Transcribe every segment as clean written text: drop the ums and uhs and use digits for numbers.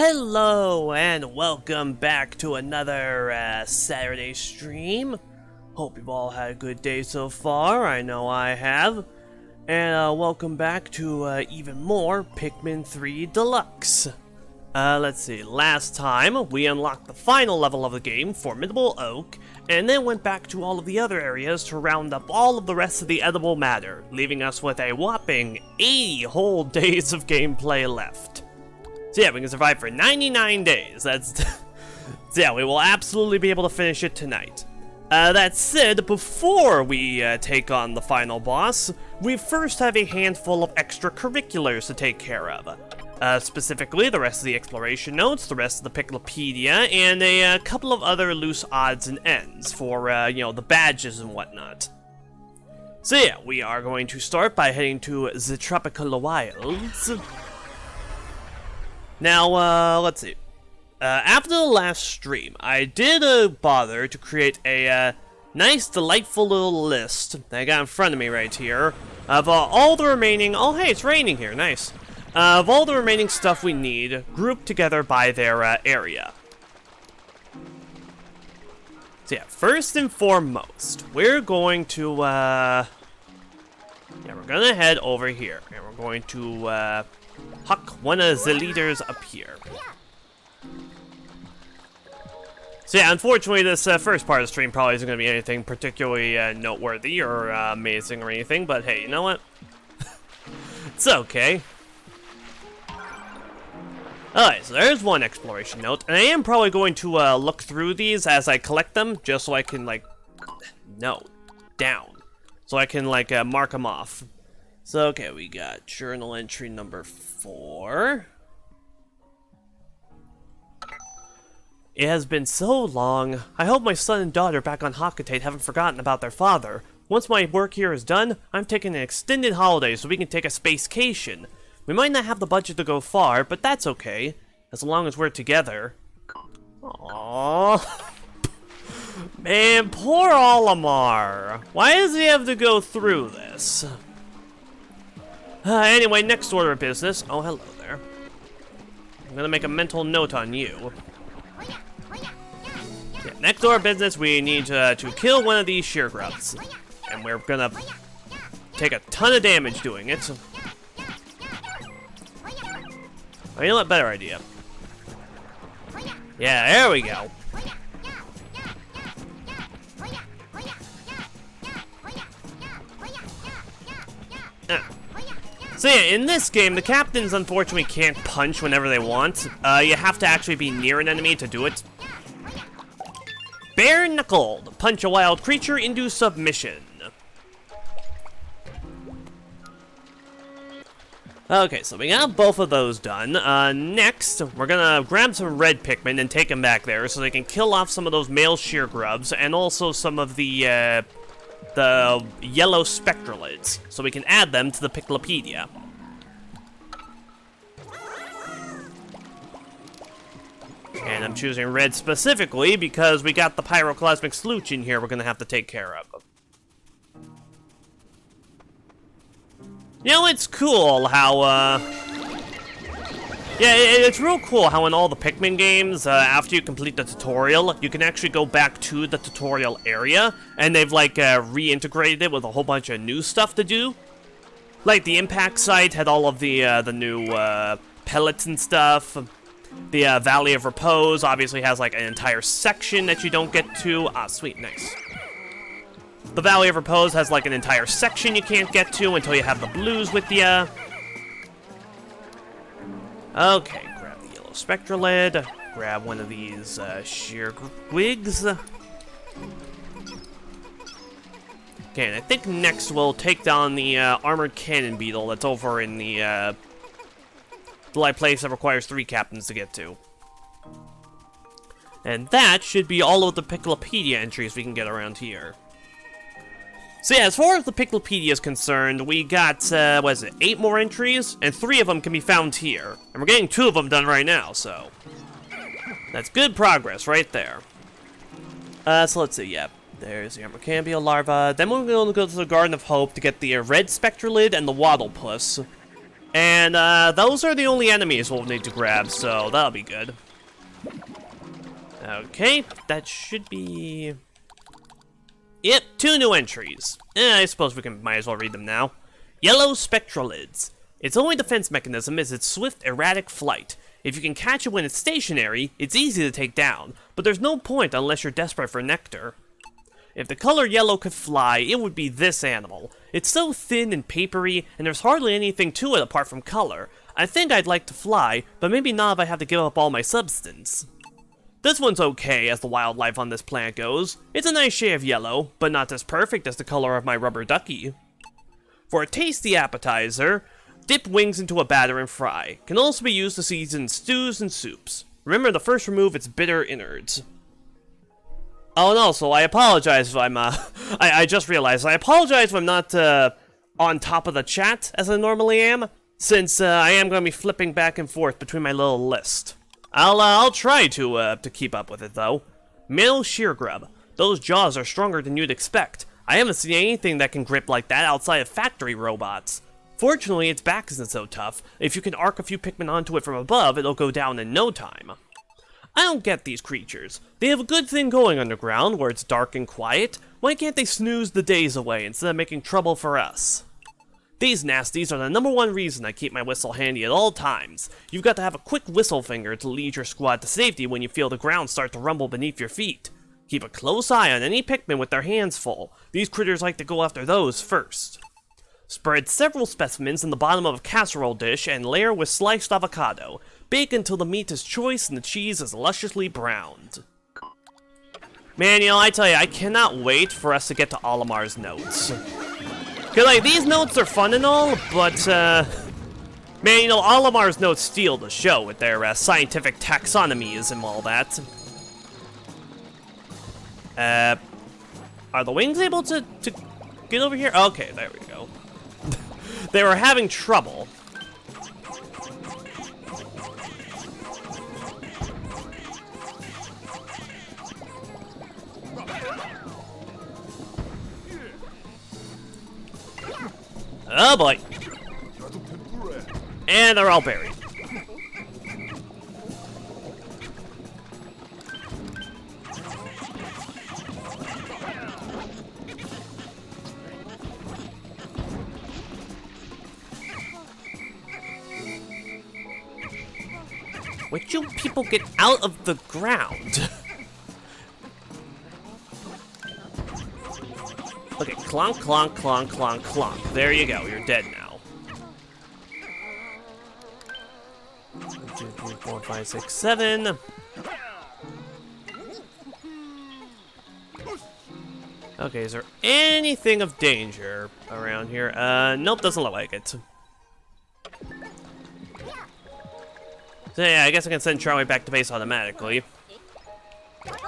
Hello and welcome back to another Saturday stream. Hope you've all had a good day so far. I know I have. And welcome back to even more Pikmin 3 Deluxe. Let's see, last time we unlocked the final level of the game, Formidable Oak, and then went back to all of the other areas to round up all of the rest of the edible matter, leaving us with a whopping 80 whole days of gameplay left. So yeah, we can survive for 99 days. So yeah, we will absolutely be able to finish it tonight. That said, before we take on the final boss, we first have a handful of extracurriculars to take care of. Specifically, the rest of the exploration notes, the rest of the Piklopedia, and a couple of other loose odds and ends for, the badges and whatnot. So yeah, we are going to start by heading to the Tropical Wilds. Now, let's see. After the last stream, I did bother to create a nice, delightful little list that I got in front of me right here of all the remaining. Oh, hey, it's raining here. Nice. Of all the remaining stuff we need, grouped together by their area. So yeah, first and foremost, we're going to we're gonna head over here, and we're going to huck one of the leaders up here. So yeah, unfortunately, this first part of the stream probably isn't going to be anything particularly noteworthy or amazing or anything, but hey, you know what? It's okay. Alright, so there's one exploration note, and I am probably going to look through these as I collect them, just so I can, so I can, mark them off. So, okay, we got journal entry number 4. It has been so long. I hope my son and daughter back on Hakatate haven't forgotten about their father. Once my work here is done, I'm taking an extended holiday so we can take a spacecation. We might not have the budget to go far, but that's okay, as long as we're together. Aww. Man, poor Olimar. Why does he have to go through this? Anyway, next order of business. Oh, hello there. I'm gonna make a mental note on you. Yeah, next order of business, we need to kill one of these shear grubs. And we're gonna take a ton of damage doing it. Oh, you know what? Better idea. Yeah, there we go. So yeah, in this game, the captains unfortunately can't punch whenever they want. You have to actually be near an enemy to do it. Bare knuckled. Punch a wild creature into submission. Okay, so we got both of those done. Next, we're gonna grab some red Pikmin and take them back there so they can kill off some of those male shear grubs and also some of the yellow spectralids, so we can add them to the Piklopedia. And I'm choosing red specifically because we got the pyroclasmic slooch in here we're gonna have to take care of. You know, it's cool how, yeah, it's real cool how in all the Pikmin games, after you complete the tutorial, you can actually go back to the tutorial area, and they've, reintegrated it with a whole bunch of new stuff to do. Like, the impact site had all of the new, pellets and stuff. The, Valley of Repose obviously has, an entire section that you don't get to. Ah, sweet, nice. The Valley of Repose has, an entire section you can't get to until you have the blues with ya. Okay, grab the yellow spectralid, grab one of these sheer wigs. Okay, and I think next we'll take down the armored cannon beetle that's over in the place that requires 3 captains to get to. And that should be all of the Piklopedia entries we can get around here. So yeah, as far as the Piklopedia is concerned, we got, 8 more entries, and 3 of them can be found here. And we're getting 2 of them done right now, so that's good progress right there. So let's see, yeah, there's the Armorcambia larva. Then we're going to go to the Garden of Hope to get the red spectralid and the waddlepus. And those are the only enemies we'll need to grab, so that'll be good. Okay, that should be... Yep, 2 new entries. I suppose we might as well read them now. Yellow Spectralids. Its only defense mechanism is its swift, erratic flight. If you can catch it when it's stationary, it's easy to take down, but there's no point unless you're desperate for nectar. If the color yellow could fly, it would be this animal. It's so thin and papery, and there's hardly anything to it apart from color. I think I'd like to fly, but maybe not if I have to give up all my substance. This one's okay as the wildlife on this planet goes. It's a nice shade of yellow, but not as perfect as the color of my rubber ducky. For a tasty appetizer, dip wings into a batter and fry. Can also be used to season stews and soups. Remember to first remove its bitter innards. Oh, and also, I apologize if I'm, I just realized, I apologize if I'm not, on top of the chat as I normally am, since, I am going to be flipping back and forth between my little list. I'll try to keep up with it, though. Male sheargrub. Those jaws are stronger than you'd expect. I haven't seen anything that can grip like that outside of factory robots. Fortunately, its back isn't so tough. If you can arc a few Pikmin onto it from above, it'll go down in no time. I don't get these creatures. They have a good thing going underground, where it's dark and quiet. Why can't they snooze the days away instead of making trouble for us? These nasties are the #1 reason I keep my whistle handy at all times. You've got to have a quick whistle finger to lead your squad to safety when you feel the ground start to rumble beneath your feet. Keep a close eye on any Pikmin with their hands full. These critters like to go after those first. Spread several specimens in the bottom of a casserole dish and layer with sliced avocado. Bake until the meat is choice and the cheese is lusciously browned. Man, you know, I tell you, I cannot wait for us to get to Olimar's notes. Cause like, these notes are fun and all, but, man, you know, Olimar's notes steal the show with their, scientific taxonomies and all that. Are the wings able to get over here? Okay, there we go. They were having trouble. Oh boy. And they're all buried. Would you people get out of the ground? Okay, clonk, clonk, clonk, clonk, clonk. There you go, you're dead now. 1, 2, 3, 4, 5, 6, 7. Okay, is there anything of danger around here? Nope, doesn't look like it. So yeah, I guess I can send Charlie back to base automatically.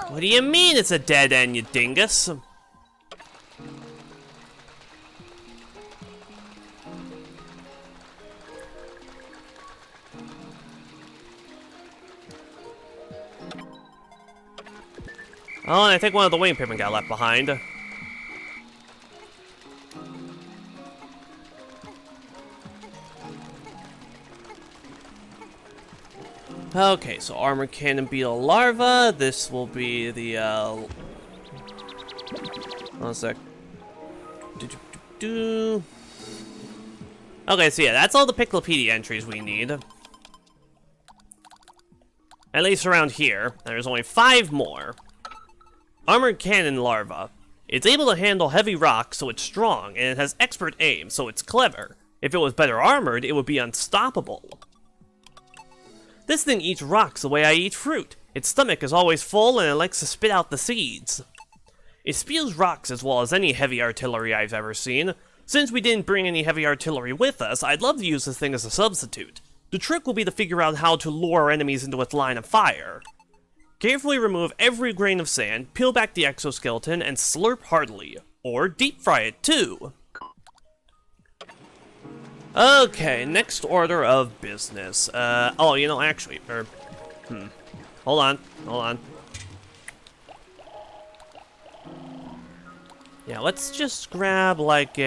What do you mean it's a dead end, you dingus? Oh, and I think one of the wing Pikmin got left behind. Okay, so armor cannon beetle larva. This will be the, one sec. Okay, so yeah, that's all the Piclopedia entries we need. At least around here. There's only 5 more. Armored Cannon Larva. It's able to handle heavy rocks, so it's strong, and it has expert aim, so it's clever. If it was better armored, it would be unstoppable. This thing eats rocks the way I eat fruit. Its stomach is always full, and it likes to spit out the seeds. It spews rocks as well as any heavy artillery I've ever seen. Since we didn't bring any heavy artillery with us, I'd love to use this thing as a substitute. The trick will be to figure out how to lure our enemies into its line of fire. Carefully remove every grain of sand, peel back the exoskeleton, and slurp heartily. Or deep fry it too. Okay, next order of business. Oh, you know, actually, hold on. Yeah, let's just grab, like,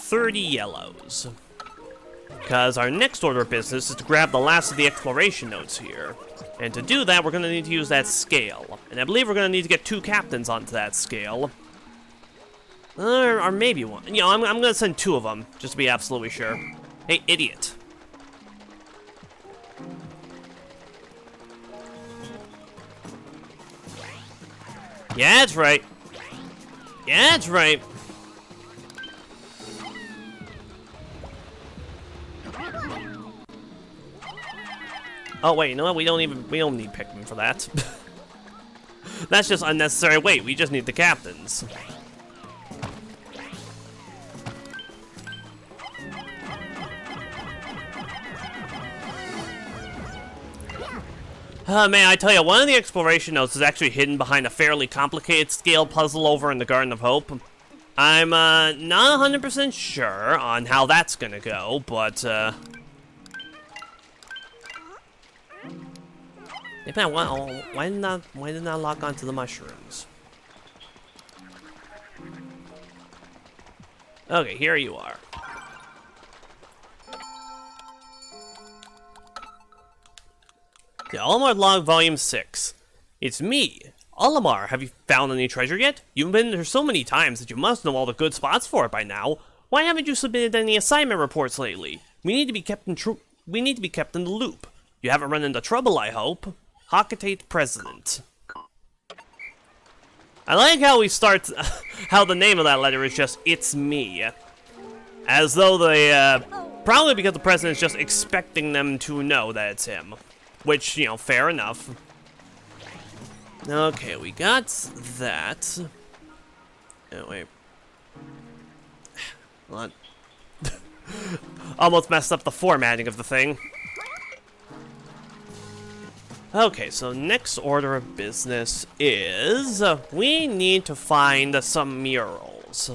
30 yellows. Because our next order of business is to grab the last of the exploration nodes here. And to do that, we're going to need to use that scale. And I believe we're going to need to get 2 captains onto that scale. Or maybe 1. You know, I'm going to send 2 of them, just to be absolutely sure. Hey, idiot. Yeah, that's right. Yeah, that's right. Oh wait, you know what? We don't need Pikmin for that. That's just unnecessary. Wait, we just need the captains. Man, I tell you, one of the exploration nodes is actually hidden behind a fairly complicated scale puzzle over in the Garden of Hope. I'm not 100% sure on how that's gonna go, but man, why didn't I lock onto the mushrooms? Okay, here you are. The Olimar Log Volume 6. It's me, Olimar. Have you found any treasure yet? You've been there so many times that you must know all the good spots for it by now. Why haven't you submitted any assignment reports lately? We need to be kept in the loop. You haven't run into trouble, I hope. Hakatate President. I like how we start, how the name of that letter is just, it's me. As though they, probably because the president's just expecting them to know that it's him. Which, you know, fair enough. Okay, we got that. Oh, wait. What? Almost messed up the formatting of the thing. Okay, so next order of business is we need to find some murals.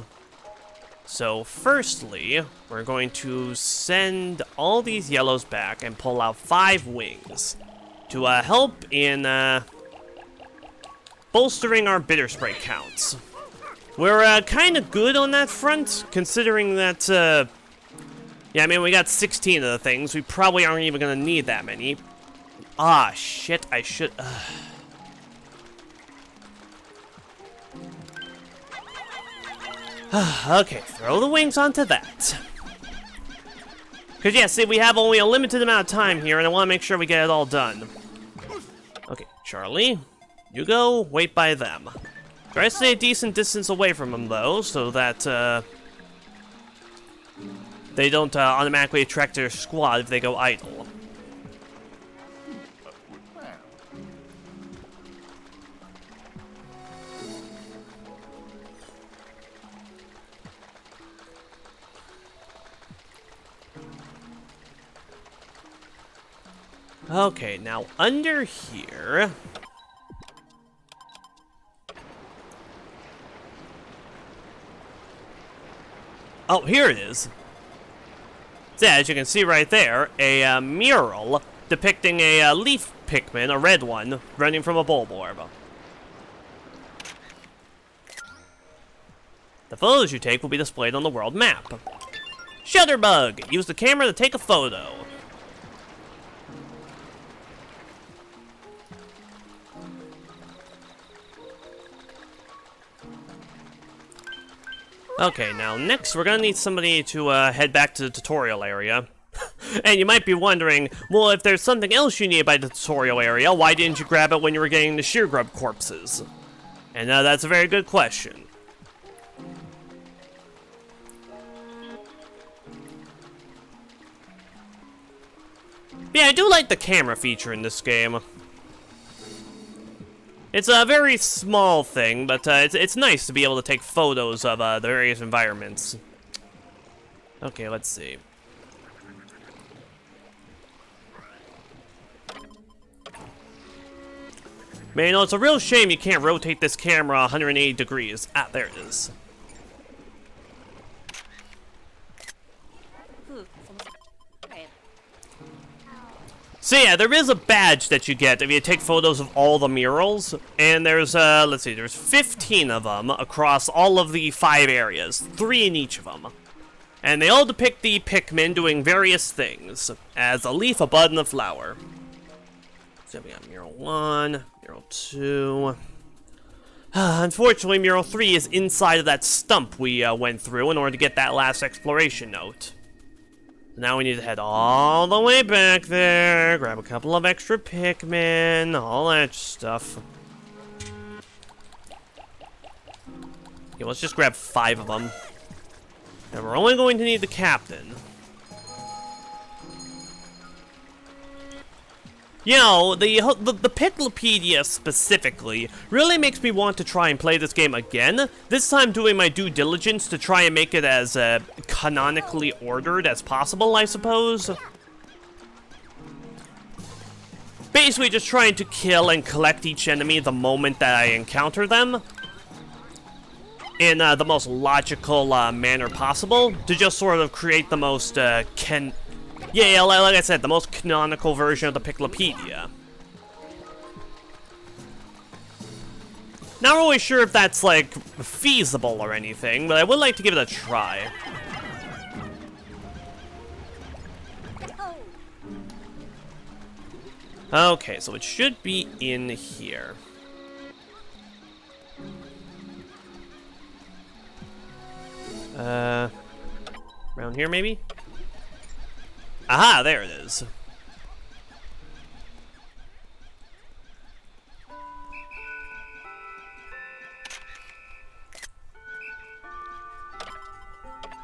So firstly, we're going to send all these yellows back and pull out 5 wings to help in bolstering our bitter spray counts. We're kind of good on that front, considering that, yeah, I mean, we got 16 of the things. We probably aren't even going to need that many. Ah, shit, I should... Okay, throw the wings onto that. Because, yeah, see, we have only a limited amount of time here, and I want to make sure we get it all done. Okay, Charlie, you go wait by them. Try to stay a decent distance away from them, though, so that, they don't automatically attract their squad if they go idle. Okay, now under here... Oh, here it is. So, as you can see right there, a mural depicting a leaf Pikmin, a red one, running from a Bulborb. The photos you take will be displayed on the world map. Shutterbug! Use the camera to take a photo. Okay, now next we're gonna need somebody to head back to the tutorial area. And you might be wondering, well, if there's something else you need by the tutorial area, why didn't you grab it when you were getting the sheer grub corpses? And that's a very good question. Yeah, I do like the camera feature in this game. It's a very small thing, but it's nice to be able to take photos of the various environments. Okay, let's see. Man, you know, it's a real shame you can't rotate this camera 180 degrees. Ah, there it is. So yeah, there is a badge that you get if you take photos of all the murals, and there's, let's see, there's 15 of them across all of the 5 areas, 3 in each of them. And they all depict the Pikmin doing various things, as a leaf, a bud, and a flower. So we got Mural 1, Mural 2... Unfortunately, Mural 3 is inside of that stump we went through in order to get that last exploration note. Now we need to head all the way back there, grab a couple of extra Pikmin, all that stuff. Okay, let's just grab 5 of them. And we're only going to need the captain. You know, the Piklopedia specifically really makes me want to try and play this game again. This time doing my due diligence to try and make it as canonically ordered as possible, I suppose. Basically just trying to kill and collect each enemy the moment that I encounter them. In the most logical manner possible, to just sort of create the most, like I said, the most canonical version of the Piklopedia. Not really sure if that's, like, feasible or anything, but I would like to give it a try. Okay, so it should be in here. Around here, maybe? Aha, there it is.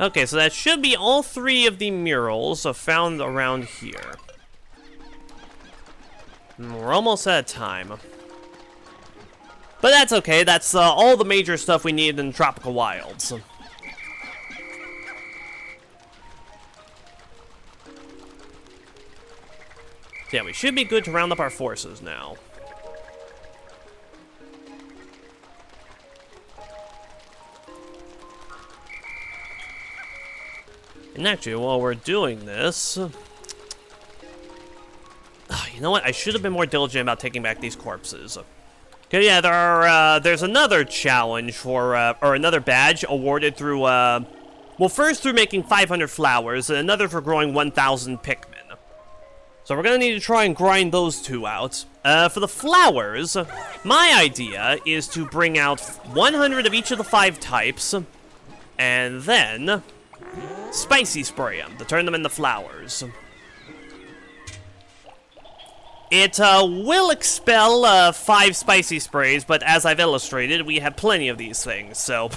Okay, so that should be all 3 of the murals found around here. We're almost out of time. But that's okay, that's all the major stuff we need in Tropical Wilds. Yeah, we should be good to round up our forces now. And actually, while we're doing this... you know what? I should have been more diligent about taking back these corpses. Okay, yeah, there's another challenge for, or another badge awarded through, well, first through making 500 flowers, and another for growing 1,000 Pikmin. So we're gonna need to try and grind those 2 out. For the flowers, my idea is to bring out 100 of each of the 5 types, and then spicy spray them to turn them into flowers. It will expel 5 spicy sprays, but as I've illustrated, we have plenty of these things, so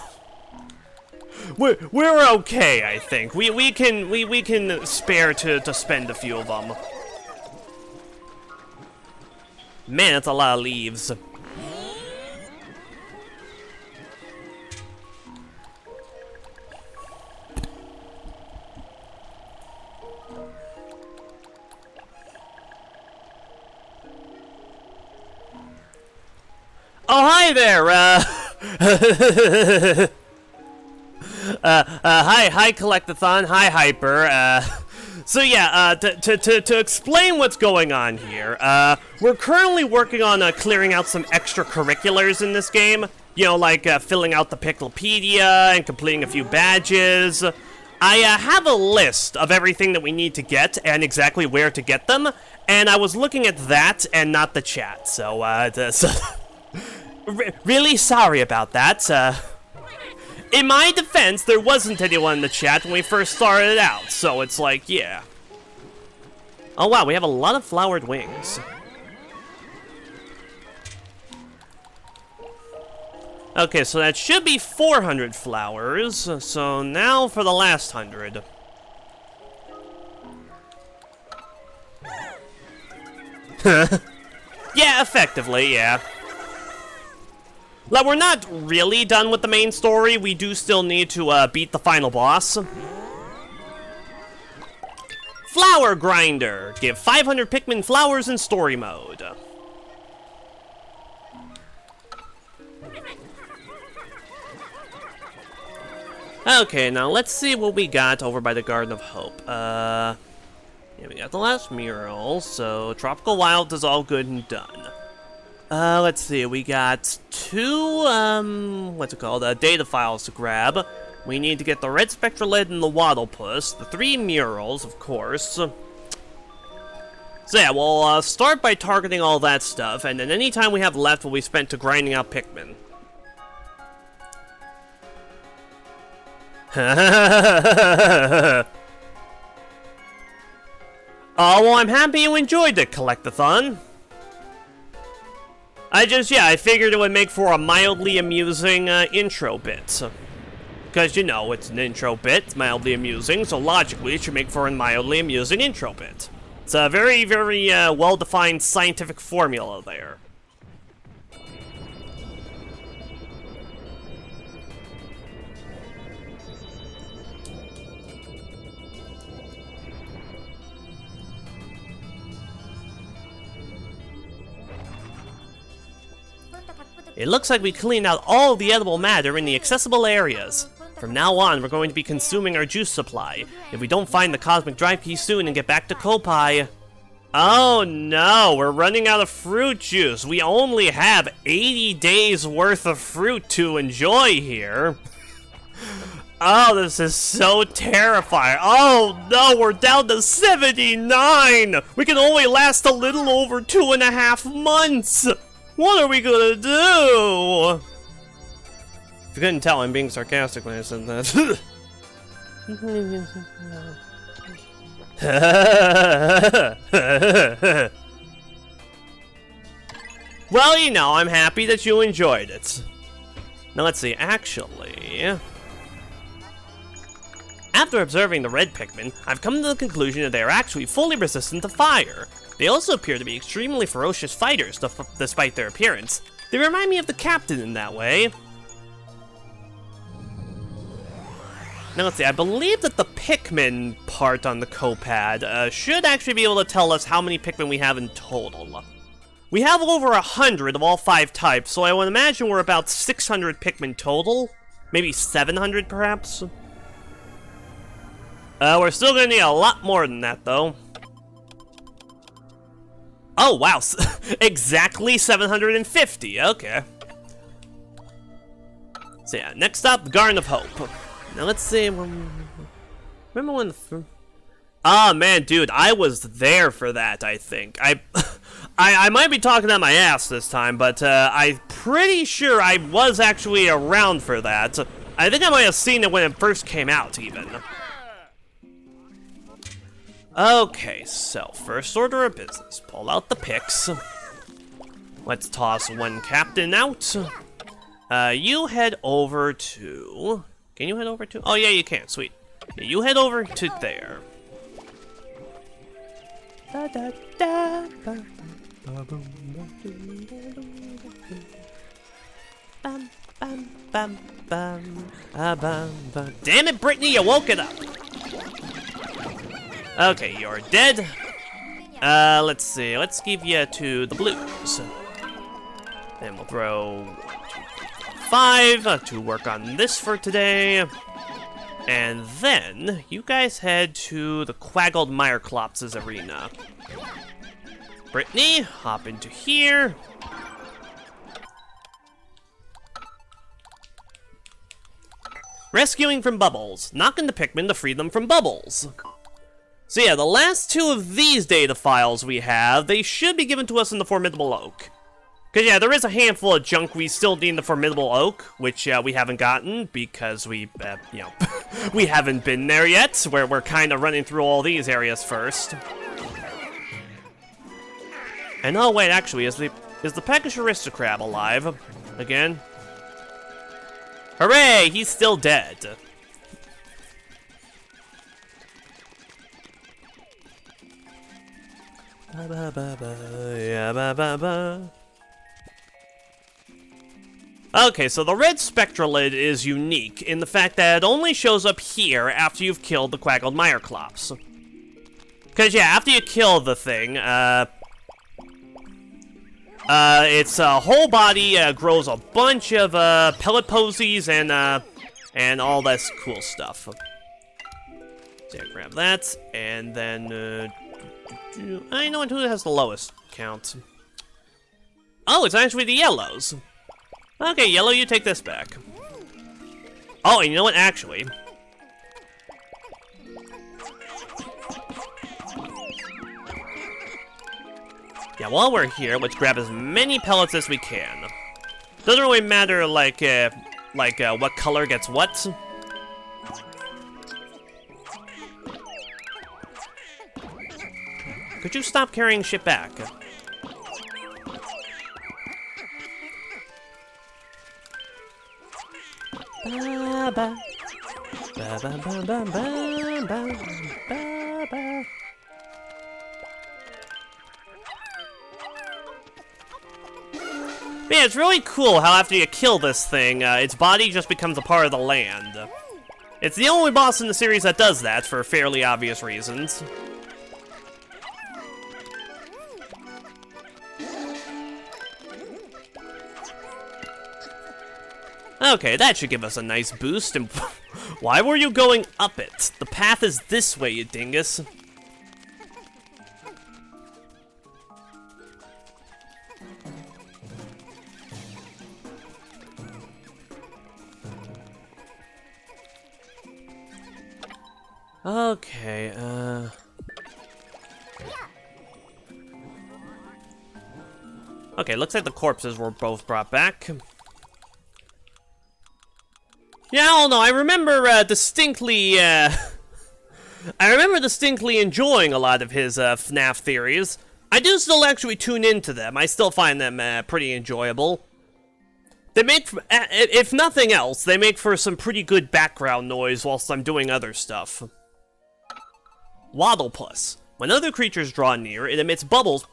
we're okay, I think. We can spare to spend a few of them. Man, that's a lot of leaves. Oh, hi there, hi, Collectathon, hi, Hyper, so yeah, to explain what's going on here, we're currently working on, clearing out some extracurriculars in this game, you know, like, filling out the Piklopedia and completing a few badges. I, have a list of everything that we need to get and exactly where to get them, and I was looking at that and not the chat, so, really sorry about that. In my defense, there wasn't anyone in the chat when we first started out, so it's like, yeah. Oh wow, we have a lot of flowered wings. Okay, so that should be 400 flowers, so now for the last 100. Yeah, effectively, yeah. Now, we're not really done with the main story. We do still need to beat the final boss. Flower Grinder. Give 500 Pikmin flowers in story mode. Okay, now let's see what we got over by the Garden of Hope. Yeah, we got the last mural, so Tropical Wild is all good and done. Let's see, we got 2, what's it called, data files to grab. We need to get the red spectrolid and the waddlepus, the 3 murals, of course. So yeah, we'll start by targeting all that stuff, and then any time we have left will be spent to grinding out Pikmin. Oh, well, I'm happy you enjoyed the Collectathon. I figured it would make for a mildly amusing intro bit. Because, you know, it's an intro bit, it's mildly amusing, so logically it should make for a mildly amusing intro bit. It's a very, very well-defined scientific formula there. It looks like we cleaned out all the edible matter in the accessible areas. From now on, we're going to be consuming our juice supply. If we don't find the cosmic drive key soon and get back to Kopai... Oh no, we're running out of fruit juice. We only have 80 days worth of fruit to enjoy here. Oh, this is so terrifying. Oh no, we're down to 79! We can only last a little over 2.5 months! What are we gonna do? If you couldn't tell, I'm being sarcastic when I said that. Well, you know, I'm happy that you enjoyed it. Now let's see, actually... After observing the red Pikmin, I've come to the conclusion that they are actually fully resistant to fire. They also appear to be extremely ferocious fighters, despite their appearance. They remind me of the captain in that way. Now let's see, I believe that the Pikmin part on the Copad should actually be able to tell us how many Pikmin we have in total. We have over 100 of all 5 types, so I would imagine we're about 600 Pikmin total. Maybe 700 perhaps? We're still gonna need a lot more than that though. Oh wow, exactly 750, okay. So yeah, next up, the Garden of Hope. Now let's see, remember when the... Ah man, dude, I was there for that, I think. I might be talking out my ass this time, but I'm pretty sure I was actually around for that. I think I might have seen it when it first came out, even. Okay, so first order of business. Pull out the picks. Let's toss one captain out. You head over to... Can you head over to... Oh yeah, you can, sweet. Yeah, you head over to there. Damn it, Brittany, you woke it up. Okay, you're dead. Let's see. Let's give you to the blues. Then we'll throw 1, 2, 3, 5 to work on this for today. And then you guys head to the Quaggled Myreclops' arena. Brittany, hop into here. Rescuing from bubbles. Knocking the Pikmin to free them from bubbles. So yeah, the last 2 of these data files we have, they should be given to us in the Formidable Oak. Because yeah, there is a handful of junk we still need in the Formidable Oak, which we haven't gotten because we, you know, we haven't been there yet. We're kind of running through all these areas first. And oh wait, actually, is the Peckish Aristocrab alive again? Hooray, he's still dead. Okay, so the red Spectrolid is unique in the fact that it only shows up here after you've killed the Quaggled Myreclops. Because, yeah, after you kill the thing, its whole body grows a bunch of pellet posies and all this cool stuff. So yeah, grab that, and then I know who has the lowest count. Oh, it's actually the yellows. Okay, yellow, you take this back. Oh, and you know what, actually? Yeah, while we're here, let's grab as many pellets as we can. Doesn't really matter, what color gets what. Could you stop carrying shit back? Ba ba ba ba ba ba ba ba ba. Yeah, it's really cool how after you kill this thing, its body just becomes a part of the land. It's the only boss in the series that does that, for fairly obvious reasons. Okay, that should give us a nice boost, and why were you going up it? The path is this way, you dingus. Okay, okay, looks like the corpses were both brought back. Yeah, I don't know, I remember, distinctly enjoying a lot of his, FNAF theories. I do still actually tune into them. I still find them, pretty enjoyable. They make, if nothing else, they make for some pretty good background noise whilst I'm doing other stuff. Waddlepuss. When other creatures draw near, it emits bubbles...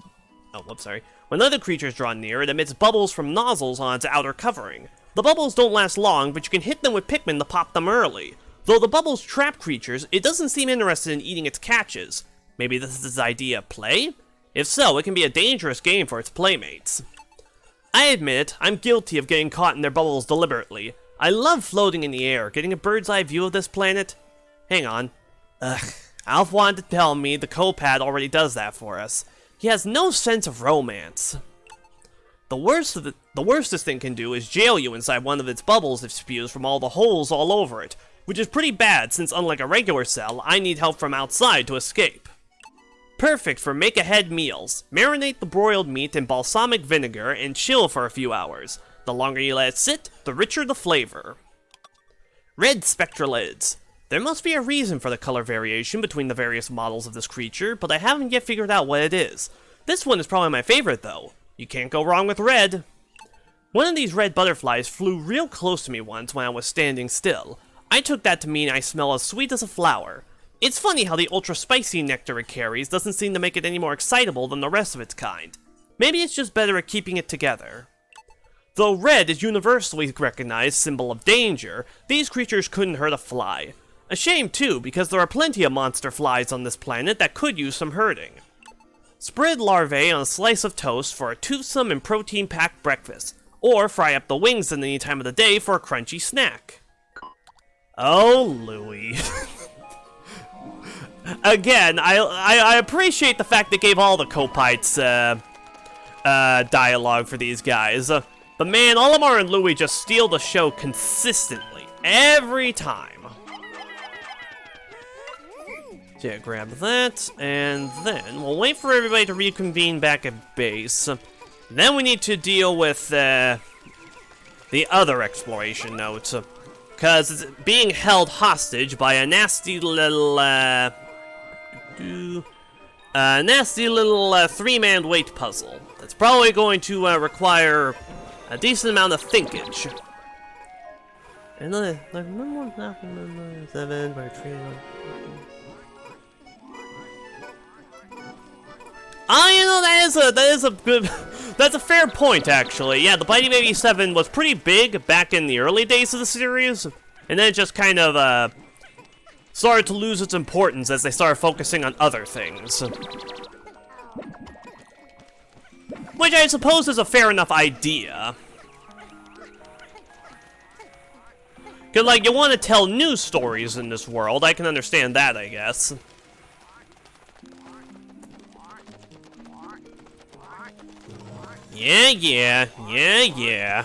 Oh, whoops, sorry. When other creatures draw near, it emits bubbles from nozzles on its outer covering. The bubbles don't last long, but you can hit them with Pikmin to pop them early. Though the bubbles trap creatures, it doesn't seem interested in eating its catches. Maybe this is its idea of play? If so, it can be a dangerous game for its playmates. I admit, I'm guilty of getting caught in their bubbles deliberately. I love floating in the air, getting a bird's eye view of this planet. Hang on. Ugh. Alf wanted to tell me the Copad already does that for us. He has no sense of romance. The worst this thing can do is jail you inside one of its bubbles if spews from all the holes all over it, which is pretty bad since unlike a regular cell, I need help from outside to escape. Perfect for make-ahead meals. Marinate the broiled meat in balsamic vinegar and chill for a few hours. The longer you let it sit, the richer the flavor. Red spectralids. There must be a reason for the color variation between the various models of this creature, but I haven't yet figured out what it is. This one is probably my favorite, though. You can't go wrong with red. One of these red butterflies flew real close to me once when I was standing still. I took that to mean I smell as sweet as a flower. It's funny how the ultra-spicy nectar it carries doesn't seem to make it any more excitable than the rest of its kind. Maybe it's just better at keeping it together. Though red is universally recognized symbol of danger, these creatures couldn't hurt a fly. A shame too, because there are plenty of monster flies on this planet that could use some hurting. Spread larvae on a slice of toast for a toothsome and protein-packed breakfast, or fry up the wings at any time of the day for a crunchy snack. Oh, Louie. Again, I appreciate the fact they gave all the Copites, dialogue for these guys. But man, Olimar and Louie just steal the show consistently, every time. So yeah, grab that, and then we'll wait for everybody to reconvene back at base. Then we need to deal with, the other exploration notes. Because it's being held hostage by a nasty little, three-man weight puzzle. That's probably going to, require a decent amount of thinkage. And then, remember 7 by 3. You know, that is a good, that's a fair point, actually. Yeah, the Bitey Baby 7 was pretty big back in the early days of the series, and then it just kind of, started to lose its importance as they started focusing on other things. Which I suppose is a fair enough idea. Cause, like, you want to tell new stories in this world, I can understand that, I guess. Yeah.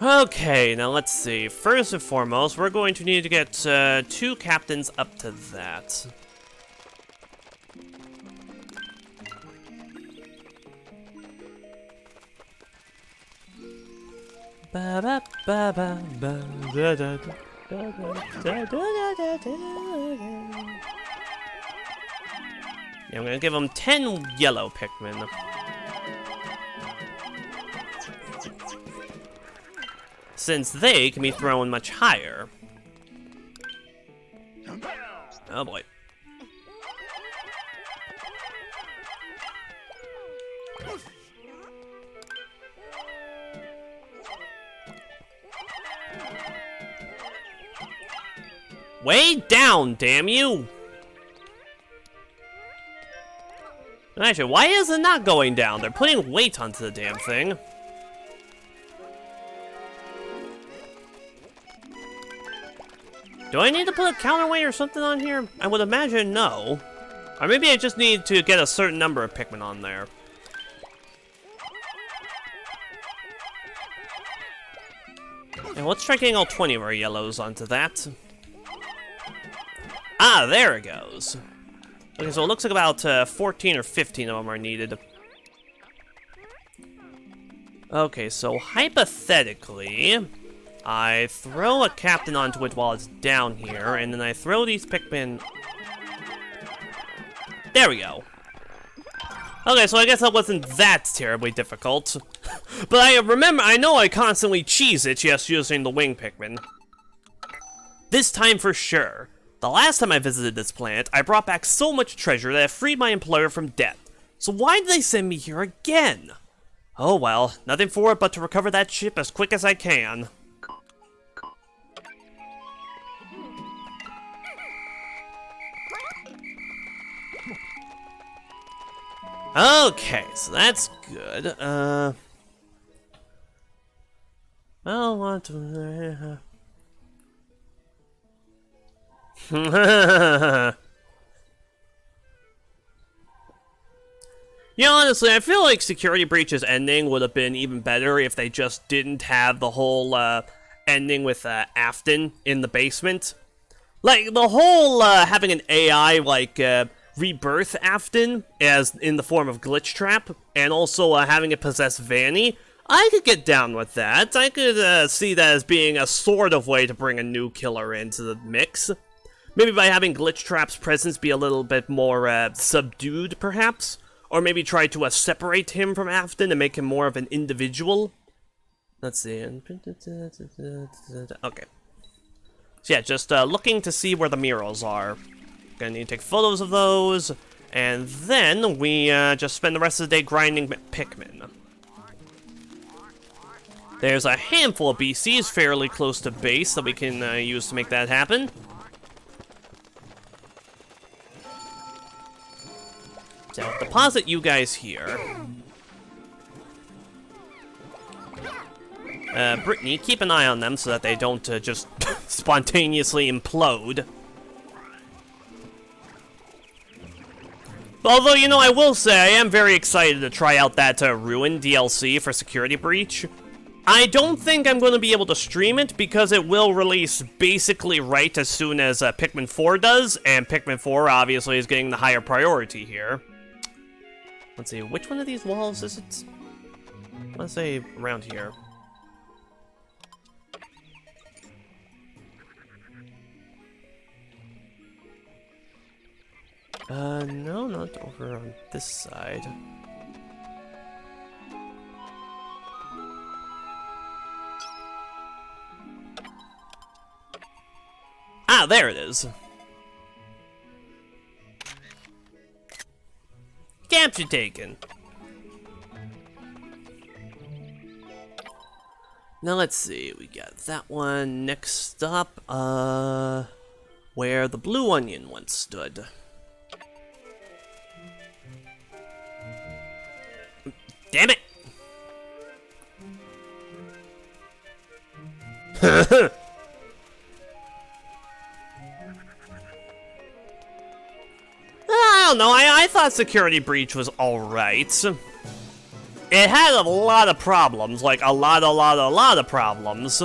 Okay, now let's see. First and foremost, we're going to need to get 2 captains up to that. Ba ba ba ba ba da da da da da da da. Yeah, I'm gonna give them 10 yellow Pikmin. Since they can be thrown much higher. Oh boy. Way down, damn you! Actually, why is it not going down? They're putting weight onto the damn thing. Do I need to put a counterweight or something on here? I would imagine no. Or maybe I just need to get a certain number of Pikmin on there. And let's try getting all 20 of our yellows onto that. Ah, there it goes. Okay, so it looks like about 14 or 15 of them are needed. Okay, so hypothetically, I throw a captain onto it while it's down here, and then I throw these Pikmin... There we go. Okay, so I guess that wasn't that terribly difficult. But I know I constantly cheese it just using the wing Pikmin. This time for sure. The last time I visited this planet, I brought back so much treasure that I freed my employer from death. So why did they send me here again? Oh well, nothing for it but to recover that ship as quick as I can. Okay, so that's good. I want to... Yeah, honestly, I feel like Security Breach's ending would have been even better if they just didn't have the whole ending with Afton in the basement. Like, the whole having an AI, like, rebirth Afton as in the form of Glitch Trap, and also having it possess Vanny, I could get down with that. I could see that as being a sort of way to bring a new killer into the mix. Maybe by having Glitch Trap's presence be a little bit more subdued, perhaps? Or maybe try to separate him from Afton and make him more of an individual? Let's see. Okay. So yeah, just looking to see where the murals are. Gonna need to take photos of those, and then we just spend the rest of the day grinding Pikmin. There's a handful of BCs fairly close to base that we can use to make that happen. So I'll deposit you guys here. Brittany, keep an eye on them so that they don't just spontaneously implode. Although, you know, I will say I am very excited to try out that Ruin DLC for Security Breach. I don't think I'm going to be able to stream it because it will release basically right as soon as Pikmin 4 does, and Pikmin 4 obviously is getting the higher priority here. Let's see, which one of these walls is it? Let's say around here. No, not over on this side. Ah, there it is. Capture taken. Now let's see, we got that one. Next up, where the blue onion once stood. Damn it! I don't know, I thought Security Breach was alright. It had a lot of problems, like a lot of problems.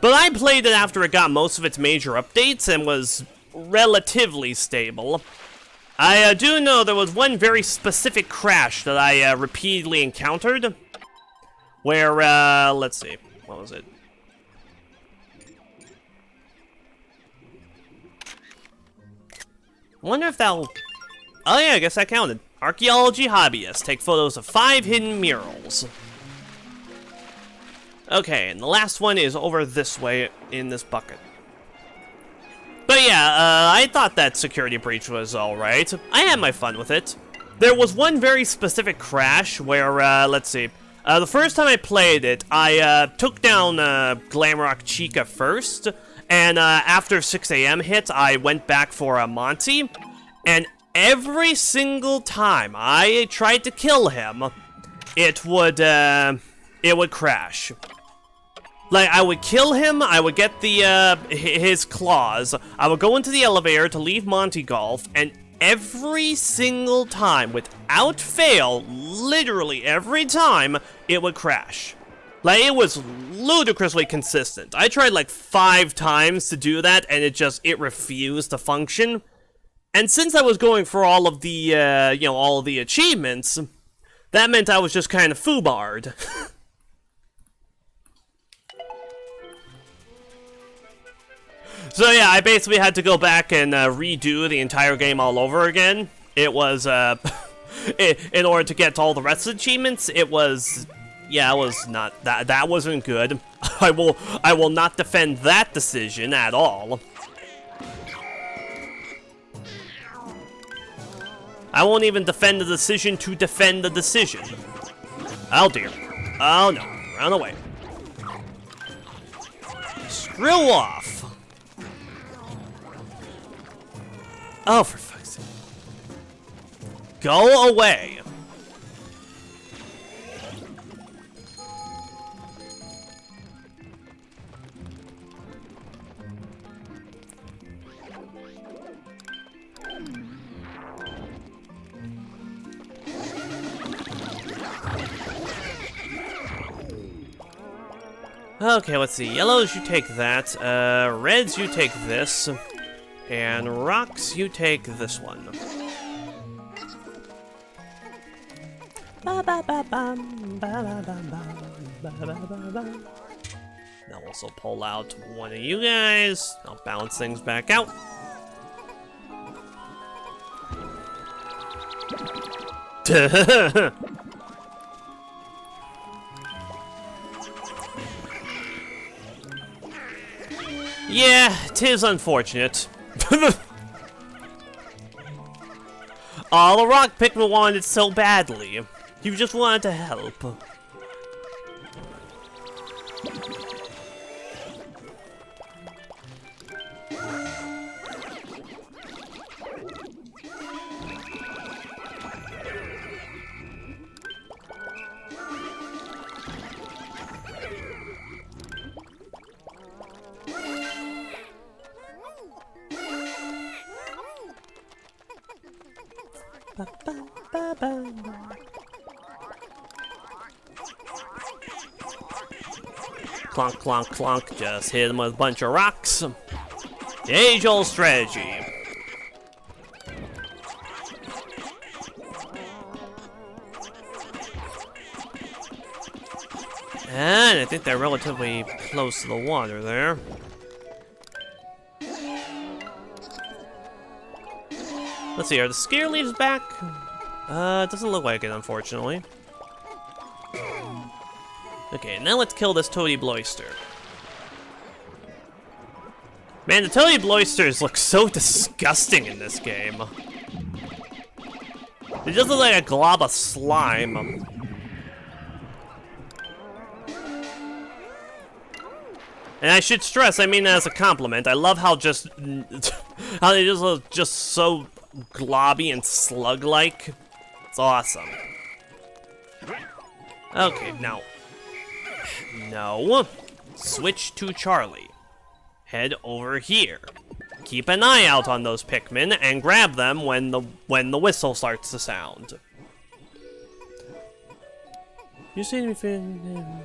But I played it after it got most of its major updates and was relatively stable. I do know there was one very specific crash that I repeatedly encountered, where, let's see, what was it? Wonder if that'll... Oh yeah, I guess that counted. Archaeology hobbyists take photos of 5 hidden murals. Okay, and the last one is over this way in this bucket. But yeah, I thought that security breach was alright. I had my fun with it. There was one very specific crash where, let's see. The first time I played it, I took down Glamrock Chica first, and after 6 a.m. hit, I went back for Monty, and every single time I tried to kill him, it would crash. Like, I would kill him, I would get the, his claws, I would go into the elevator to leave Monty Golf, and every single time, without fail, literally every time, it would crash. Like, it was ludicrously consistent. I tried like 5 times to do that, and it refused to function. And since I was going for all of the, all of the achievements, that meant I was just kind of foobarred. So yeah, I basically had to go back and redo the entire game all over again. It was, in order to get all the rest of the achievements, it was, yeah, it was not, that wasn't good. I will not defend that decision at all. I won't even defend the decision to defend the decision. Oh dear. Oh no, run away. Screw off. Oh, for fuck's sake. Go away. Okay, let's see. Yellows, you take that. Reds, you take this. And rocks, you take this one. I'll also pull out one of you guys. I'll balance things back out. Yeah, 'tis unfortunate. Oh, the rock Pikmin wanted it so badly. You just wanted to help. Clonk, clonk, clonk. Just hit him with a bunch of rocks. The age-old strategy. And I think they're relatively close to the water there. Let's see, are the scare leaves back? It doesn't look like it, unfortunately. Okay, now let's kill this Toady Bloister. Man, the Toady Bloisters look so disgusting in this game. It just looks like a glob of slime. And I should stress, I mean that as a compliment. I love how how they just look just so globby and slug-like. It's awesome. Okay, now. No. Switch to Charlie. Head over here. Keep an eye out on those Pikmin and grab them when the whistle starts to sound. You seem to be feeling...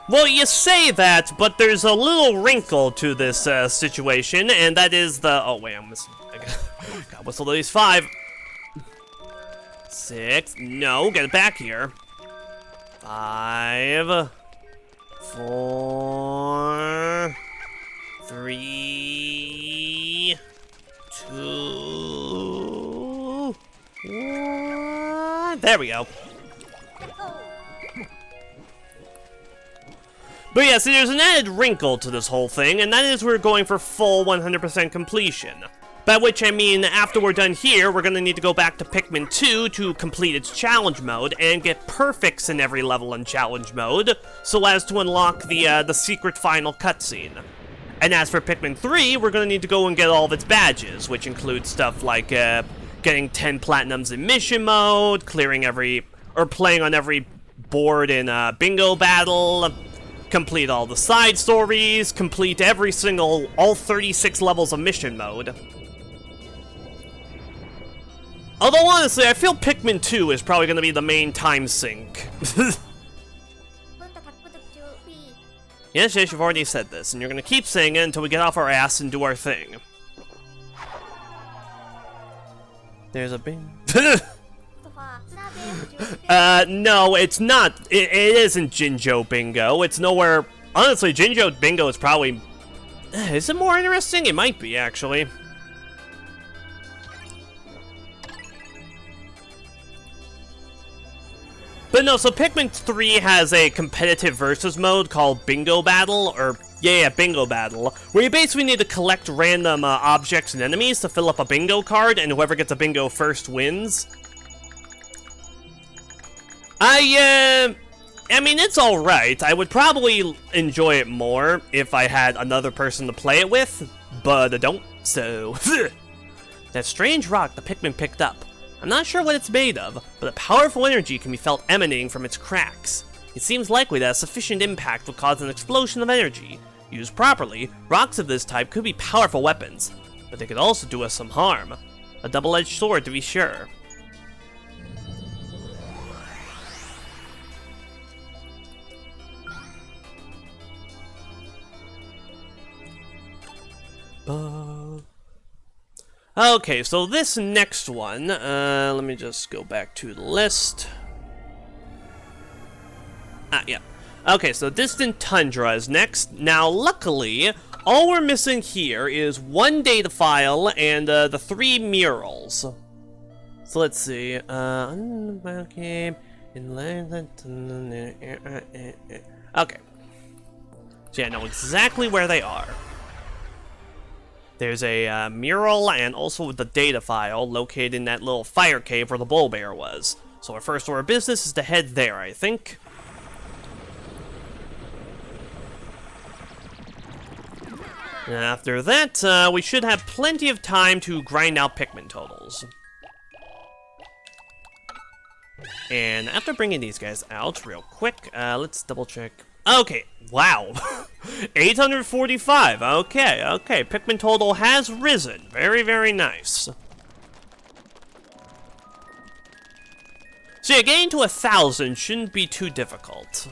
Well, you say that, but there's a little wrinkle to this situation, and that is the... Oh, wait, I'm missing... I gotta whistle these 5. 6. No, get it back here. 5. 4. 3. 2. 1. There we go. But yeah, see, there's an added wrinkle to this whole thing, and that is we're going for full 100% completion. By which I mean, after we're done here, we're gonna need to go back to Pikmin 2 to complete its challenge mode and get perfects in every level in challenge mode, so as to unlock the secret final cutscene. And as for Pikmin 3, we're gonna need to go and get all of its badges, which include stuff like getting 10 platinums in mission mode, clearing playing on every board in bingo battle, complete all the side stories, complete all 36 levels of mission mode. Although, honestly, I feel Pikmin 2 is probably going to be the main time sink. Yes, you've already said this, and you're going to keep saying it until we get off our ass and do our thing. There's a bing. No, it's not. It isn't Jinjo Bingo. It's nowhere... Honestly, Jinjo Bingo is probably... Is it more interesting? It might be, actually. But no, so Pikmin 3 has a competitive versus mode called Bingo Battle, or... Yeah, Bingo Battle, where you basically need to collect random objects and enemies to fill up a bingo card, and whoever gets a bingo first wins. I mean, it's alright. I would probably enjoy it more if I had another person to play it with, but I don't, so... That strange rock the Pikmin picked up. I'm not sure what it's made of, but a powerful energy can be felt emanating from its cracks. It seems likely that a sufficient impact will cause an explosion of energy. Used properly, rocks of this type could be powerful weapons, but they could also do us some harm. A double-edged sword, to be sure. Okay, so this next one, let me just go back to the list. Yeah. Okay, so Distant Tundra is next. Now, luckily, all we're missing here is 1 data file and the 3 murals. So let's see. Okay. So yeah, I know exactly where they are. There's a mural and also the data file located in that little fire cave where the bull bear was. So our first order of business is to head there, I think. And after that, we should have plenty of time to grind out Pikmin totals. And after bringing these guys out real quick, let's double check. Okay, wow. 845, okay. Pikmin total has risen. Very, very nice. So yeah, getting to 1,000 shouldn't be too difficult.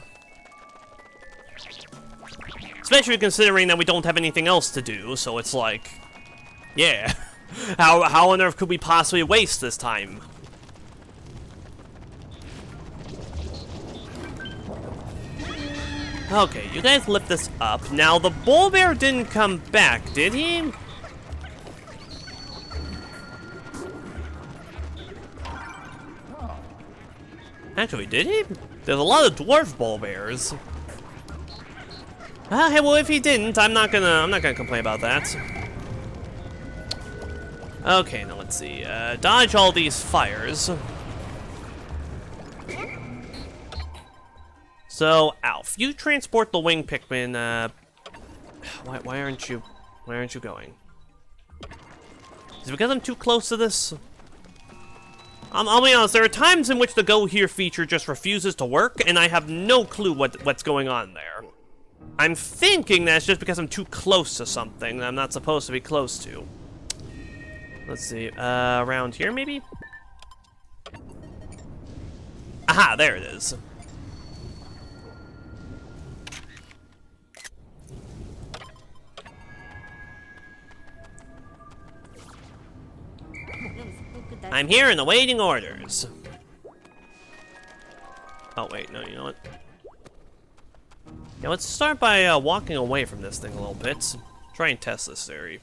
Especially considering that we don't have anything else to do, so it's like... Yeah. How on earth could we possibly waste this time? Okay, you guys lift this up. Now, the bull bear didn't come back, did he? Actually, did he? There's a lot of dwarf bull bears. Hey, well, if he didn't, I'm not gonna complain about that. Okay, now let's see. Dodge all these fires. So, Alf, you transport the wing Pikmin, why aren't you going? Is it because I'm too close to this? I'll be honest, there are times in which the Go Here feature just refuses to work, and I have no clue what's going on there. I'm thinking that's just because I'm too close to something that I'm not supposed to be close to. Let's see, around here maybe? Aha, there it is. I'm here and awaiting orders. Oh wait, no, you know what? Yeah, let's start by walking away from this thing a little bit. Try and test this theory.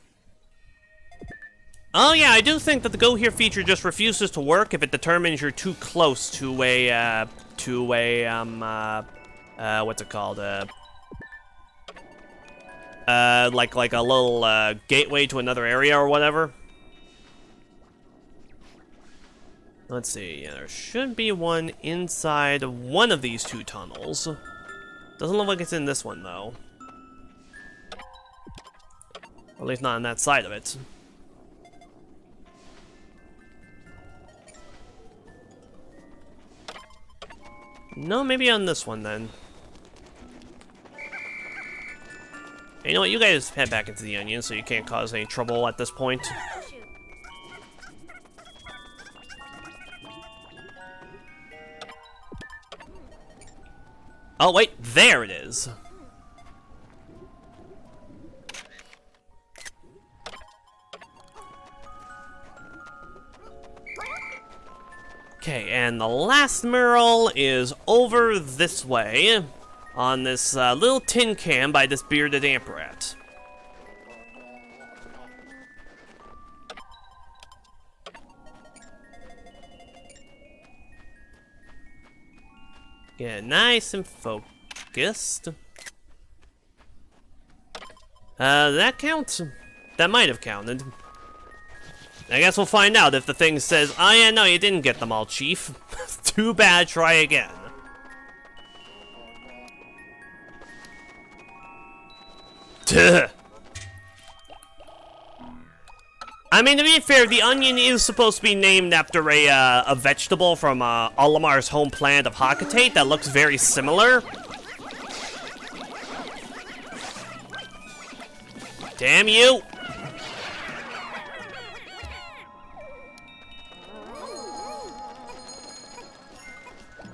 Oh yeah, I do think that the Go Here feature just refuses to work if it determines you're too close to a, what's it called? Like a little, gateway to another area or whatever. Let's see, yeah, there should be one inside one of these two tunnels. Doesn't look like it's in this one, though. Or at least not on that side of it. No, maybe on this one, then. Hey, you know what, you guys head back into the onion so you can't cause any trouble at this point. Oh, wait, there it is. Okay, and the last mural is over this way, on this little tin can by this bearded amp rat. Yeah, nice and focused. That counts? That might have counted. I guess we'll find out if the thing says, oh yeah, no, you didn't get them all, Chief. Too bad, try again. Duh. I mean, to be fair, the onion is supposed to be named after a vegetable from Olimar's home planet of Hakatate that looks very similar. Damn you!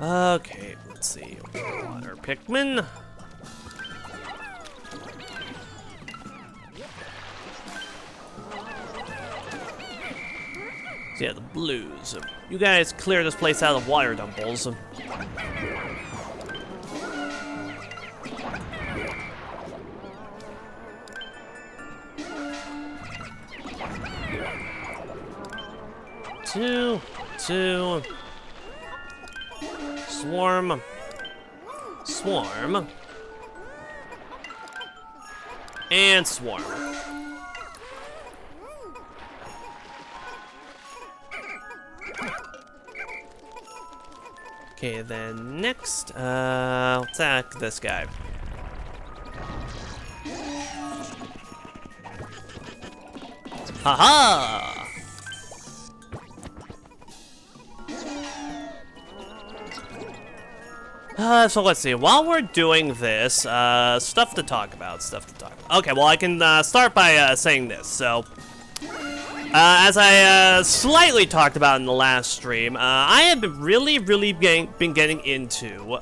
Okay, let's see. Water Pikmin. So yeah, the blues. You guys clear this place out of water dumbles. Two. Swarm. And swarm. Okay, then next, I'll attack this guy. Haha! So let's see, while we're doing this, stuff to talk about. Okay, well I can start by saying this, so... as I slightly talked about in the last stream, I have been really been getting into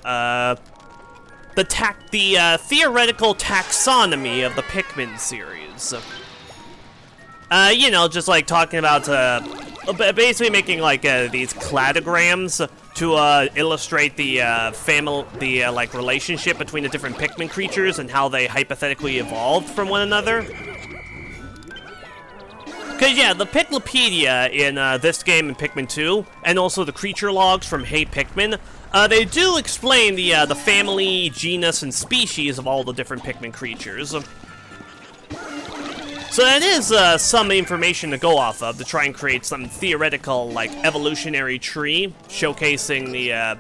the theoretical taxonomy of the Pikmin series. You know, just like talking about basically making like these cladograms to illustrate the like relationship between the different Pikmin creatures and how they hypothetically evolved from one another. Because, yeah, the Piklopedia in this game and Pikmin 2, and also the creature logs from Hey Pikmin, they do explain the family, genus, and species of all the different Pikmin creatures. So that is some information to go off of to try and create some theoretical, like, evolutionary tree, showcasing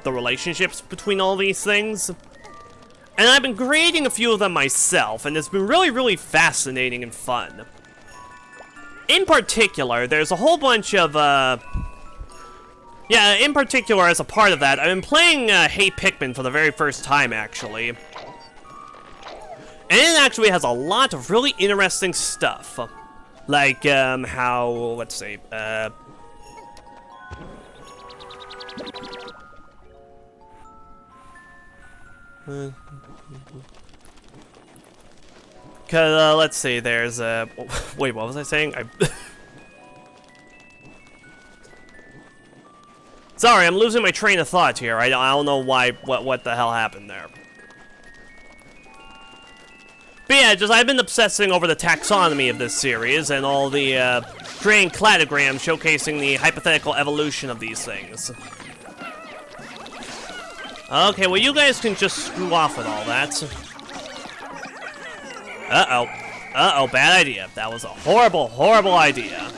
the relationships between all these things. And I've been creating a few of them myself, and it's been really fascinating and fun. In particular, there's a whole bunch of, yeah, in particular, as a part of that, I've been playing, Hey Pikmin for the very first time, actually. And it actually has a lot of really interesting stuff. Like, how, let's see, cause, let's see, there's, wait, what was I saying? Sorry, I'm losing my train of thought here. I don't know why, what the hell happened there. But yeah, I've been obsessing over the taxonomy of this series and all the, strange cladograms showcasing the hypothetical evolution of these things. Okay, well, you guys can just screw off with all that. Uh-oh. Uh-oh, bad idea. That was a horrible, horrible idea.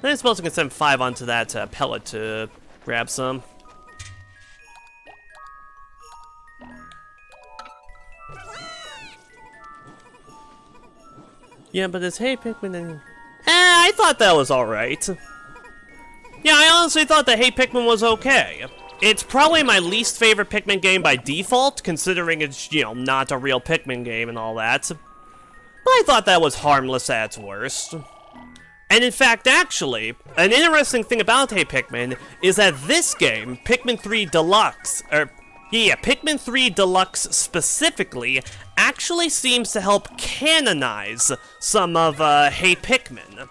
I suppose I can send 5 onto that pellet to grab some. Yeah, but it's Hey Pikmin and... I thought that was alright. Yeah, I honestly thought that Hey Pikmin was okay. It's probably my least favorite Pikmin game by default, considering it's, you know, not a real Pikmin game and all that. But I thought that was harmless at its worst. And in fact, actually, an interesting thing about Hey Pikmin is that this game, Pikmin 3 Deluxe, Pikmin 3 Deluxe specifically, actually seems to help canonize some of Hey Pikmin.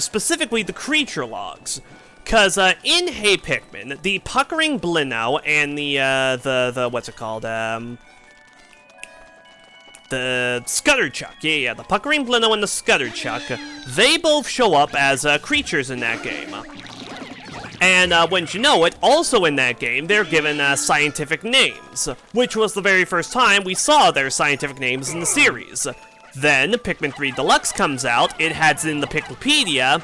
Specifically the creature logs. Cause in Hey Pikmin, the Puckering Blino and the what's it called? The Scutterchuck, yeah, the Puckering Blino and the Scutterchuck, they both show up as creatures in that game. And wouldn't you know it, also in that game, they're given scientific names, which was the very first time we saw their scientific names in the series. Then, Pikmin 3 Deluxe comes out, it has in the Piklopedia,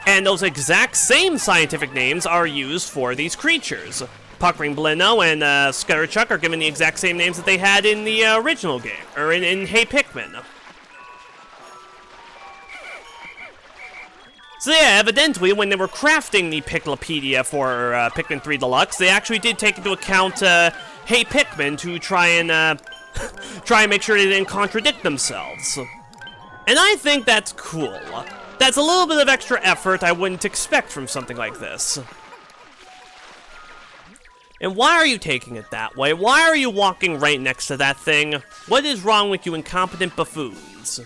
and those exact same scientific names are used for these creatures. Puckering Blino and Scutterchuck are given the exact same names that they had in the original game, or in Hey Pikmin. So yeah, evidently, when they were crafting the Piklopedia for Pikmin 3 Deluxe, they actually did take into account Hey Pikmin to try and make sure they didn't contradict themselves. And I think that's cool. That's a little bit of extra effort I wouldn't expect from something like this. And why are you taking it that way? Why are you walking right next to that thing? What is wrong with you incompetent buffoons?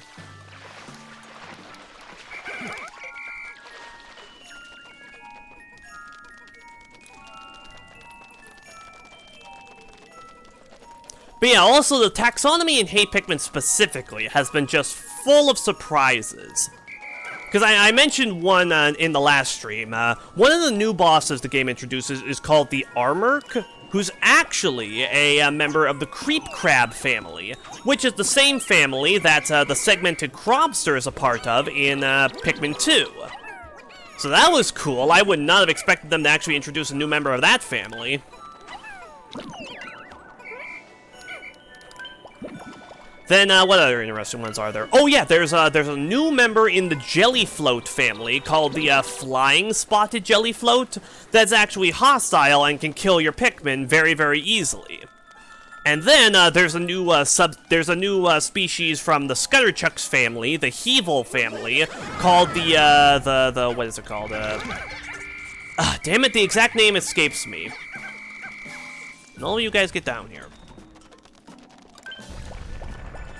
But yeah, also the taxonomy in Hey Pikmin specifically has been just full of surprises. Because I mentioned one in the last stream. One of the new bosses the game introduces is called the Armork, who's actually a member of the Creep Crab family, which is the same family that the segmented Crobster is a part of in Pikmin 2. So that was cool. I would not have expected them to actually introduce a new member of that family. Then, what other interesting ones are there? Oh yeah, there's a new member in the Jellyfloat family called the, Flying Spotted Jellyfloat that's actually hostile and can kill your Pikmin very, very easily. And then, there's a new, species from the Scutterchuck's family, the Heevil family, called the, what is it called? Damn it, the exact name escapes me. And all of you guys get down here.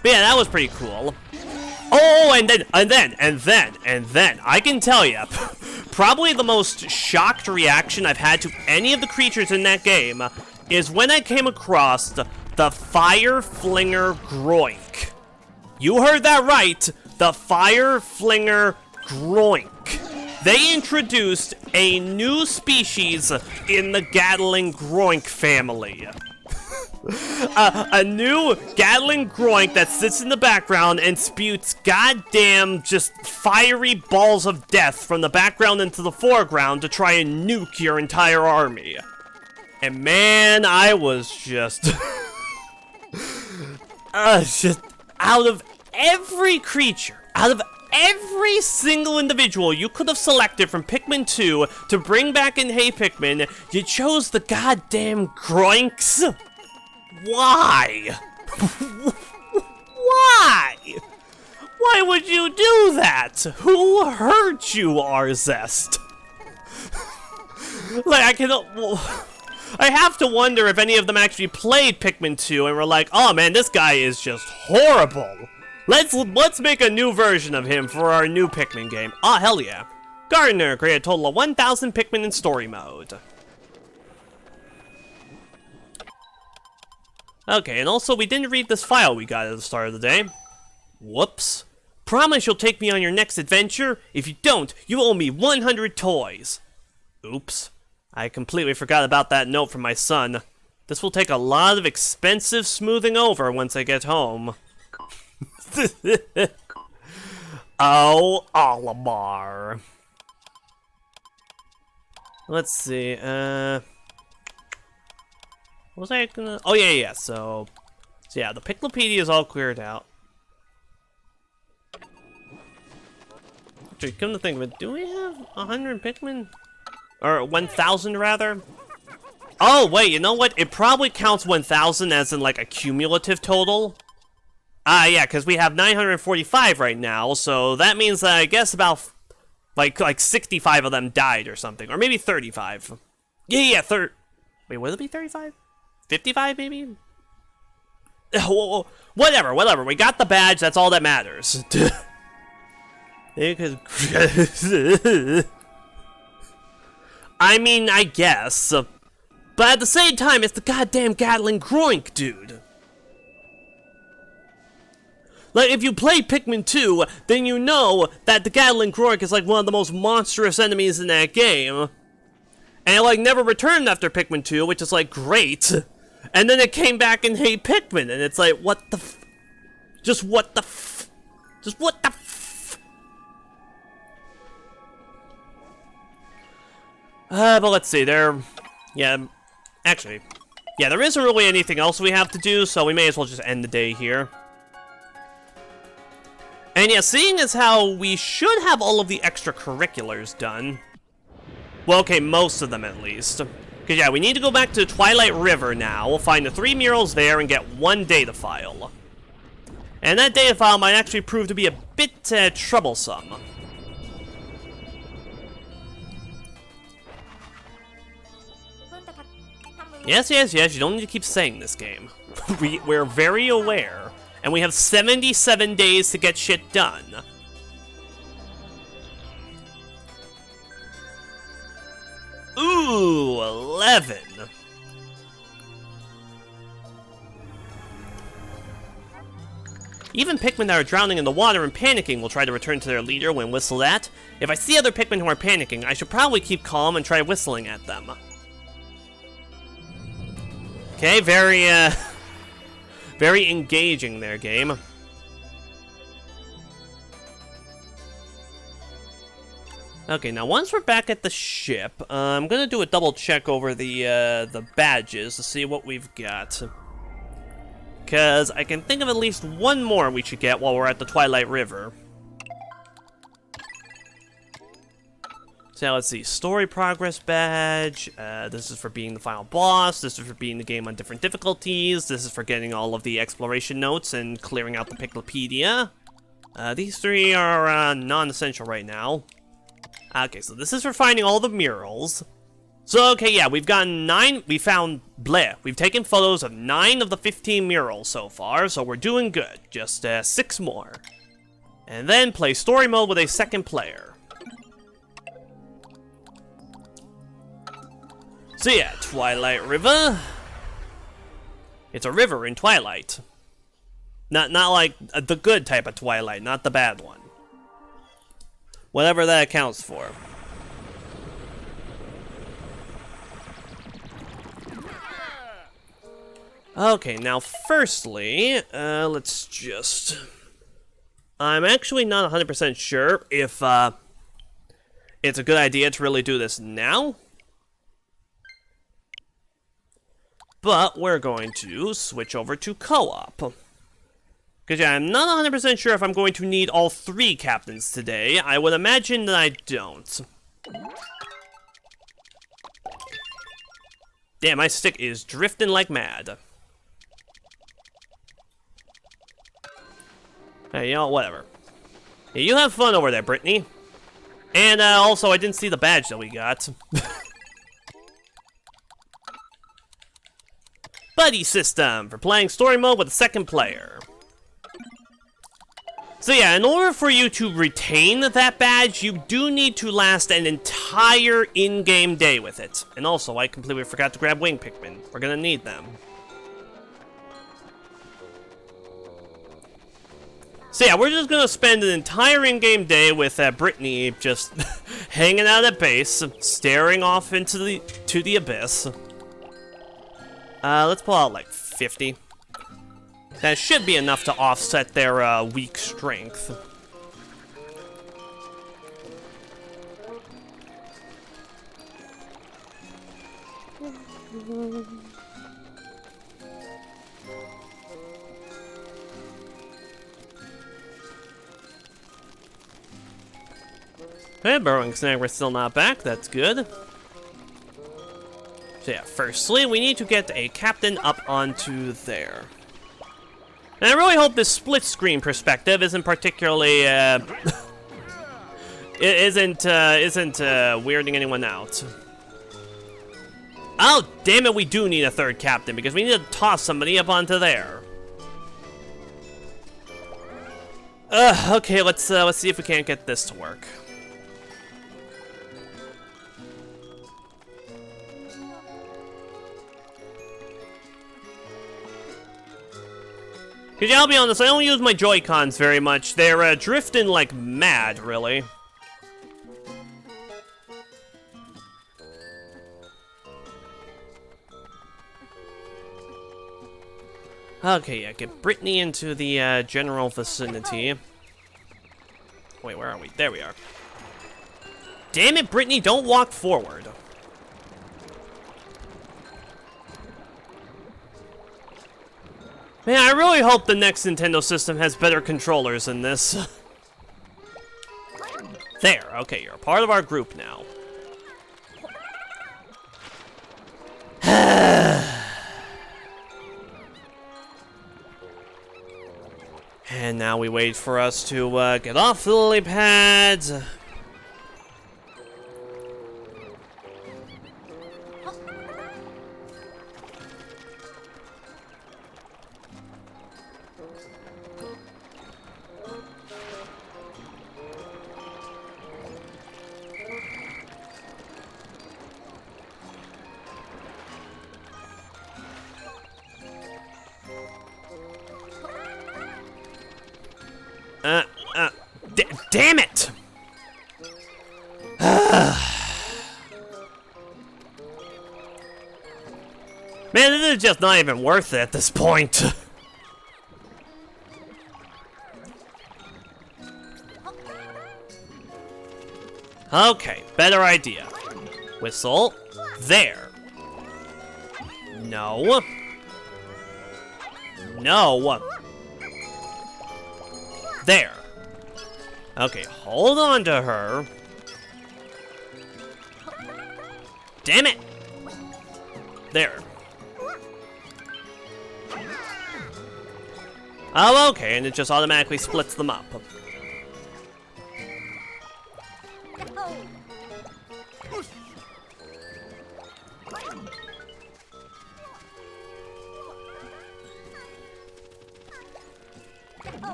But yeah, that was pretty cool. Oh, and then, I can tell you, probably the most shocked reaction I've had to any of the creatures in that game is when I came across the Fire Flinger Groink. You heard that right, the Fire Flinger Groink. They introduced a new species in the Gatling Groink family. A new Gatling Groink that sits in the background and spewts goddamn just fiery balls of death from the background into the foreground to try and nuke your entire army. And man, I was just... just out of every creature, out of every single individual you could have selected from Pikmin 2 to bring back in Hey Pikmin, you chose the goddamn Groinks? Why? Why? Why would you do that? Who hurt you, Arzest? Like, I have to wonder if any of them actually played Pikmin 2 and were like, oh man, this guy is just horrible. Let's make a new version of him for our new Pikmin game. Ah, hell yeah. Gardener, create a total of 1,000 Pikmin in story mode. Okay, and also we didn't read this file we got at the start of the day. Whoops. Promise you'll take me on your next adventure. If you don't, you owe me 100 toys. Oops. I completely forgot about that note from my son. This will take a lot of expensive smoothing over once I get home. Oh, Olimar. Let's see, what was I gonna... Oh, yeah, so yeah, the Piclopedia is all cleared out. Actually, come to think of it, do we have 100 Pikmin? Or 1,000, rather? Oh, wait, you know what? It probably counts 1,000 as in, like, a cumulative total. Yeah, because we have 945 right now, so that means that I guess about, like 65 of them died or something. Or maybe 35. Yeah, Wait, would it be 35? 55, maybe? Whatever. We got the badge, that's all that matters. I mean, I guess. But at the same time, it's the goddamn Gatling Groink, dude. Like, if you play Pikmin 2, then you know that the Gatling Groink is like one of the most monstrous enemies in that game. And it like never returned after Pikmin 2, which is like great. And then it came back in Hey Pikmin, and it's like, what the f... Just what the f... Just what the f... But let's see, actually, there isn't really anything else we have to do, so we may as well just end the day here. And yeah, seeing as how we should have all of the extracurriculars done. Well, okay, most of them at least. Because yeah, we need to go back to Twilight River now. We'll find the 3 murals there and get 1 data file. And that data file might actually prove to be a bit troublesome. Yes, you don't need to keep saying this game. We're very aware. And we have 77 days to get shit done. Ooh, 11. Even Pikmin that are drowning in the water and panicking will try to return to their leader when whistled at. If I see other Pikmin who are panicking, I should probably keep calm and try whistling at them. Okay, very engaging there, game. Okay, now once we're back at the ship, I'm gonna do a double check over the badges to see what we've got. Because I can think of at least one more we should get while we're at the Twilight River. So let's see, story progress badge, this is for being the final boss, this is for beating the game on different difficulties, this is for getting all of the exploration notes and clearing out the Piclopedia. These 3 are non-essential right now. Okay, so this is for finding all the murals. So okay, yeah, we've taken photos of 9 of the 15 murals so far, so we're doing good, just 6 more. And then play story mode with a second player. So yeah, Twilight River. It's a river in Twilight. Not like the good type of Twilight, not the bad one. Whatever that accounts for. Okay, now firstly, let's just... I'm actually not 100% sure if it's a good idea to really do this now. But we're going to switch over to co-op. Because yeah, I'm not 100% sure if I'm going to need all 3 captains today. I would imagine that I don't. Damn, my stick is drifting like mad. Hey, you know, whatever. Yeah, you have fun over there, Brittany. And also, I didn't see the badge that we got. Buddy system for playing story mode with a second player. So yeah, in order for you to retain that badge, you do need to last an entire in-game day with it. And also, I completely forgot to grab wing Pikmin. We're gonna need them. So yeah, we're just gonna spend an entire in-game day with Brittany just hanging out at base, staring off into the abyss. Let's pull out like 50. That should be enough to offset their weak strength. Hey, Burrowing Snagger's still not back, that's good. So yeah, firstly, we need to get a captain up onto there. And I really hope this split screen perspective isn't particularly, isn't weirding anyone out. Oh, damn it, we do need a 3rd captain, because we need to toss somebody up onto there. Okay, let's see if we can't get this to work. Because yeah, I'll be honest, I don't use my Joy-Cons very much. They're drifting like mad, really. Okay, yeah, get Brittany into the general vicinity. Wait, where are we? There we are. Damn it, Brittany, don't walk forward. Man, I really hope the next Nintendo system has better controllers than this. There, okay, you're a part of our group now. And now we wait for us to get off the lily pads. Damn it! Man, this is just not even worth it at this point. Okay, better idea. Whistle. There. No. No. There. Okay, hold on to her. Damn it! There. Oh, okay, and it just automatically splits them up.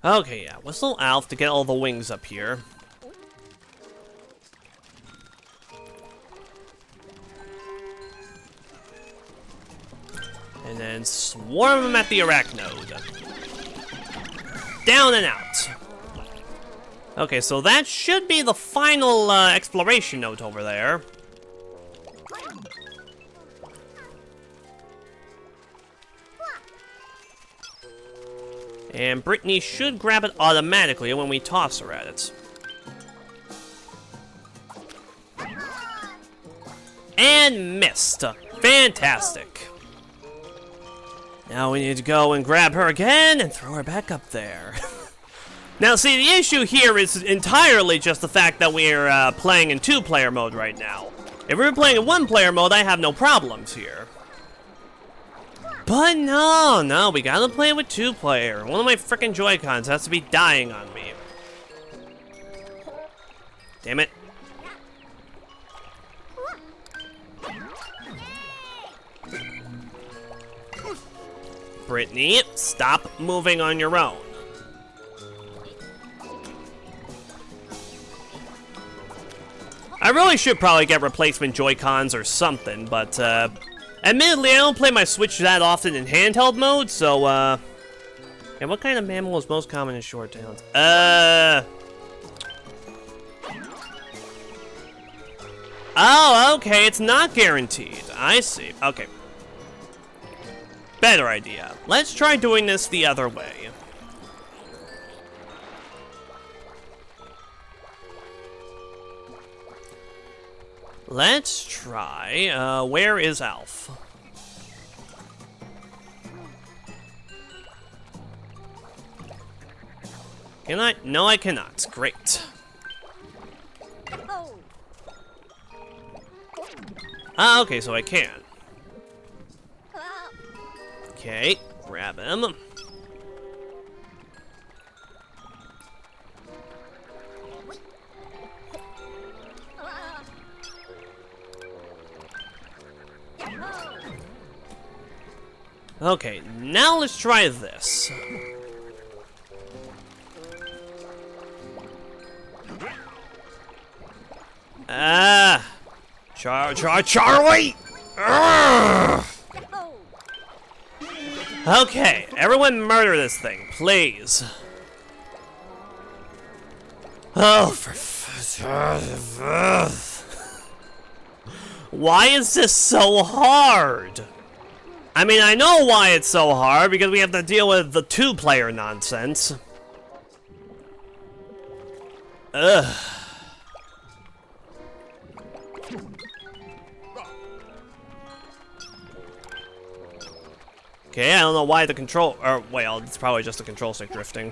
Okay, yeah, whistle Alf to get all the wings up here. And then swarm them at the arachnode. Down and out. Okay, so that should be the final exploration note over there. And Brittany should grab it automatically when we toss her at it. And missed. Fantastic. Now we need to go and grab her again and throw her back up there. Now see, the issue here is entirely just the fact that we're playing in 2-player mode right now. If we were playing in 1-player mode, I have no problems here. But no, we gotta play with 2-player. One of my frickin' Joy-Cons has to be dying on me. Damn it. Brittany, stop moving on your own. I really should probably get replacement Joy-Cons or something, but, admittedly, I don't play my Switch that often in handheld mode, so, yeah, what kind of mammal is most common in short towns? Oh, okay, it's not guaranteed. I see. Okay. Better idea. Let's try doing this the other way. Let's try, where is Alf? Can I? No, I cannot. Great. Ah, okay, so I can. Okay, grab him. Okay, now let's try this. Charlie! Urgh! Okay, everyone murder this thing, please. Oh, why is this so hard? I mean, I know why it's so hard, because we have to deal with the 2-player nonsense. Ugh. Okay, I don't know why the control, or, well, it's probably just the control stick drifting.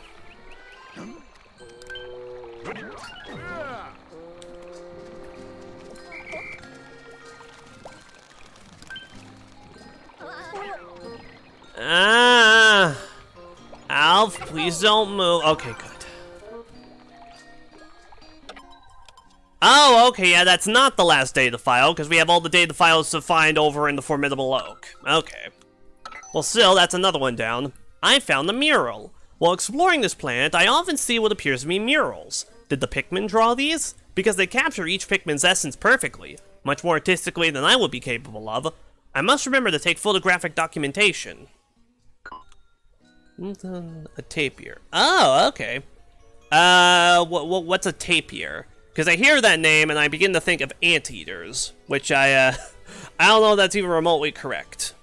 Alf, please don't move. Okay, good. Oh, okay, yeah, that's not the last data file, because we have all the data files to find over in the Formidable Oak. Okay. Well, still, that's another one down. I found the mural. While exploring this planet, I often see what appears to be murals. Did the Pikmin draw these? Because they capture each Pikmin's essence perfectly, much more artistically than I would be capable of. I must remember to take photographic documentation. A tapir. Oh, okay. What's a tapir? Because I hear that name and I begin to think of anteaters, which I don't know if that's even remotely correct.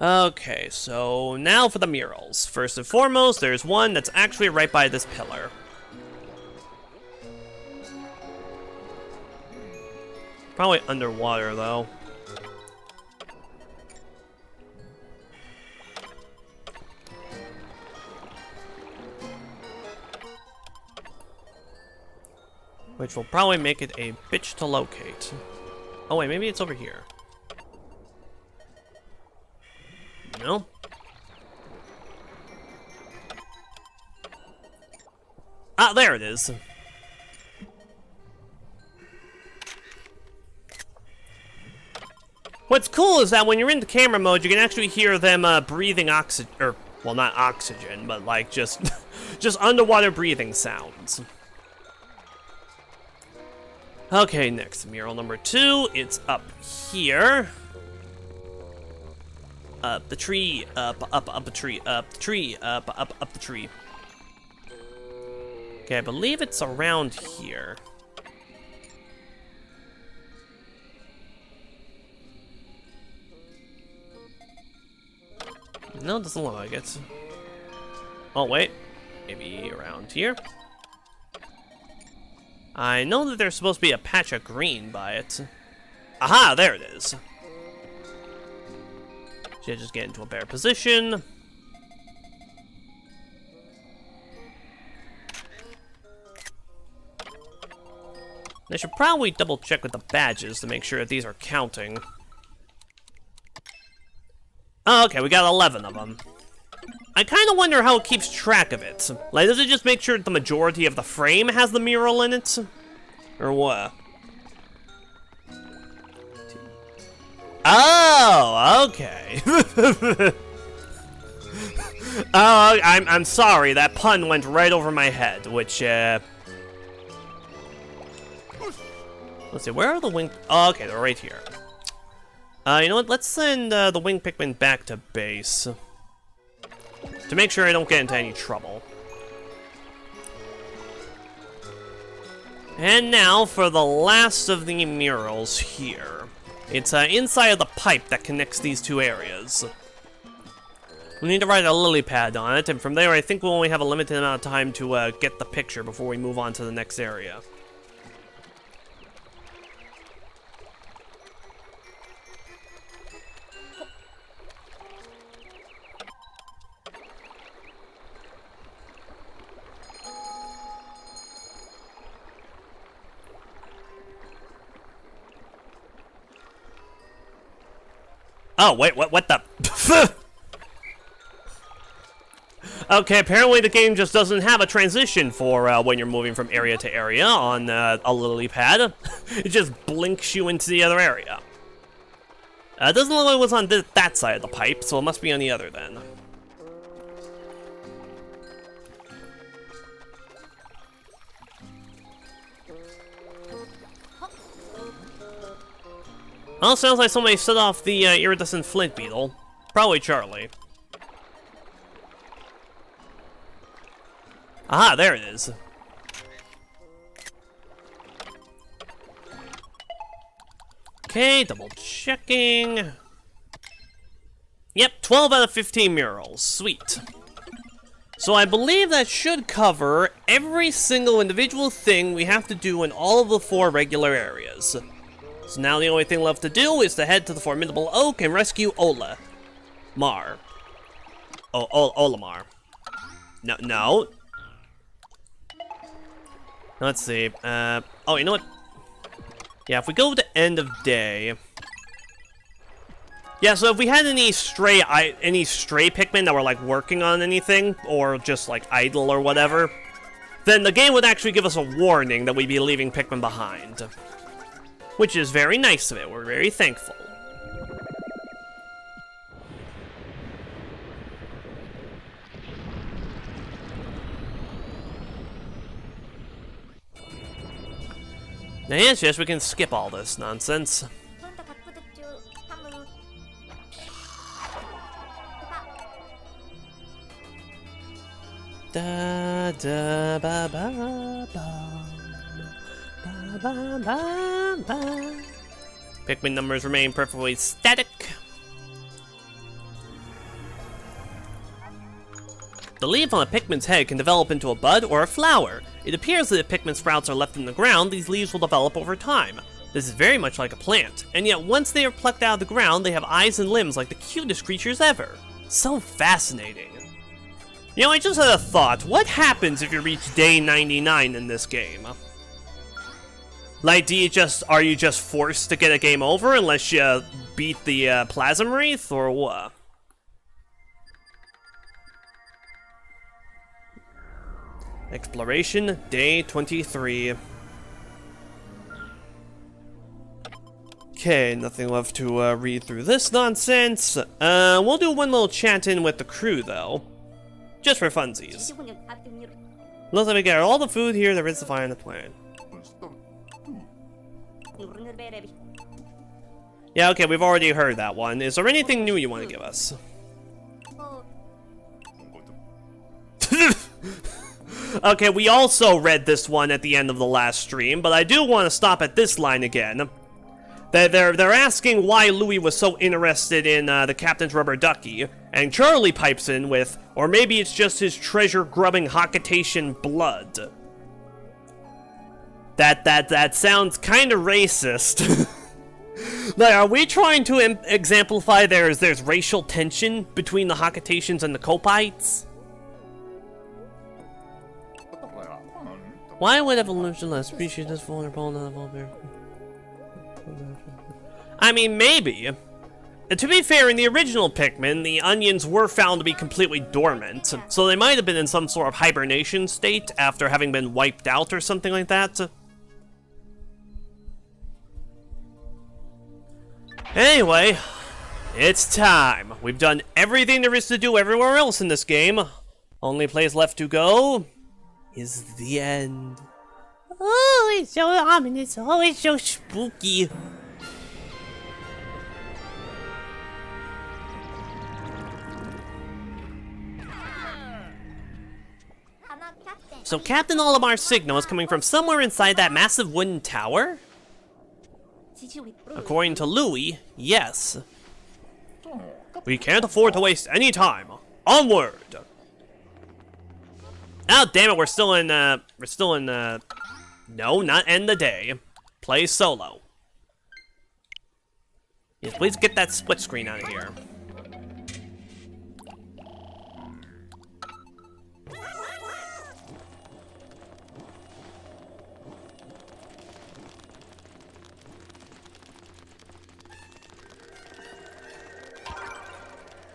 Okay, so now for the murals. First and foremost, there's one that's actually right by this pillar. Probably underwater, though. Which will probably make it a bitch to locate. Oh wait, maybe it's over here. No? Ah, there it is. What's cool is that when you're in the camera mode, you can actually hear them breathing oxygen, or, well, not oxygen, but like just, just underwater breathing sounds. Okay, next, mural number 2, it's up here. Up the tree, up the tree, up the tree, up the tree. Okay, I believe it's around here. No, it doesn't look like it. Oh, wait. Maybe around here? I know that there's supposed to be a patch of green by it. Aha, there it is. Should just get into a better position. I should probably double check with the badges to make sure that these are counting. Oh, okay, we got 11 of them. I kind of wonder how it keeps track of it. Like, does it just make sure that the majority of the frame has the mural in it? Or what? Oh, okay. Oh, I'm sorry, that pun went right over my head, which, let's see, where are the wing... Oh, okay, they're right here. You know what, let's send the wing Pikmin back to base. To make sure I don't get into any trouble. And now for the last of the murals here. It's inside of the pipe that connects these two areas. We need to write a lily pad on it, and from there I think we'll only have a limited amount of time to get the picture before we move on to the next area. Oh, wait, what the... Okay, apparently the game just doesn't have a transition for when you're moving from area to area on a lily pad. It just blinks you into the other area. It doesn't look like it was on that side of the pipe, so it must be on the other then. Well, sounds like somebody set off the iridescent flint beetle. Probably Charlie. Aha, there it is. Okay, double checking. Yep, 12 out of 15 murals. Sweet. So I believe that should cover every single individual thing we have to do in all of the 4 regular areas. So now the only thing left to do is to head to the formidable oak and rescue Olimar. Olimar. No. Let's see. Oh, you know what? Yeah, if we go to end of day. Yeah, so if we had any stray Pikmin that were like working on anything or just like idle or whatever, then the game would actually give us a warning that we'd be leaving Pikmin behind. Which is very nice of it. We're very thankful. Now, yes, we can skip all this nonsense. Da da ba ba ba. Pikmin numbers remain perfectly static. The leaf on a Pikmin's head can develop into a bud or a flower. It appears that if Pikmin sprouts are left in the ground, these leaves will develop over time. This is very much like a plant, and yet once they are plucked out of the ground, they have eyes and limbs like the cutest creatures ever. So fascinating. You know, I just had a thought. What happens if you reach day 99 in this game? Like, are you just forced to get a game over unless you beat the Plasm Wraith, or what? Exploration, day 23. Okay, nothing left to read through this nonsense. We'll do one little chat-in with the crew, though. Just for funsies. Looks like we got all the food here there is to find on the planet. Yeah, okay, we've already heard that one. Is there anything new you want to give us? Okay, we also read this one at the end of the last stream, but I do want to stop at this line again. They're asking why Louis was so interested in the Captain's rubber ducky, and Charlie pipes in with, or maybe it's just his treasure-grubbing Hocketation blood. That sounds kind of racist. Like, are we trying to exemplify there's racial tension between the Hakatations and the Copites? Why would evolution let a species this vulnerable not evolve? I mean, maybe. To be fair, in the original Pikmin, the onions were found to be completely dormant, so they might have been in some sort of hibernation state after having been wiped out or something like that. Anyway, it's time. We've done everything there is to do everywhere else in this game. Only place left to go is the end. Oh, it's so ominous. Oh, it's so spooky. So Captain Olimar's signal is coming from somewhere inside that massive wooden tower? According to Louis, yes. We can't afford to waste any time. Onward! Oh, damn it, we're still in, no, not end the day. Play solo. Yes, please get that split screen out of here.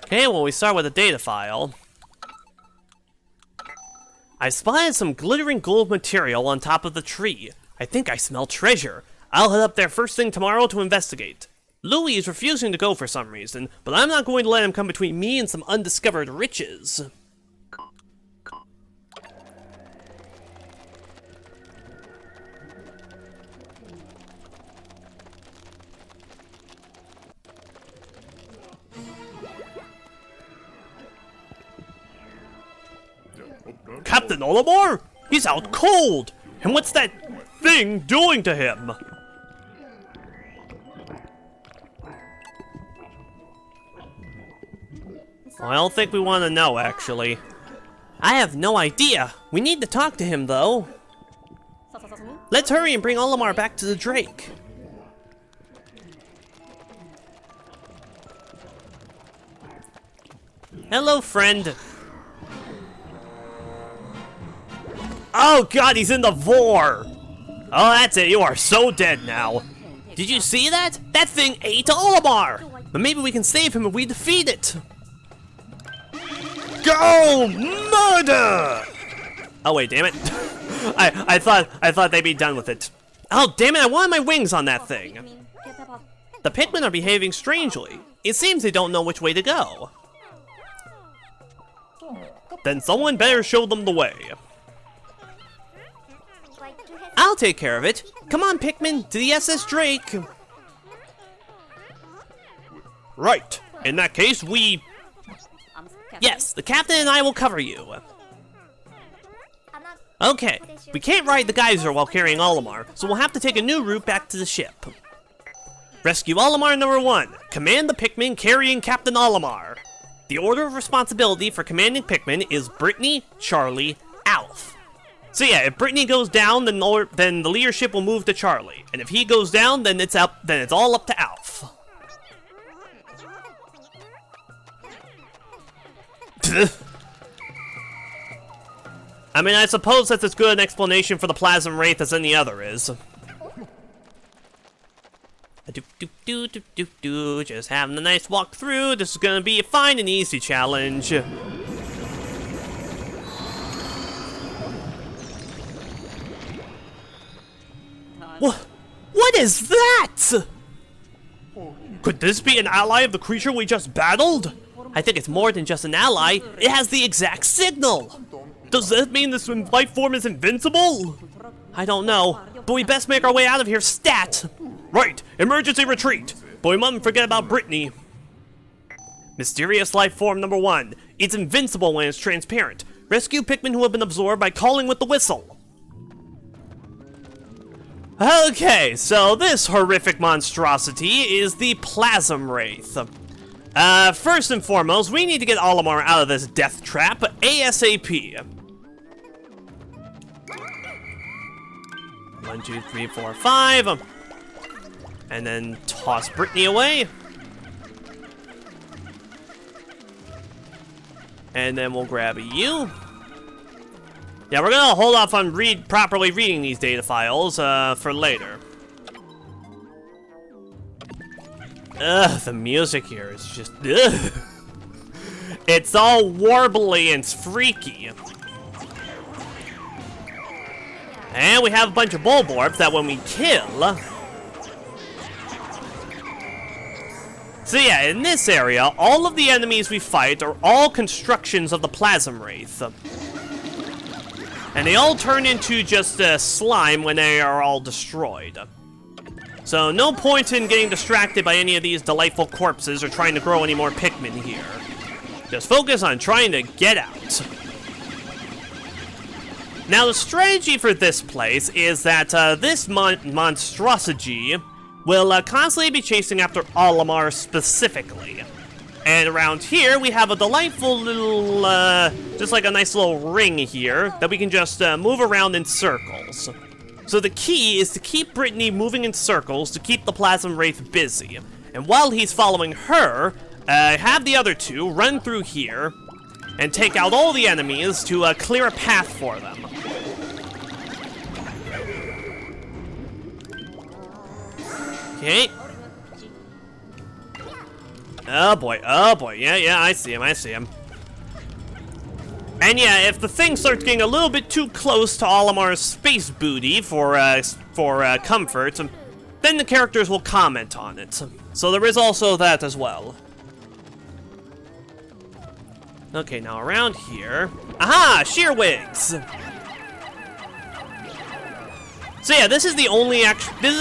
Okay, well, we start with a data file. I spotted some glittering gold material on top of the tree. I think I smell treasure. I'll head up there first thing tomorrow to investigate. Louis is refusing to go for some reason, but I'm not going to let him come between me and some undiscovered riches. Captain Olimar? He's out cold! And what's that thing doing to him? I don't think we want to know, actually. I have no idea. We need to talk to him, though. Let's hurry and bring Olimar back to the Drake. Hello, friend. Oh god, he's in the vor! Oh, that's it, you are so dead now. Did you see that? That thing ate Olimar! But maybe we can save him if we defeat it! Go! Murder! Oh wait, damn it. I thought they'd be done with it. Oh damn it, I wanted my wings on that thing! The Pikmin are behaving strangely. It seems they don't know which way to go. Then someone better show them the way. I'll take care of it. Come on, Pikmin, to the SS Drake. Right. In that case, Yes, the captain and I will cover you. Okay, we can't ride the geyser while carrying Olimar, so we'll have to take a new route back to the ship. Rescue Olimar number 1. Command the Pikmin carrying Captain Olimar. The order of responsibility for commanding Pikmin is Brittany, Charlie, Alf. So yeah, if Brittany goes down, then the leadership will move to Charlie, and if he goes down, then it's all up to Alf. I mean, I suppose that's as good an explanation for the Plasm Wraith as any other is. Just having a nice walk through. This is gonna be a fine and easy challenge. What is that? Could this be an ally of the creature we just battled? I think it's more than just an ally. It has the exact signal. Does that mean this life form is invincible? I don't know, but we best make our way out of here stat. Right, emergency retreat. But we mustn't forget about Brittany. Mysterious life form number 1. It's invincible when it's transparent. Rescue Pikmin who have been absorbed by calling with the whistle. Okay, so this horrific monstrosity is the Plasm Wraith. First and foremost, we need to get Olimar out of this death trap ASAP. 1, 2, 3, 4, 5. And then toss Brittany away. And then we'll grab you. Yeah, we're gonna hold off on properly reading these data files for later. Ugh, the music here is just ugh. It's all warbly and freaky. And we have a bunch of Bulborbs that when we kill... So yeah, in this area, all of the enemies we fight are all constructions of the Plasm Wraith. And they all turn into just slime when they are all destroyed. So no point in getting distracted by any of these delightful corpses or trying to grow any more Pikmin here. Just focus on trying to get out. Now the strategy for this place is that this monstrosity will constantly be chasing after Olimar specifically. And around here, we have a delightful little, just like a nice little ring here, that we can just move around in circles. So the key is to keep Brittany moving in circles to keep the Plasm Wraith busy. And while he's following her, have the other two run through here and take out all the enemies to clear a path for them. Okay. Oh boy, yeah, I see him. And yeah, if the thing starts getting a little bit too close to Olimar's space booty for comfort, then the characters will comment on it. So there is also that as well. Okay, now around here... Aha! Shearwigs! So yeah, this is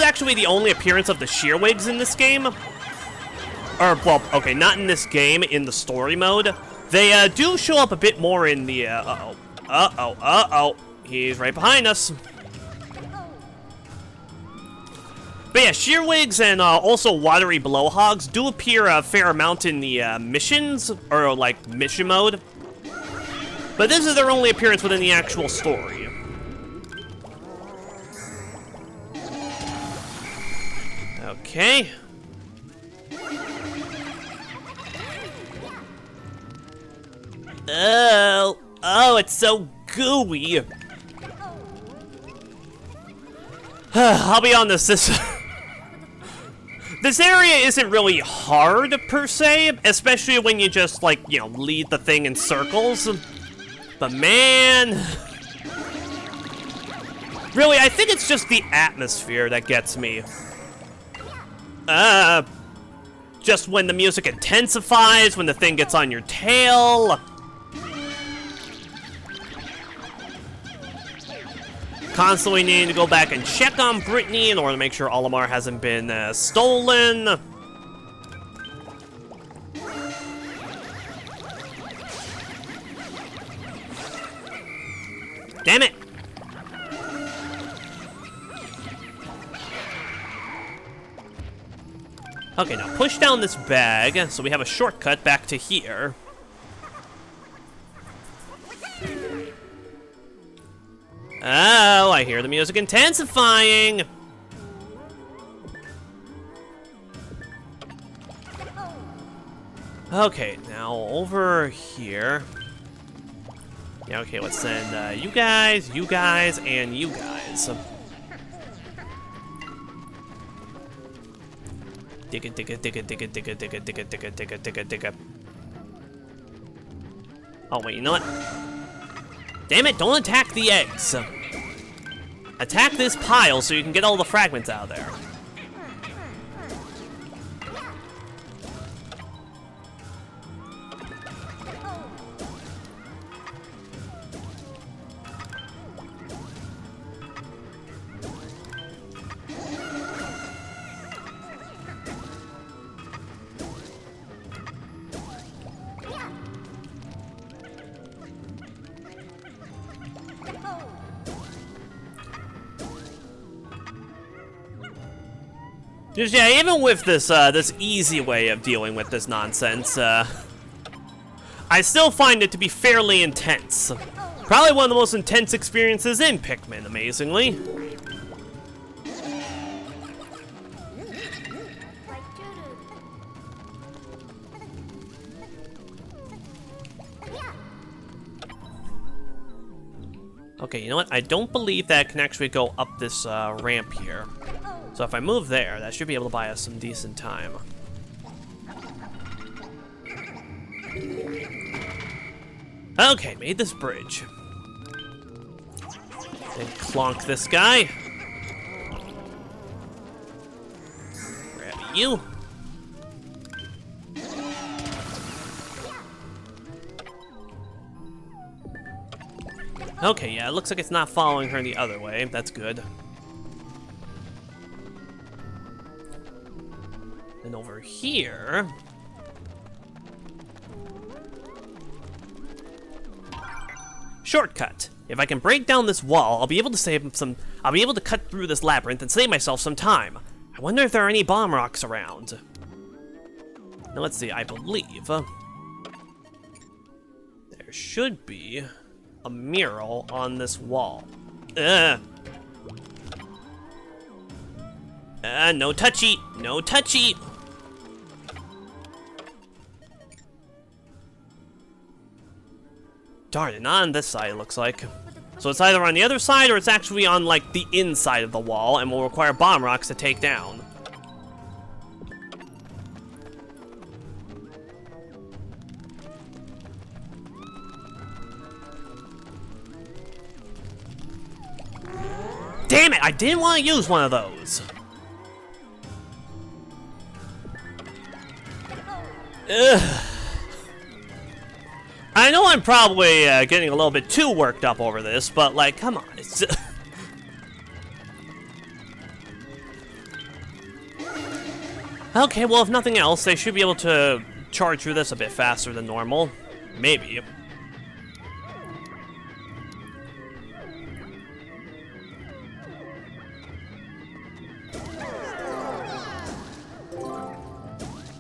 actually the only appearance of the Shearwigs in this game. Or, well, okay, not in this game, in the story mode. They do show up a bit more in the, he's right behind us. But yeah, Shearwigs and also watery blowhogs do appear a fair amount in the missions, or like mission mode. But this is their only appearance within the actual story. Okay. Oh, it's so gooey. I'll be honest, this area isn't really hard, per se, especially when you just, like, you know, lead the thing in circles. But man... Really, I think it's just the atmosphere that gets me. Just when the music intensifies, when the thing gets on your tail. Constantly needing to go back and check on Brittany in order to make sure Olimar hasn't been stolen. Damn it! Okay, now push down this bag so we have a shortcut back to here. Oh, I hear the music intensifying. Okay, now over here. Yeah, okay, let's send you guys, and you guys. Digga. Oh, wait, you know what? Damn it, don't attack the eggs. Attack this pile so you can get all the fragments out of there. Just, yeah, even with this, this easy way of dealing with this nonsense, I still find it to be fairly intense. Probably one of the most intense experiences in Pikmin, amazingly. Okay, you know what? I don't believe that can actually go up this ramp here. So if I move there, that should be able to buy us some decent time. Okay, made this bridge. Then clonk this guy. Grab you. Okay, yeah, it looks like it's not following her the other way. That's good. Then over here... Shortcut. If I can break down this wall, I'll be able to I'll be able to cut through this labyrinth and save myself some time. I wonder if there are any bomb rocks around. Now let's see, I believe... there should be a mural on this wall. No touchy! No touchy! Darn it, not on this side, it looks like. So it's either on the other side or it's actually on, like, the inside of the wall and will require bomb rocks to take down. Damn it, I didn't want to use one of those. Ugh. I know I'm probably getting a little bit too worked up over this, but, like, come on. It's okay, well, if nothing else, they should be able to charge through this a bit faster than normal. Maybe.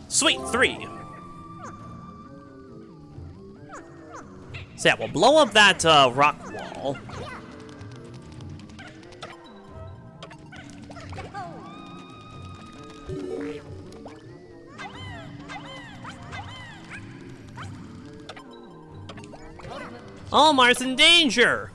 Sweet, 3. So yeah, we'll blow up that rock wall. Olimar's in danger!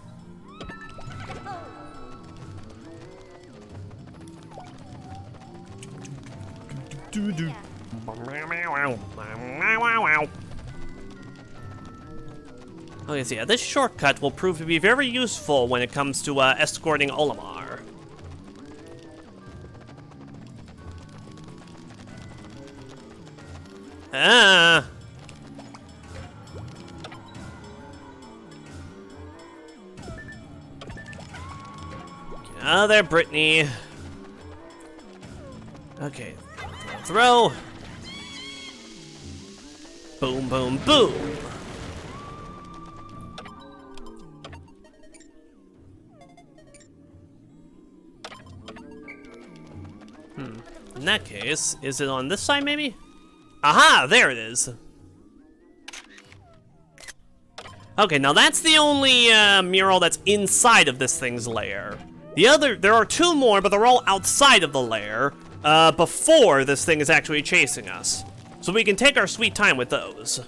Okay, so yeah, this shortcut will prove to be very useful when it comes to escorting Olimar. Ah! Get out of there, Brittany. Okay, throw. Boom, boom, boom. In that case, is it on this side maybe? Aha, there it is. Okay, now that's the only mural that's inside of this thing's lair. There are 2 more, but they're all outside of the lair, before this thing is actually chasing us. So we can take our sweet time with those. So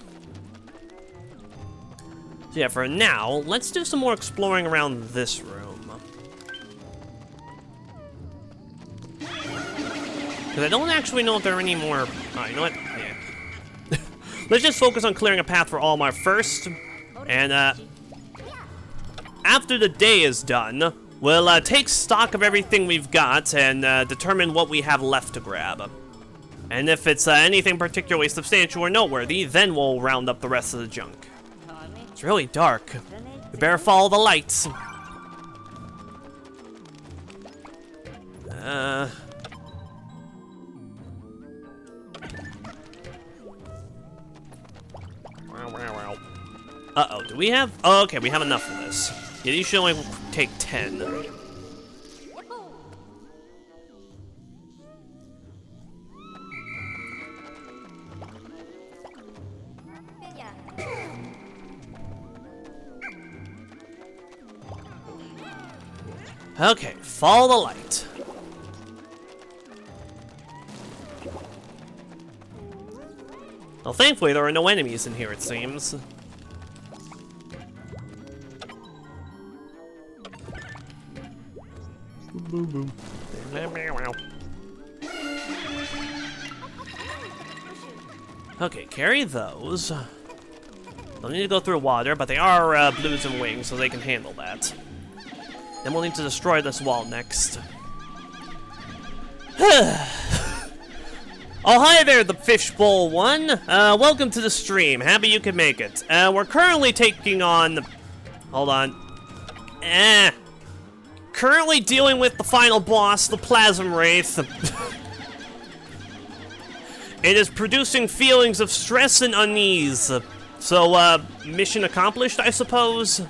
yeah, for now, let's do some more exploring around this room. Because I don't actually know if there are any more... Oh, you know what? Yeah. Let's just focus on clearing a path for Olimar first. And, after the day is done, we'll take stock of everything we've got and determine what we have left to grab. And if it's anything particularly substantial or noteworthy, then we'll round up the rest of the junk. It's really dark. We better follow the lights. Uh-oh, do we have... Oh, okay, we have enough for this. Yeah, you should only take 10. Okay, follow the light. Well, thankfully there are no enemies in here, it seems. Okay, carry those. They'll need to go through water, but they are blues and wings, so they can handle that. Then we'll need to destroy this wall next. Oh, hi there, the Fishbowl one. Welcome to the stream. Happy you could make it. We're currently taking on... Hold on. Currently dealing with the final boss, the Plasm Wraith. It is producing feelings of stress and unease. So, mission accomplished, I suppose?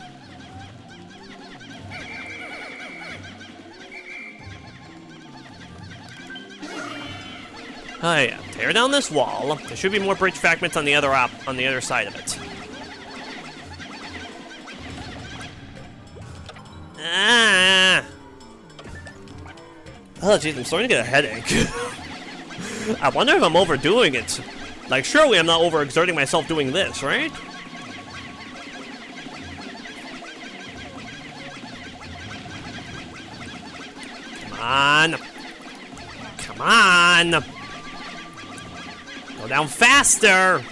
Oh yeah, tear down this wall. There should be more bridge fragments on the other side of it. Ah! Oh jeez, I'm starting to get a headache. I wonder if I'm overdoing it. Like, surely I'm not overexerting myself doing this, right? Come on. Come on. Go down faster.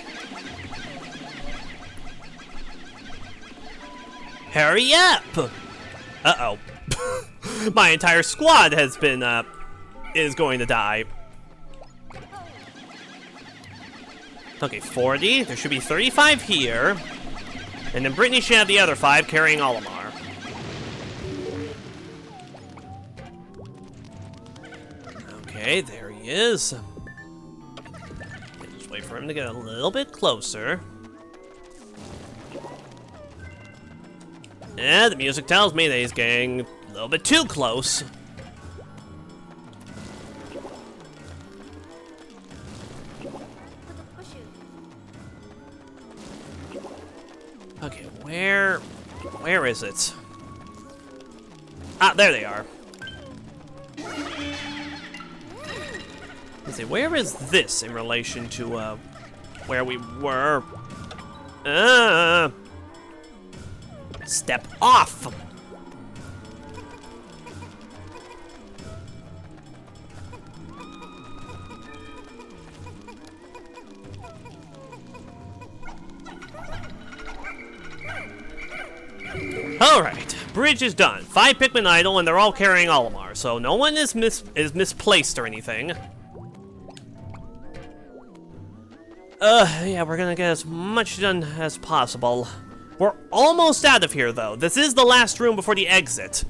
Hurry up. Uh-oh. My entire squad has been, is going to die. Okay, 40. There should be 35 here. And then Brittany should have the other 5 carrying Olimar. Okay, there he is. Just wait for him to get a little bit closer. Yeah, the music tells me that he's getting a little bit too close. Okay, where is it? Ah, there they are. Let's see, where is this in relation to, where we were? Step off! Alright, bridge is done. 5 Pikmin idle, and they're all carrying Olimar, so no one is misplaced or anything. Yeah, we're gonna get as much done as possible. We're almost out of here, though. This is the last room before the exit.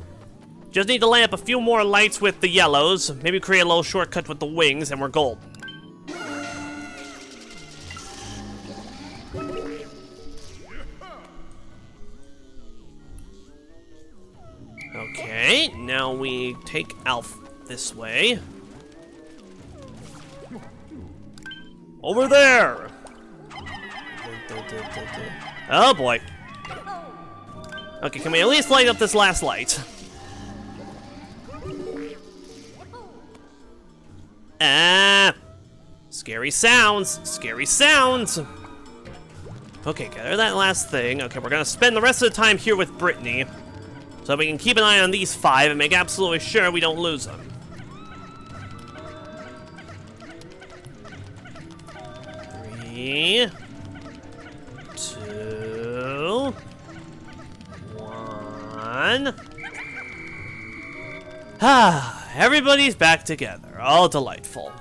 Just need to lay up a few more lights with the yellows, maybe create a little shortcut with the wings, and we're golden. Okay, now we take Alf this way. Over there! Oh boy. Okay, can we at least light up this last light? Ah! Scary sounds! Scary sounds! Okay, gather that last thing. Okay, we're gonna spend the rest of the time here with Brittany, so we can keep an eye on these 5 and make absolutely sure we don't lose them. 3, 2, 1. Ah, everybody's back together. All delightful.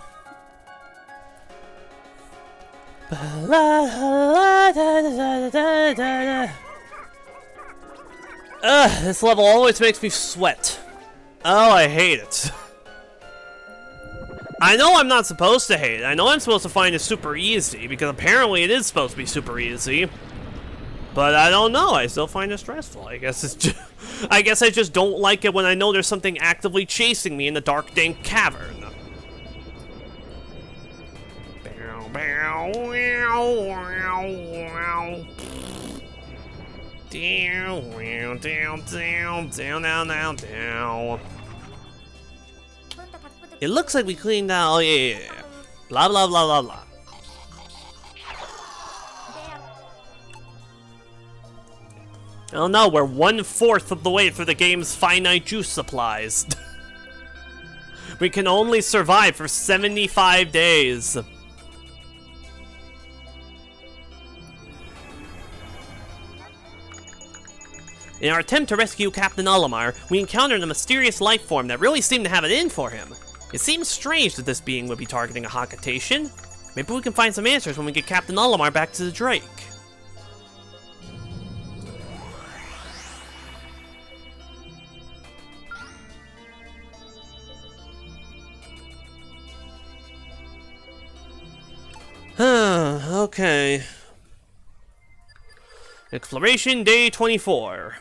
This level always makes me sweat. Oh, I hate it. I know I'm not supposed to hate it. I know I'm supposed to find it super easy, because apparently it is supposed to be super easy. But I don't know. I still find it stressful. I guess it's just, I guess I just don't like it when I know there's something actively chasing me in the dark, dank cavern. Down. It looks like we cleaned out. Oh, yeah. Blah, blah, blah, blah, blah. Oh no, we're 1/4 of the way through the game's finite juice supplies. We can only survive for 75 days. In our attempt to rescue Captain Olimar, we encountered a mysterious life form that really seemed to have it in for him. It seems strange that this being would be targeting a Hakatation. Maybe we can find some answers when we get Captain Olimar back to the Drake. Okay. Exploration Day 24.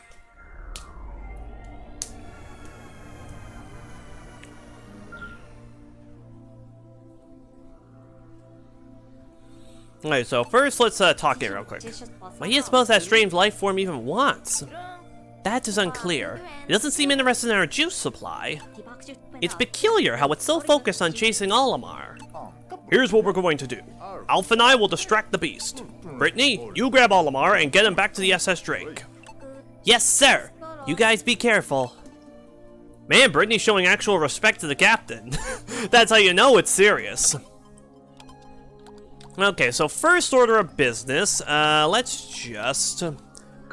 Alright, so first let's talk here real quick. What do you suppose that strange life form even wants? That is unclear. It doesn't seem interested in our juice supply. It's peculiar how it's so focused on chasing Olimar. Here's what we're going to do. Alpha and I will distract the beast. Brittany, you grab Olimar and get him back to the SS Drake. Yes, sir! You guys be careful. Man, Brittany's showing actual respect to the captain. That's how you know it's serious. Okay, so first order of business, let's just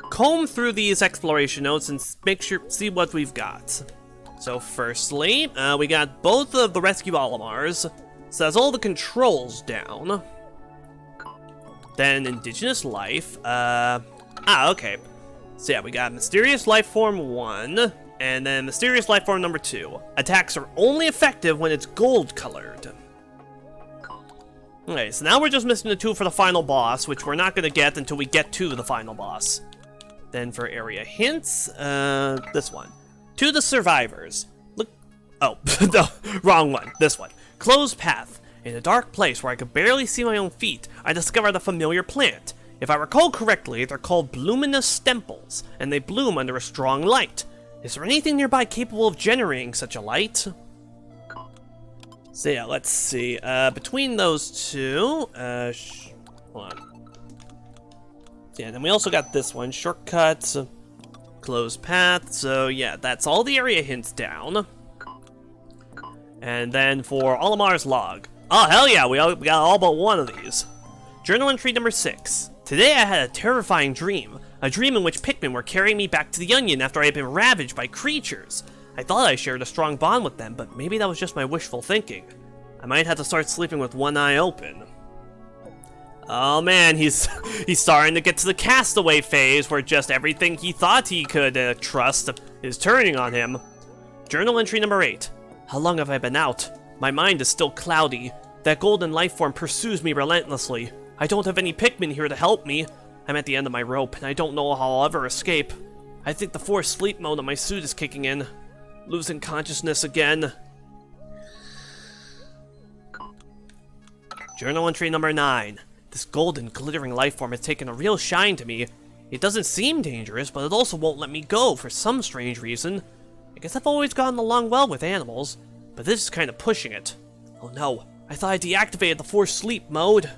comb through these exploration notes and see what we've got. So firstly, we got both of the rescue Olimars, so that's all the controls down. Then indigenous life, okay. So yeah, we got mysterious life form 1, and then mysterious life form number 2. Attacks are only effective when it's gold colored. Okay, so now we're just missing the 2 for the final boss, which we're not going to get until we get to the final boss. Then for area hints, this one. To the survivors. Look, oh, no, wrong one, this one. Closed path. In a dark place where I could barely see my own feet, I discovered a familiar plant. If I recall correctly, they're called luminous stemples, and they bloom under a strong light. Is there anything nearby capable of generating such a light? So yeah, let's see. Between those two, hold on. Yeah, then we also got this one, shortcuts, closed path. So yeah, that's all the area hints down. And then for Olimar's log. Oh hell yeah, we got all but one of these. Journal entry number 6. Today I had a terrifying dream. A dream in which Pikmin were carrying me back to the Onion after I had been ravaged by creatures. I thought I shared a strong bond with them, but maybe that was just my wishful thinking. I might have to start sleeping with one eye open. Oh man, he's starting to get to the castaway phase where just everything he thought he could trust is turning on him. Journal entry number 8. How long have I been out? My mind is still cloudy. That golden life form pursues me relentlessly. I don't have any Pikmin here to help me. I'm at the end of my rope, and I don't know how I'll ever escape. I think the forced sleep mode on my suit is kicking in. Losing consciousness again. Journal entry number 9. This golden, glittering life form has taken a real shine to me. It doesn't seem dangerous, but it also won't let me go for some strange reason. I guess I've always gotten along well with animals, but this is kind of pushing it. Oh no, I thought I deactivated the forced sleep mode.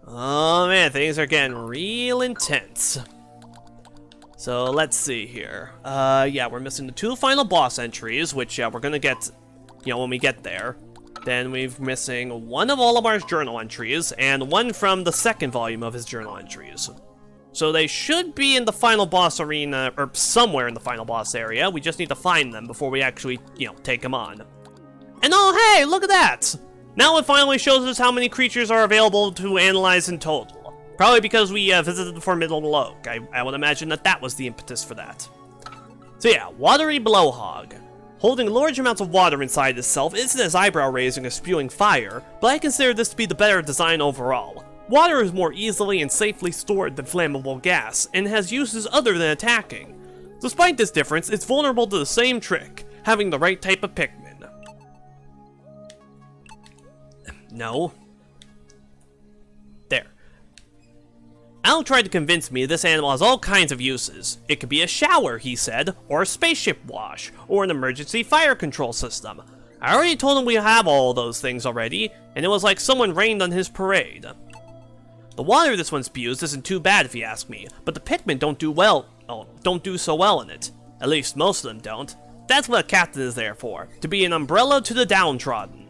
Oh man, things are getting real intense. So let's see here. Yeah, we're missing the 2 final boss entries, which we're gonna get, when we get there. Then we're missing one of Olimar's journal entries, and one from the second volume of his journal entries. So they should be in the final boss arena, or somewhere in the final boss area. We just need to find them before we actually, take them on. And oh hey, look at that! Now it finally shows us how many creatures are available to analyze in total. Probably because we visited the Formidable Oak. I would imagine that was the impetus for that. So yeah, Watery Blowhog. Holding large amounts of water inside itself isn't as eyebrow-raising as spewing fire, but I consider this to be the better design overall. Water is more easily and safely stored than flammable gas, and has uses other than attacking. Despite this difference, it's vulnerable to the same trick, having the right type of Pikmin. No. There. Al tried to convince me this animal has all kinds of uses. It could be a shower, he said, or a spaceship wash, or an emergency fire control system. I already told him we have all those things already, and it was like someone rained on his parade. The water this one spews isn't too bad if you ask me, but the Pikmin don't do so well in it. At least most of them don't. That's what a captain is there for, to be an umbrella to the downtrodden.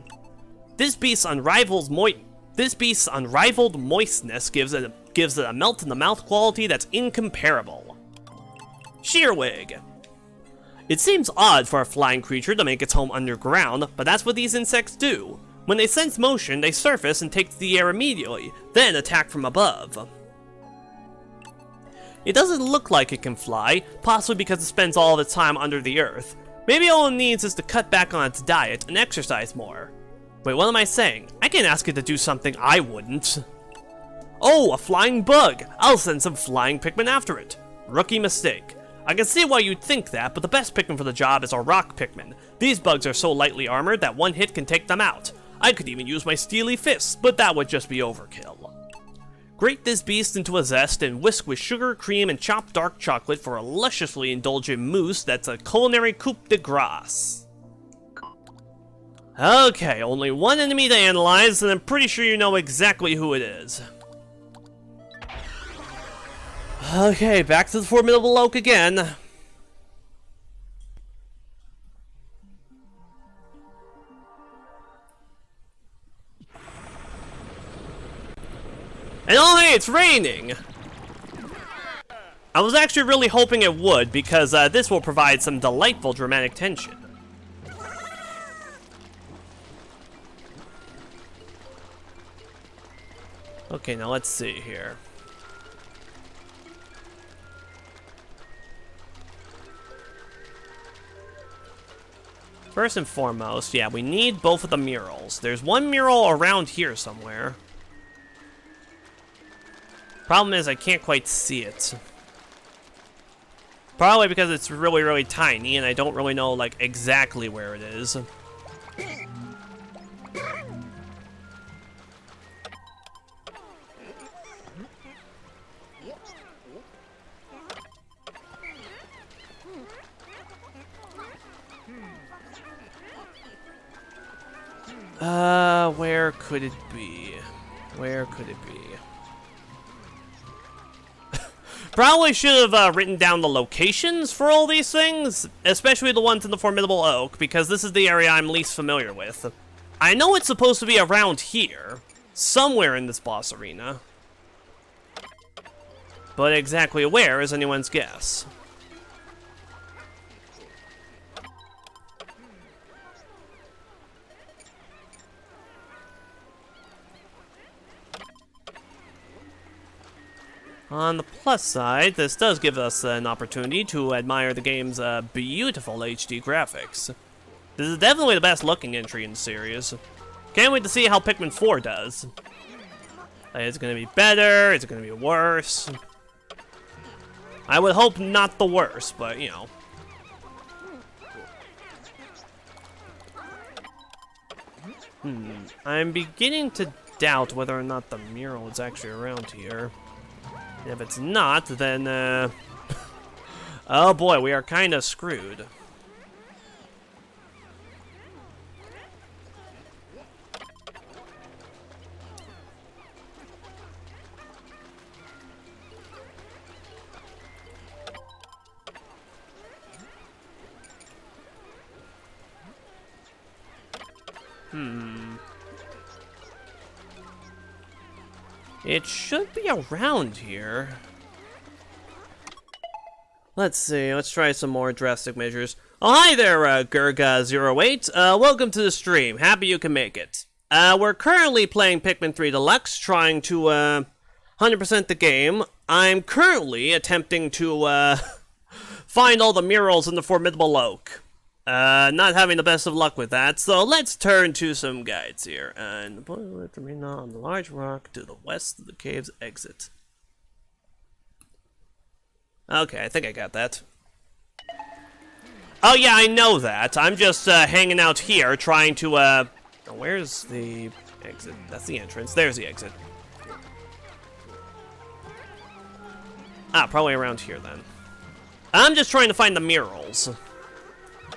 This beast's unrivaled moistness gives it a melt-in-the-mouth quality that's incomparable. Shearwig. It seems odd for a flying creature to make its home underground, but that's what these insects do. When they sense motion, they surface and take to the air immediately, then attack from above. It doesn't look like it can fly, possibly because it spends all of its time under the earth. Maybe all it needs is to cut back on its diet and exercise more. Wait, what am I saying? I can't ask it to do something I wouldn't. Oh, a flying bug! I'll send some flying Pikmin after it. Rookie mistake. I can see why you'd think that, but the best Pikmin for the job is a rock Pikmin. These bugs are so lightly armored that one hit can take them out. I could even use my steely fists, but that would just be overkill. Grate this beast into a zest and whisk with sugar, cream, and chopped dark chocolate for a lusciously indulgent mousse that's a culinary coup de grace. Okay, only one enemy to analyze, and I'm pretty sure you know exactly who it is. Okay, back to the formidable oak again. And oh hey, it's raining! I was actually really hoping it would, because this will provide some delightful dramatic tension. Okay, now let's see here. First and foremost, yeah, we need both of the murals. There's one mural around here somewhere. Problem is, I can't quite see it. Probably because it's really, really tiny, and I don't really know, like, exactly where it is. Where could it be? Where could it be? Probably should have written down the locations for all these things, especially the ones in the Formidable Oak, because this is the area I'm least familiar with. I know it's supposed to be around here, somewhere in this boss arena. But exactly where is anyone's guess. On the plus side, this does give us an opportunity to admire the game's beautiful HD graphics. This is definitely the best looking entry in the series. Can't wait to see how Pikmin 4 does. Is it going to be better? Is it going to be worse? I would hope not the worst, but you know. I'm beginning to doubt whether or not the mural is actually around here. If it's not, then, oh boy, we are kind of screwed. It should be around here. Let's see, let's try some more drastic measures. Oh, hi there, Gurga08. Welcome to the stream. Happy you can make it. We're currently playing Pikmin 3 Deluxe, trying to, 100% the game. I'm currently attempting to, find all the murals in the Formidable Oak. Not having the best of luck with that, so let's turn to some guides here. And the point with the arena on the large rock to the west of the cave's exit. Okay, I think I got that. Oh yeah, I know that. I'm just hanging out here trying to where's the exit? That's the entrance. There's the exit. Ah, probably around here then. I'm just trying to find the murals,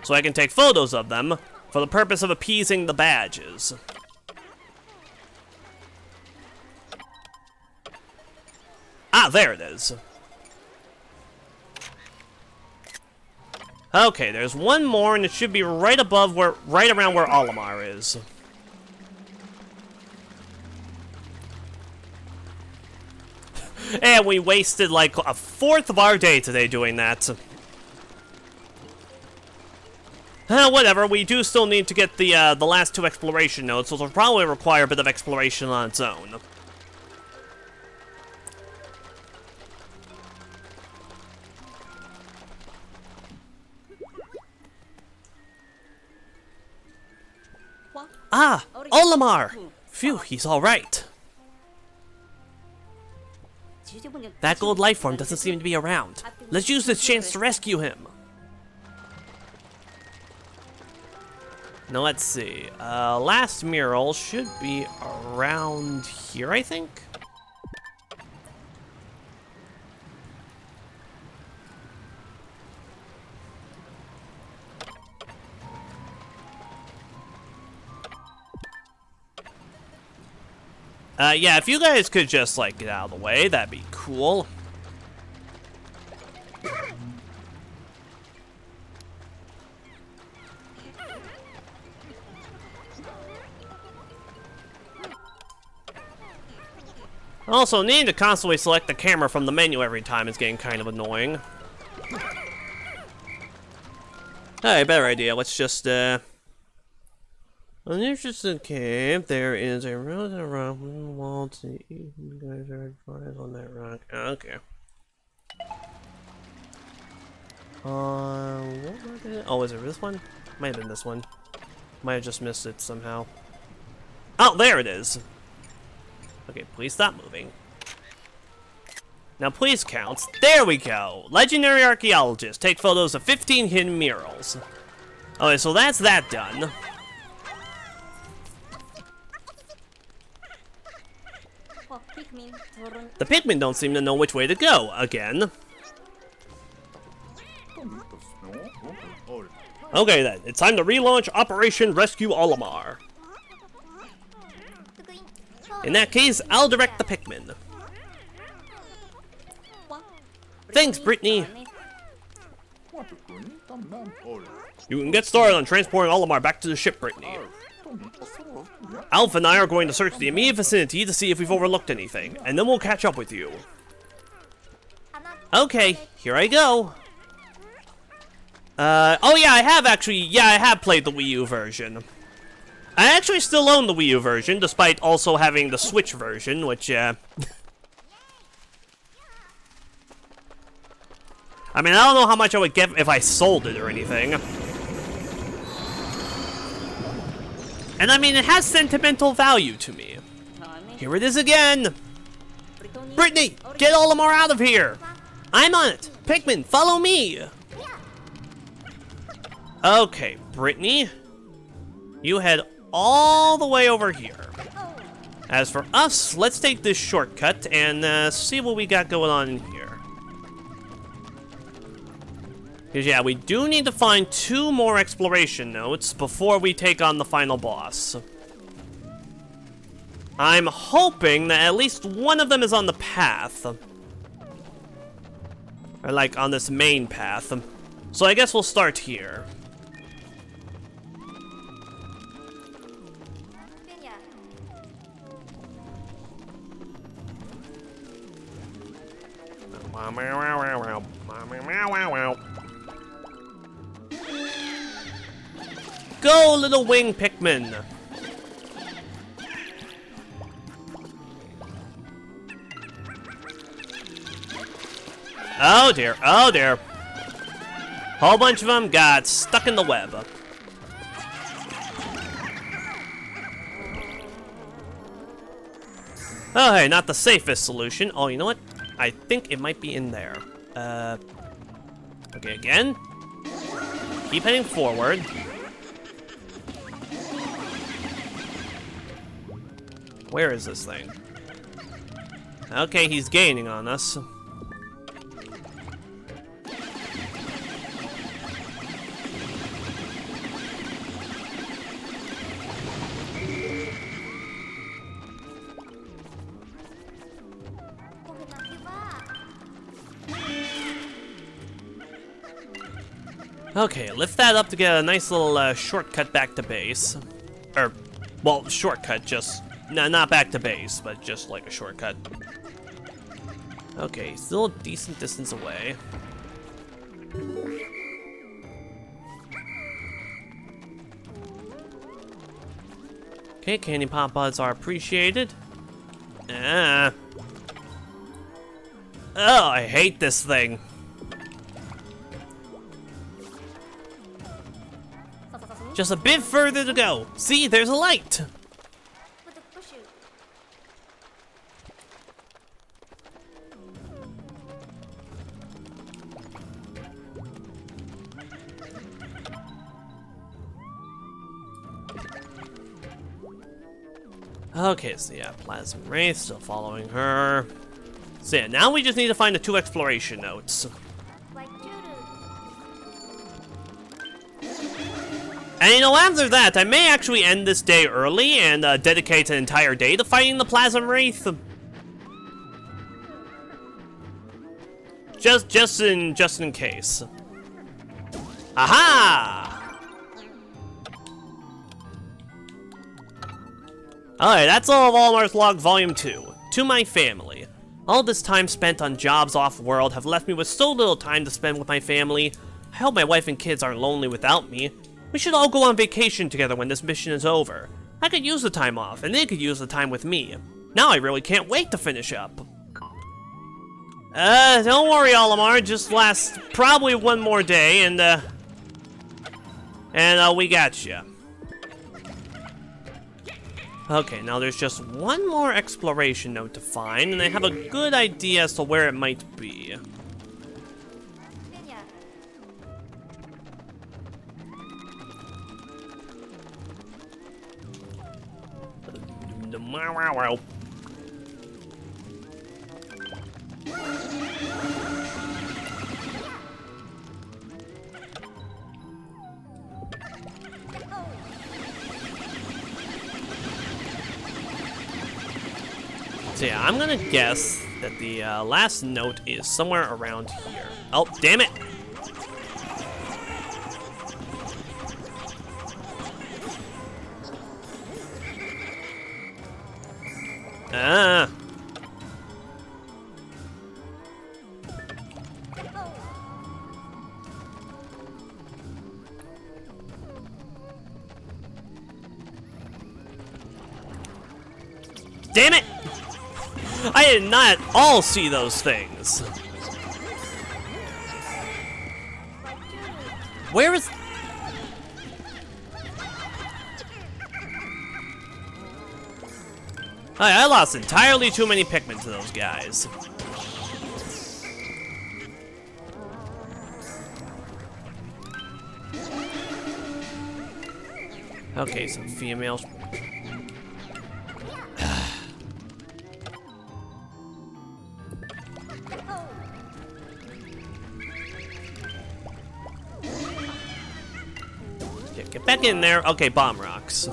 so I can take photos of them for the purpose of appeasing the badges. Ah, there it is. Okay, there's one more, and it should be right above where, right around where Olimar is. And we wasted like a fourth of our day today doing that. Whatever, we do still need to get the last 2 exploration nodes, so it'll probably require a bit of exploration on its own. Ah! Olimar! Phew, he's alright. That gold life form doesn't seem to be around. Let's use this chance to rescue him. Now let's see. Last mural should be around here, I think. Yeah, if you guys could just, like, get out of the way, that'd be cool. Also, needing to constantly select the camera from the menu every time is getting kind of annoying. Hey, better idea. Let's just, uninterested cave. There is a road and a rock wall to you guys are advised on that rock. Okay. What was it? Oh, is it this one? Might have been this one. Might have just missed it somehow. Oh, there it is. Okay, please stop moving. Now please count. There we go. Legendary archaeologist. Take photos of 15 hidden murals. Okay, so that's that done. The Pikmin don't seem to know which way to go, again. Okay then, it's time to relaunch Operation Rescue Olimar. In that case, I'll direct the Pikmin. Thanks, Brittany. You can get started on transporting Olimar back to the ship, Brittany. Alpha and I are going to search the immediate vicinity to see if we've overlooked anything, and then we'll catch up with you. Okay, here I go. Oh yeah, I have played the Wii U version. I actually still own the Wii U version, despite also having the Switch version, which, I mean, I don't know how much I would get if I sold it or anything. And I mean, it has sentimental value to me. Here it is again! Brittany, get Olimar out of here! I'm on it! Pikmin, follow me! Okay, Brittany, you head all the way over here. As for us, let's take this shortcut and see what we got going on in here. Because yeah, we do need to find 2 more exploration notes before we take on the final boss. I'm hoping that at least one of them is on the path. Or like on this main path. So I guess we'll start here. Go, little wing Pikmin! Oh dear, oh dear. Whole bunch of them got stuck in the web. Oh hey, not the safest solution. Oh, you know what? I think it might be in there. Okay, again. Keep heading forward. Where is this thing? Okay, he's gaining on us. Okay, lift that up to get a nice little shortcut back to base. Or, well, shortcut, just... No, not back to base, but just like a shortcut. Okay, still a decent distance away. Okay, candy pop buds are appreciated. Ah. Oh, I hate this thing. Just a bit further to go. See, there's a light. Okay, so yeah, Plasm Wraith still following her. So yeah, now we just need to find the 2 exploration notes. And you know, after that, I may actually end this day early and dedicate an entire day to fighting the Plasm Wraith. Just in case. Aha! Alright, that's all of Olimar's Log Volume 2. To my family. All this time spent on jobs off-world have left me with so little time to spend with my family. I hope my wife and kids aren't lonely without me. We should all go on vacation together when this mission is over. I could use the time off, and they could use the time with me. Now I really can't wait to finish up. Don't worry, Olimar. Just last probably one more day, and we got you. Okay, now there's just one more exploration note to find, and I have a good idea as to where it might be. So yeah, I'm gonna guess that the last note is somewhere around here. Oh, damn it! Ah! Damn it! I did not at all see those things. Where is... I lost entirely too many Pikmin to those guys. Okay, some females. Get back in there. Okay, bomb rocks.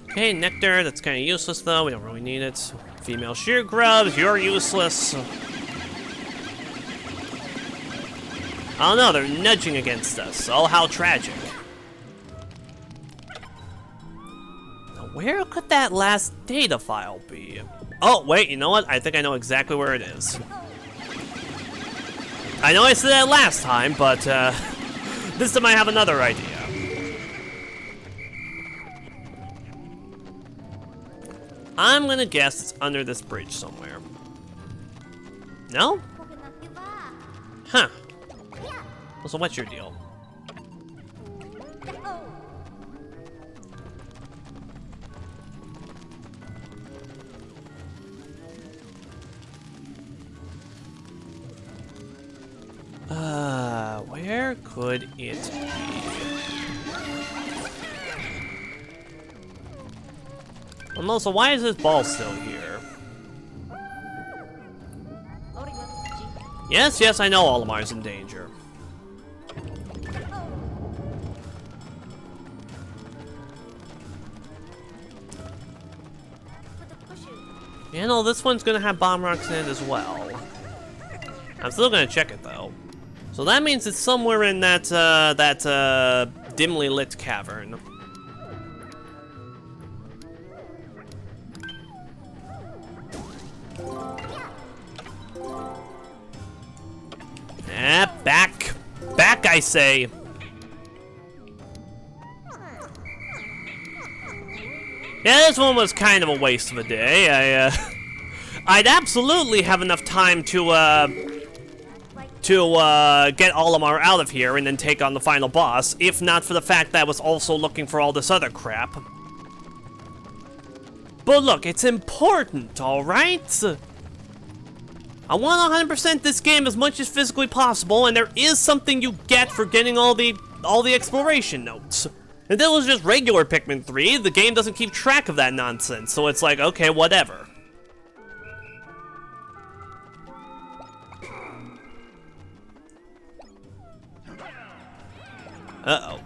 Okay, nectar, that's kind of useless though, we don't really need it. Female shear grubs, you're useless. I don't know, they're nudging against us. Oh, how tragic. Now, where could that last data file be? Oh, wait, you know what? I think I know exactly where it is. I know I said that last time, but this time I have another idea. I'm gonna guess it's under this bridge somewhere. No? Huh. So what's your deal? Where could it be? Well, no, so why is this ball still here? Yes, yes, I know Olimar's in danger. You know, this one's gonna have bomb rocks in it as well. I'm still gonna check it though. So that means it's somewhere in that dimly lit cavern. Back! Back, I say! Yeah, this one was kind of a waste of a day. I'd absolutely have enough time to get Olimar out of here and then take on the final boss, if not for the fact that I was also looking for all this other crap. But look, it's important, alright? I want 100% this game as much as physically possible, and there is something you get for getting all the exploration notes. If this was just regular Pikmin 3, the game doesn't keep track of that nonsense, so it's like, okay, whatever. Uh-oh.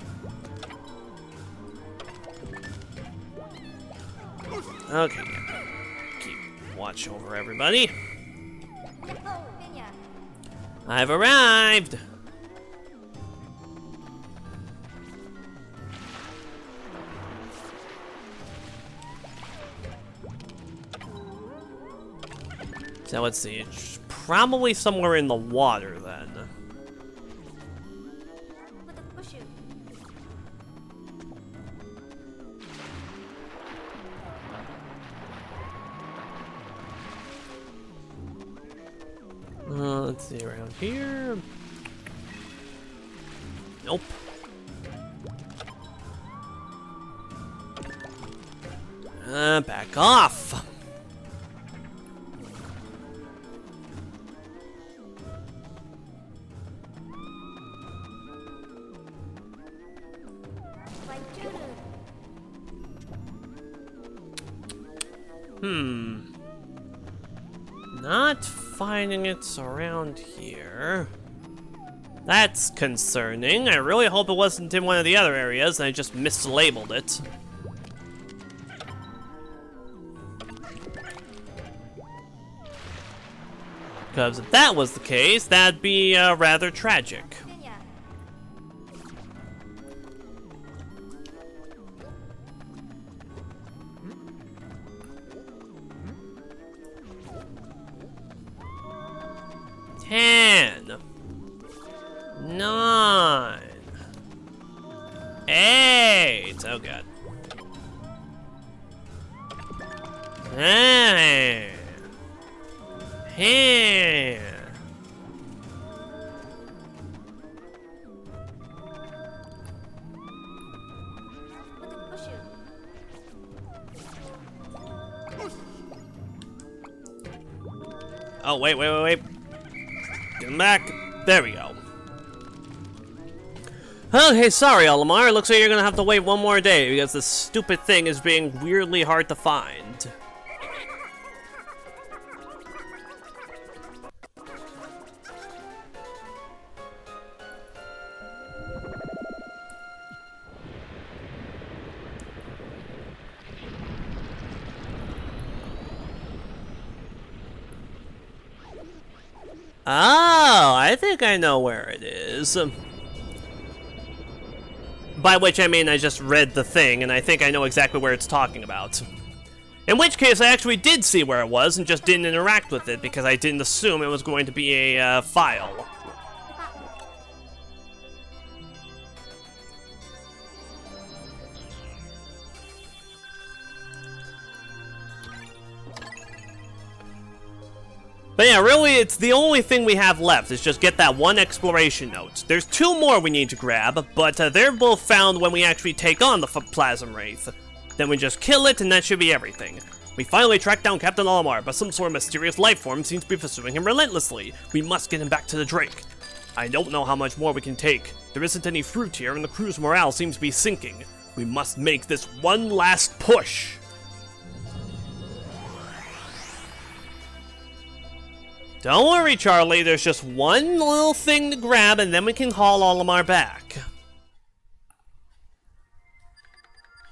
Okay, yeah. Keep watch over everybody. I've arrived! So let's see, it's probably somewhere in the water then. Let's see, around here. Nope. Back off! Not finding it around here. That's concerning. I really hope it wasn't in one of the other areas and I just mislabeled it. Because if that was the case, that'd be rather tragic. Ten, 9, 8. Oh god. 9. Here. Oh, wait. Get him back. There we go. Okay, sorry, Olimar. Looks like you're gonna have to wait one more day because this stupid thing is being weirdly hard to find. Oh, I think I know where it is. By which I mean I just read the thing, and I think I know exactly where it's talking about. In which case, I actually did see where it was, and just didn't interact with it, because I didn't assume it was going to be a file. But yeah, really, it's the only thing we have left, is just get that one exploration note. There's 2 more we need to grab, but they're both found when we actually take on the Plasm Wraith. Then we just kill it, and that should be everything. We finally tracked down Captain Olimar, but some sort of mysterious life form seems to be pursuing him relentlessly. We must get him back to the drink. I don't know how much more we can take. There isn't any fruit here, and the crew's morale seems to be sinking. We must make this one last push. Don't worry, Charlie, there's just one little thing to grab and then we can haul Olimar back.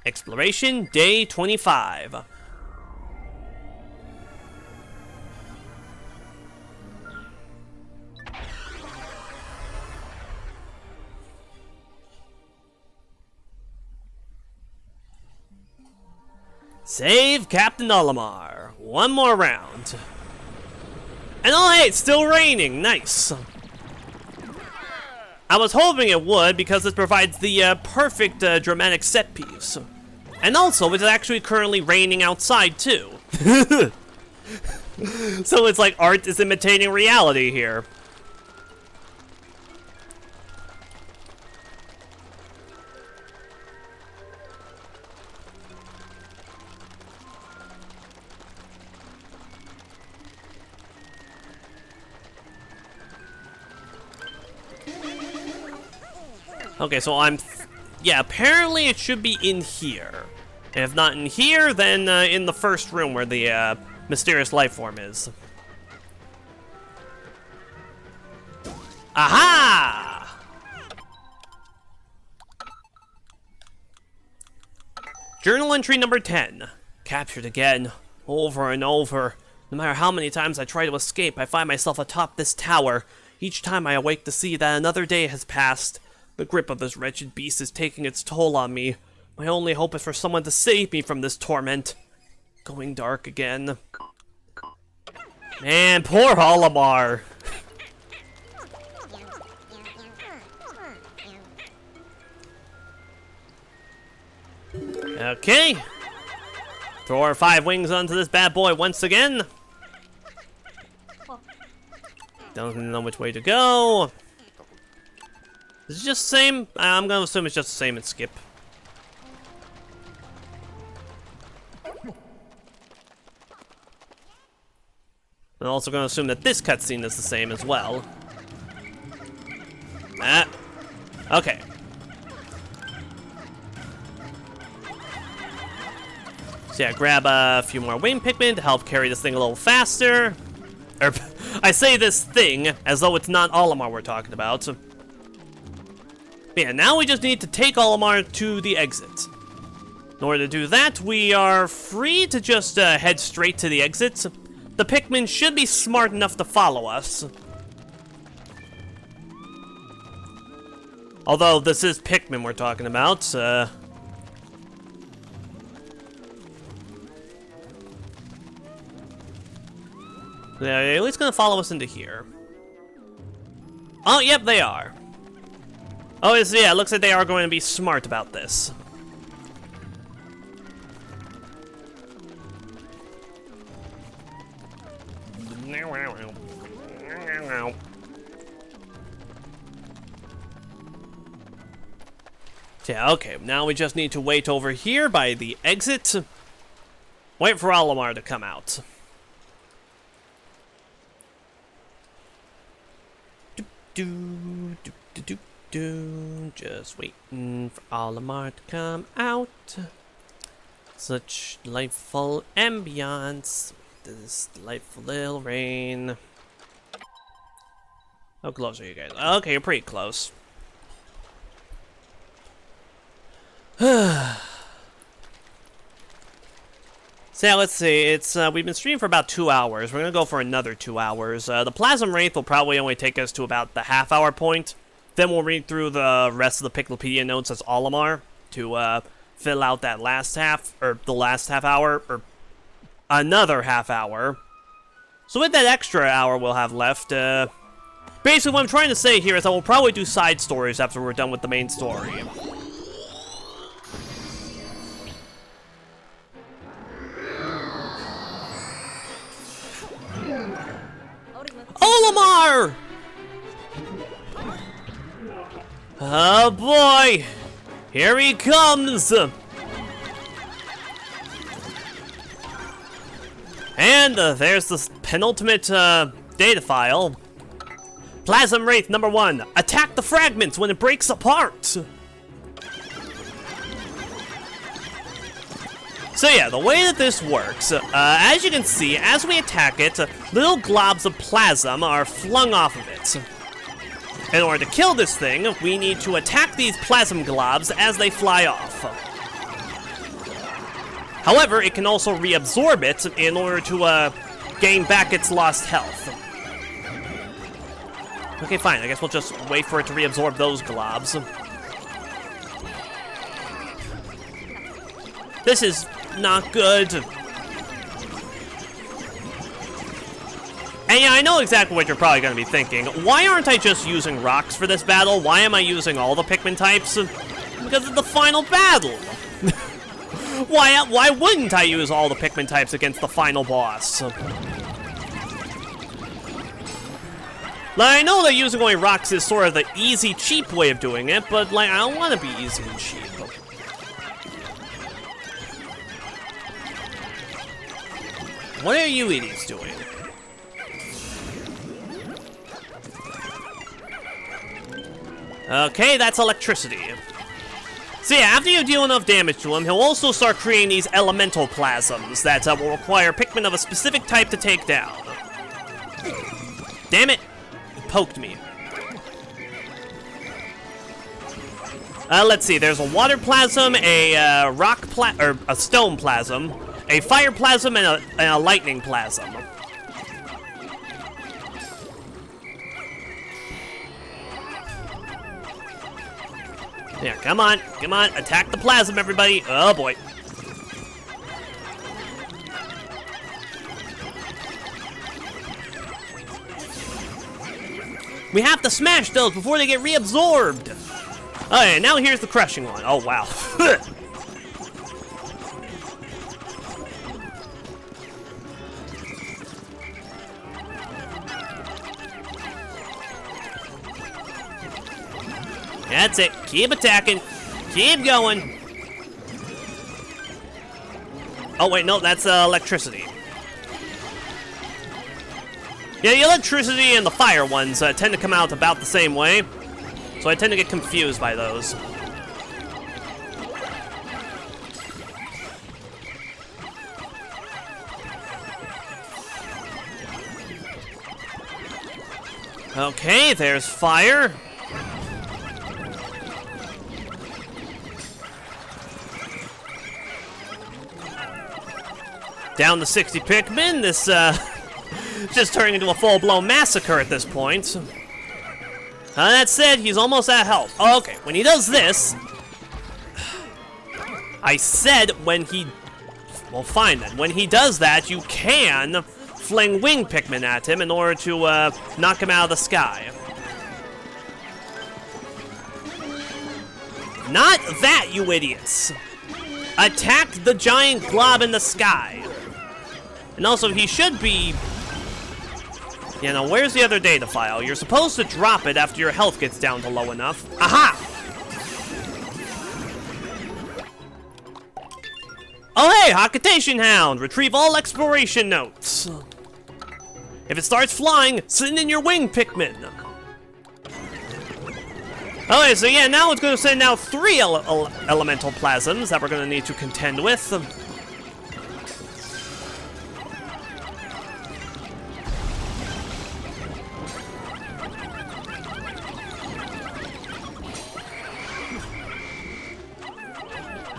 Exploration Day 25. Save Captain Olimar. One more round. And oh hey, it's still raining. Nice. I was hoping it would because it provides the perfect dramatic set piece. And also, it's actually currently raining outside too. So it's like art is imitating reality here. Okay, so yeah, apparently it should be in here. And if not in here, then in the first room where the mysterious life form is. Aha! Journal entry number 10. Captured again, over and over. No matter how many times I try to escape, I find myself atop this tower. Each time I awake to see that another day has passed. The grip of this wretched beast is taking its toll on me. My only hope is for someone to save me from this torment. Going dark again. Man, poor Olimar. Okay. Throw our 5 wings onto this bad boy once again. Don't know which way to go. Is it just the same? I'm gonna assume it's just the same and skip. I'm also gonna assume that this cutscene is the same as well. Okay. So yeah, grab a few more wing Pikmin to help carry this thing a little faster. Or, I say this thing as though it's not Olimar we're talking about. So, yeah, now we just need to take Olimar to the exit. In order to do that, we are free to just head straight to the exit. The Pikmin should be smart enough to follow us. Although this is Pikmin we're talking about. They're at least gonna follow us into here. Oh, yep, they are. Oh, yeah, it looks like they are going to be smart about this. Yeah, okay, now we just need to wait over here by the exit. Wait for Olimar to come out. Just waiting for Olimar to come out. Such delightful ambience. This delightful little rain. How close are you guys? Okay, you're pretty close. So yeah, let's see. It's we've been streaming for about 2 hours. We're gonna go for another 2 hours. The Plasm Wraith will probably only take us to about the half-hour point. Then we'll read through the rest of the Piclopedia notes as Olimar to fill out that last half, or the last half hour, or another half hour. So with that extra hour we'll have left, basically what I'm trying to say here is that we'll probably do side stories after we're done with the main story. Olimar! Oh boy! Here he comes! And there's this penultimate data file. Plasm Wraith number 1. Attack the fragments when it breaks apart! So yeah, the way that this works, as you can see, as we attack it, little globs of plasm are flung off of it. In order to kill this thing, we need to attack these plasm globs as they fly off. However, it can also reabsorb it in order to gain back its lost health. Okay, fine, I guess we'll just wait for it to reabsorb those globs. This is not good. And yeah, I know exactly what you're probably going to be thinking. Why aren't I just using rocks for this battle? Why am I using all the Pikmin types? Because it's the final battle. Why wouldn't I use all the Pikmin types against the final boss? Like, I know that using only rocks is sort of the easy, cheap way of doing it, but like, I don't want to be easy and cheap. What are you idiots doing? Okay, that's electricity. So yeah, after you deal enough damage to him, he'll also start creating these elemental plasms that will require Pikmin of a specific type to take down. Damn it! He poked me. Let's see, there's a water plasm, a a stone plasm, a fire plasm, and a lightning plasm. Yeah, come on, attack the plasm, everybody. Oh boy. We have to smash those before they get reabsorbed. Okay, now here's the crushing one. Oh wow. That's it. Keep attacking. Keep going. Oh, wait, no, that's electricity. Yeah, the electricity and the fire ones tend to come out about the same way, so I tend to get confused by those. Okay, there's fire. Down to 60 Pikmin. This just turning into a full-blown massacre at this point. That said, he's almost at health. Oh, okay, when he does this, I said when he, well, fine then. When he does that, you can fling wing Pikmin at him in order to knock him out of the sky. Not that, you idiots. Attack the giant glob in the sky. And also, he should be... You know, where's the other data file? You're supposed to drop it after your health gets down to low enough. Aha! Oh hey, Hocketation Hound! Retrieve all exploration notes. If it starts flying, send in your wing Pikmin. Okay, so yeah, now it's going to send out 3 elemental plasms that we're going to need to contend with.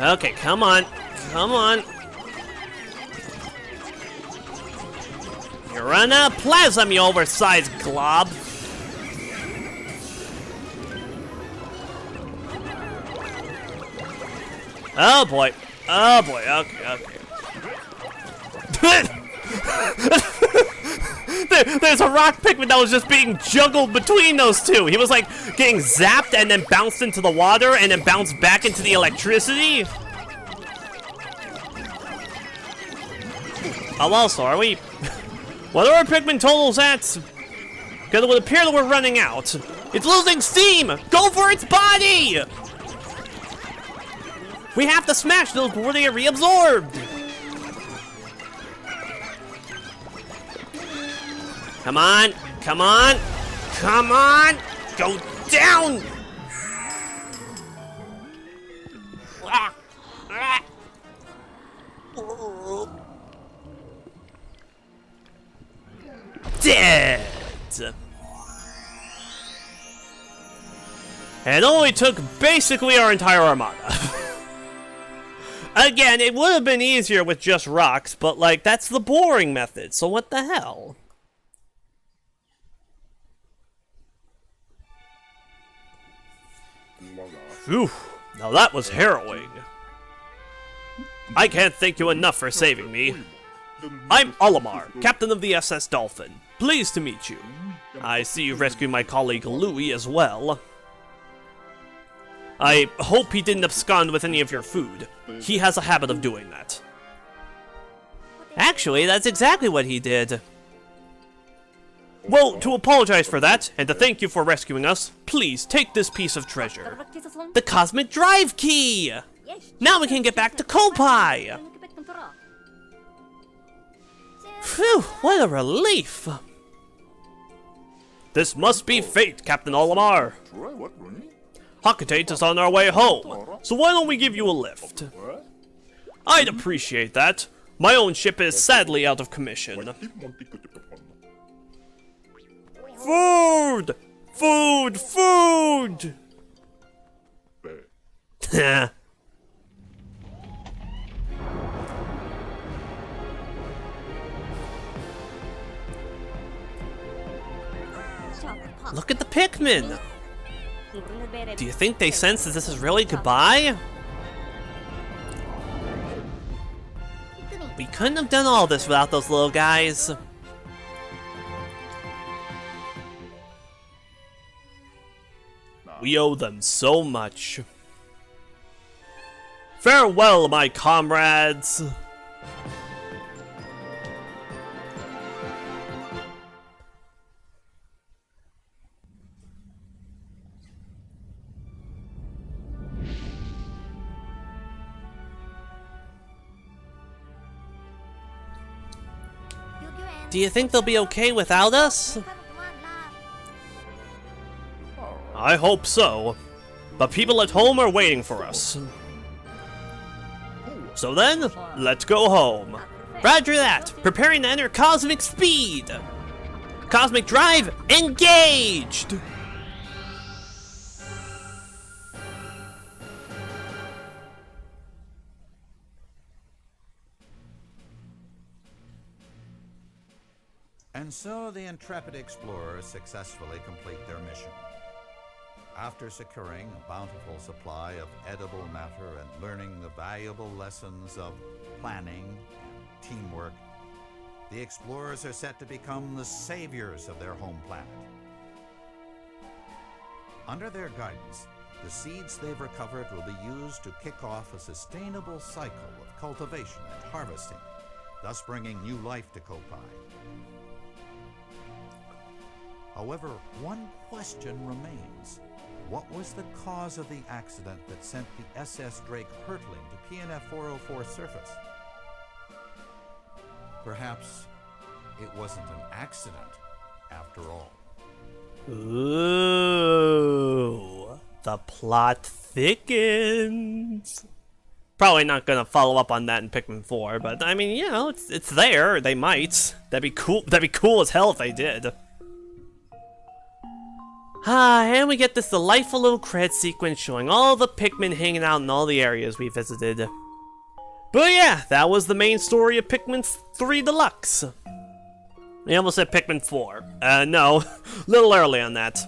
Okay, come on. Come on. You're running out of plasm, you oversized glob. Oh boy. Oh boy. Okay, okay. There's a rock Pikmin that was just being juggled between those two. He was like getting zapped and then bounced into the water and then bounced back into the electricity. How also are we? What are our Pikmin totals at? Because it would appear that we're running out. It's losing steam! Go for its body! We have to smash those before they get reabsorbed! Come on, come on, come on! Go down! dead! And it only took basically our entire armada. Again, it would have been easier with just rocks, but like, that's the boring method, so what the hell? Phew, now that was harrowing. I can't thank you enough for saving me. I'm Olimar, captain of the SS Dolphin. Pleased to meet you. I see you've rescued my colleague Louis as well. I hope he didn't abscond with any of your food. He has a habit of doing that. Actually, that's exactly what he did. Well, to apologize for that, and to thank you for rescuing us, please take this piece of treasure. The Cosmic Drive Key! Now we can get back to Kopai! Phew, what a relief! This must be fate, Captain Olimar. Hakatate is on our way home, so why don't we give you a lift? I'd appreciate that. My own ship is sadly out of commission. Food! Food! Food! Look at the Pikmin! Do you think they sense that this is really goodbye? We couldn't have done all this without those little guys. We owe them so much. Farewell, my comrades! Do you think they'll be okay without us? I hope so. But people at home are waiting for us. So then, let's go home. Roger that! Preparing to enter Cosmic Speed! Cosmic Drive engaged! And so the intrepid explorers successfully complete their mission. After securing a bountiful supply of edible matter and learning the valuable lessons of planning and teamwork, the explorers are set to become the saviors of their home planet. Under their guidance, the seeds they've recovered will be used to kick off a sustainable cycle of cultivation and harvesting, thus bringing new life to Kopai. However, one question remains. What was the cause of the accident that sent the SS Drake hurtling to PNF 404 surface? Perhaps it wasn't an accident after all. Ooh, the plot thickens. Probably not gonna follow up on that in Pikmin 4, but I mean, you know, it's there. They might. That'd be cool. That'd be cool as hell if they did. And we get this delightful little credit sequence showing all the Pikmin hanging out in all the areas we visited. But yeah, that was the main story of Pikmin 3 Deluxe. I almost said Pikmin 4. No, a little early on that.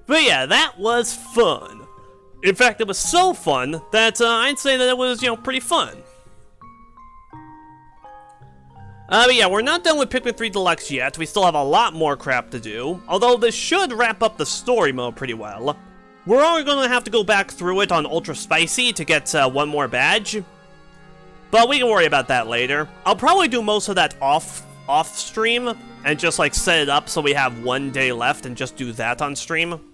But yeah, that was fun. In fact, it was so fun that I'd say that it was, you know, pretty fun. But yeah, we're not done with Pikmin 3 Deluxe yet. We still have a lot more crap to do. Although this should wrap up the story mode pretty well. We're only going to have to go back through it on Ultra Spicy to get one more badge. But we can worry about that later. I'll probably do most of that off stream and just like set it up so we have one day left and just do that on stream.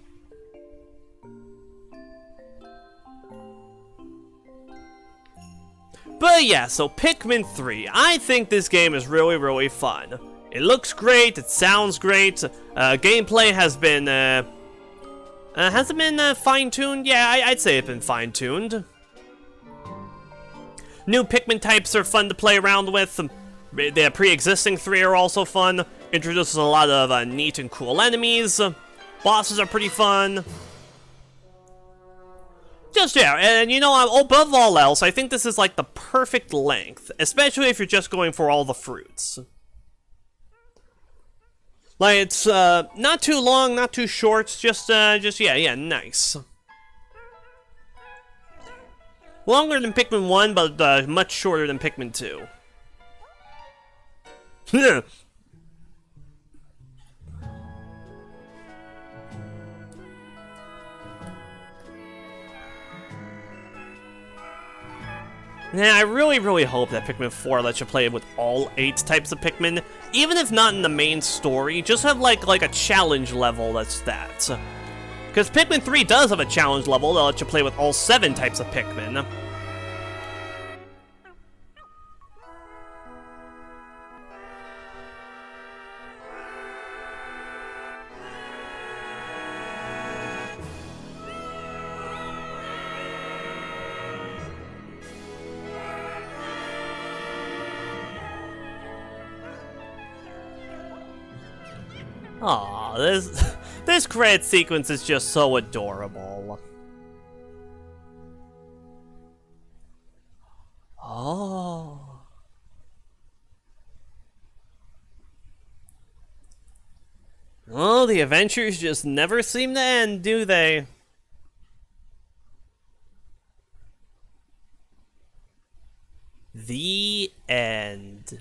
But yeah, so Pikmin 3. I think this game is really, really fun. It looks great, it sounds great, gameplay has been, has it been fine-tuned? Yeah, I'd say it's been fine-tuned. New Pikmin types are fun to play around with. The pre-existing 3 are also fun. Introduces a lot of neat and cool enemies. Bosses are pretty fun. Just, yeah, and you know, above all else, I think this is like the perfect length, especially if you're just going for all the fruits. Like, it's not too long, not too short, just yeah, nice. Longer than Pikmin 1, but much shorter than Pikmin 2. Yeah, I really hope that Pikmin 4 lets you play with all 8 types of Pikmin, even if not in the main story, just have like a challenge level that's that. Because Pikmin 3 does have a challenge level that lets you play with all 7 types of Pikmin. Aw, this credit sequence is just so adorable. Oh. Oh, the adventures just never seem to end, do they? The end.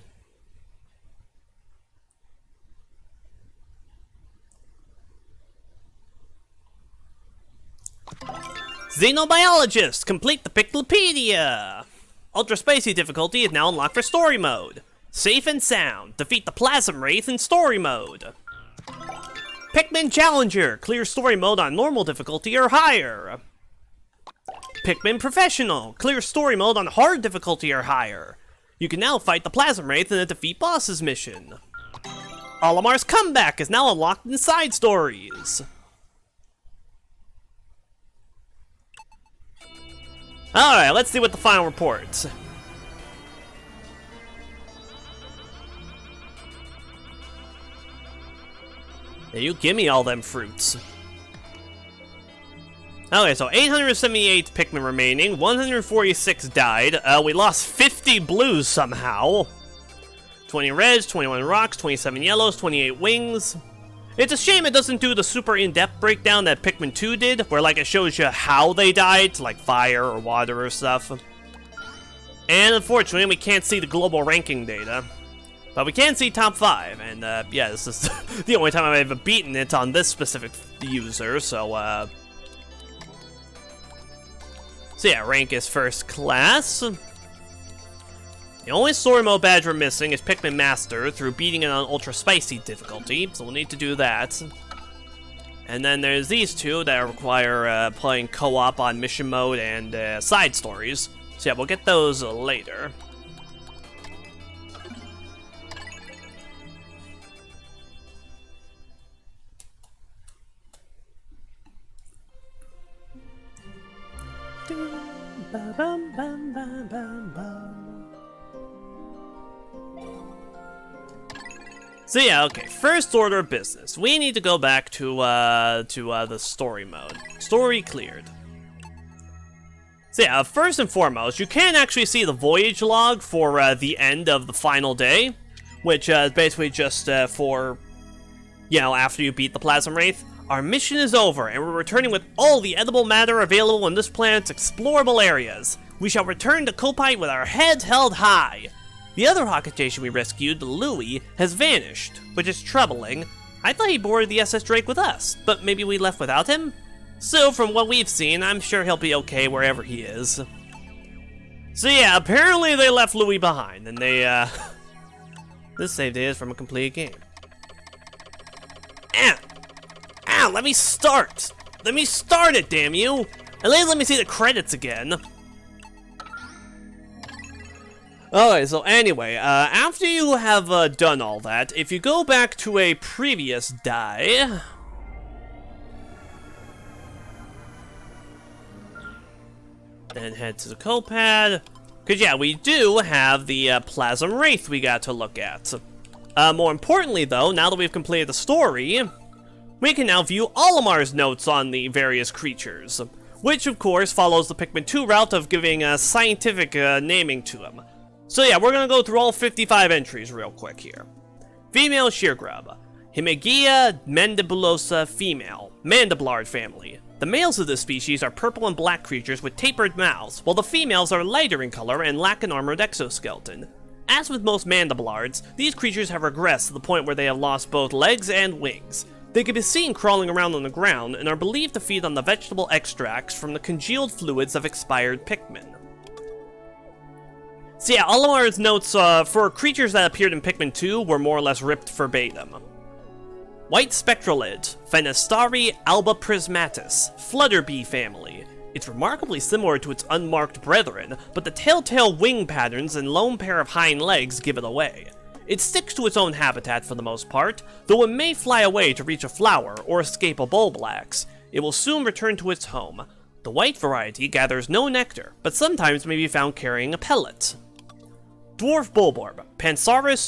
Xenobiologist! Complete the Piclopedia! Ultra Spicy difficulty is now unlocked for story mode. Safe and sound. Defeat the Plasm Wraith in story mode. Pikmin Challenger! Clear story mode on normal difficulty or higher. Pikmin Professional! Clear story mode on hard difficulty or higher. You can now fight the Plasm Wraith in a defeat bosses mission. Olimar's Comeback is now unlocked in side stories. Alright, let's see what the final reports. Yeah, you give me all them fruits. Okay, so 878 Pikmin remaining, 146 died. We lost 50 blues somehow. 20 reds, 21 rocks, 27 yellows, 28 wings. It's a shame it doesn't do the super in-depth breakdown that Pikmin 2 did, where like it shows you how they died, like fire or water or stuff. And unfortunately, we can't see the global ranking data. But we can see top 5, and yeah, this is the only time I've ever beaten it on this specific user, so yeah, rank is first class. The only story mode badge we're missing is Pikmin Master through beating it on Ultra Spicy difficulty, so we'll need to do that. And then there's these two that require playing co-op on mission mode and side stories. So yeah, we'll get those later. So yeah, okay, first order of business. We need to go back to the story mode. Story cleared. So yeah, first and foremost, you can actually see the voyage log for the end of the final day, which is basically just for, you know, after you beat the Plasm Wraith. Our mission is over, and we're returning with all the edible matter available in this planet's explorable areas. We shall return to Kopite with our heads held high. The other rocket station we rescued, Louie, has vanished, which is troubling. I thought he boarded the SS Drake with us, but maybe we left without him? So, from what we've seen, I'm sure he'll be okay wherever he is. So yeah, apparently they left Louie behind, and they, this save data is from a complete game. Ow, let me start! Let me start it, damn you! At least let me see the credits again. Alright, so anyway, after you have done all that, if you go back to a previous die, then head to the copad, Because yeah, we do have the Plasm Wraith we got to look at. More importantly though, now that we've completed the story, we can now view Olimar's notes on the various creatures, which of course follows the Pikmin 2 route of giving a scientific naming to them. So yeah, we're gonna go through all 55 entries real quick here. Female sheargrub, Himegia mandibulosa female, Mandiblard family. The males of this species are purple and black creatures with tapered mouths, while the females are lighter in color and lack an armored exoskeleton. As with most Mandiblards, these creatures have regressed to the point where they have lost both legs and wings. They can be seen crawling around on the ground and are believed to feed on the vegetable extracts from the congealed fluids of expired Pikmin. So yeah, Olimar's notes for creatures that appeared in Pikmin 2 were more or less ripped verbatim. White Spectralid, Phenastari alba prismatis, Flutterbee family. It's remarkably similar to its unmarked brethren, but the telltale wing patterns and lone pair of hind legs give it away. It sticks to its own habitat for the most part, though it may fly away to reach a flower or escape a bulblax. It will soon return to its home. The white variety gathers no nectar, but sometimes may be found carrying a pellet. Dwarf Bulborb, Pansaurus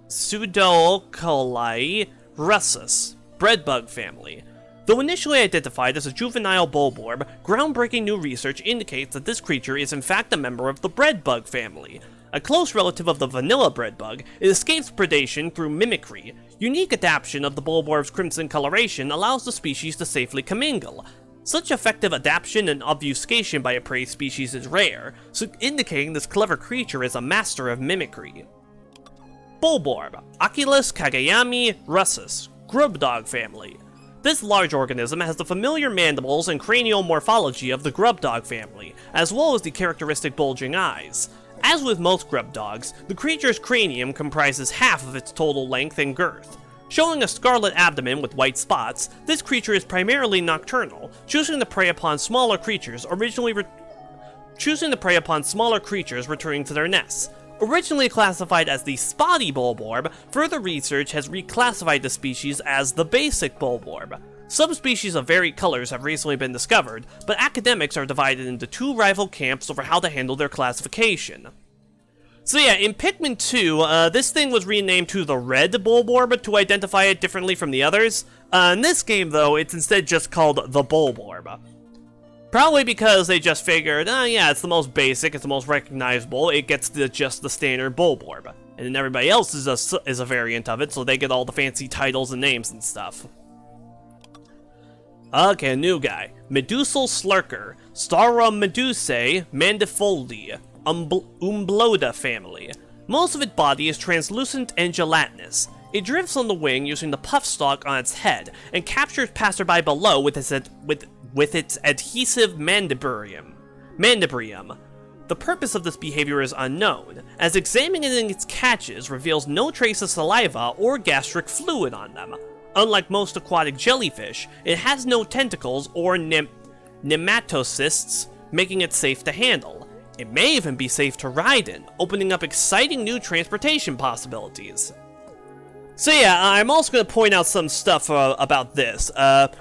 pseudocoli russus, breadbug family. Though initially identified as a juvenile bulborb, groundbreaking new research indicates that this creature is in fact a member of the breadbug family. A close relative of the vanilla breadbug, it escapes predation through mimicry. Unique adaptation of the bulborb's crimson coloration allows the species to safely commingle. Such effective adaptation and obfuscation by a prey species is rare, so indicating this clever creature is a master of mimicry. Bulborb, Oculus kageyami russus, grubdog family. This large organism has the familiar mandibles and cranial morphology of the grubdog family, as well as the characteristic bulging eyes. As with most grubdogs, the creature's cranium comprises half of its total length and girth. Showing a scarlet abdomen with white spots, this creature is primarily nocturnal, choosing to prey upon smaller creatures returning to their nests. Originally classified as the spotty bulborb, further research has reclassified the species as the basic bulborb. Subspecies of varied colors have recently been discovered, but academics are divided into two rival camps over how to handle their classification. So yeah, in Pikmin 2, this thing was renamed to the Red Bulborb to identify it differently from the others. In this game, though, it's instead just called the Bulborb. Probably because they just figured, yeah, it's the most basic, it's the most recognizable, it gets just the standard Bulborb. And then everybody else is a variant of it, so they get all the fancy titles and names and stuff. Okay, a new guy. Medusal Slurker, Stara Medusae Mandifoldi, Umbloda family. Most of its body is translucent and gelatinous. It drifts on the wing using the puff stalk on its head, and captures passerby below with its adhesive mandibrium. The purpose of this behavior is unknown, as examining its catches reveals no trace of saliva or gastric fluid on them. Unlike most aquatic jellyfish, it has no tentacles or nematocysts, making it safe to handle. It may even be safe to ride in, opening up exciting new transportation possibilities. So yeah, I'm also going to point out some stuff about this. The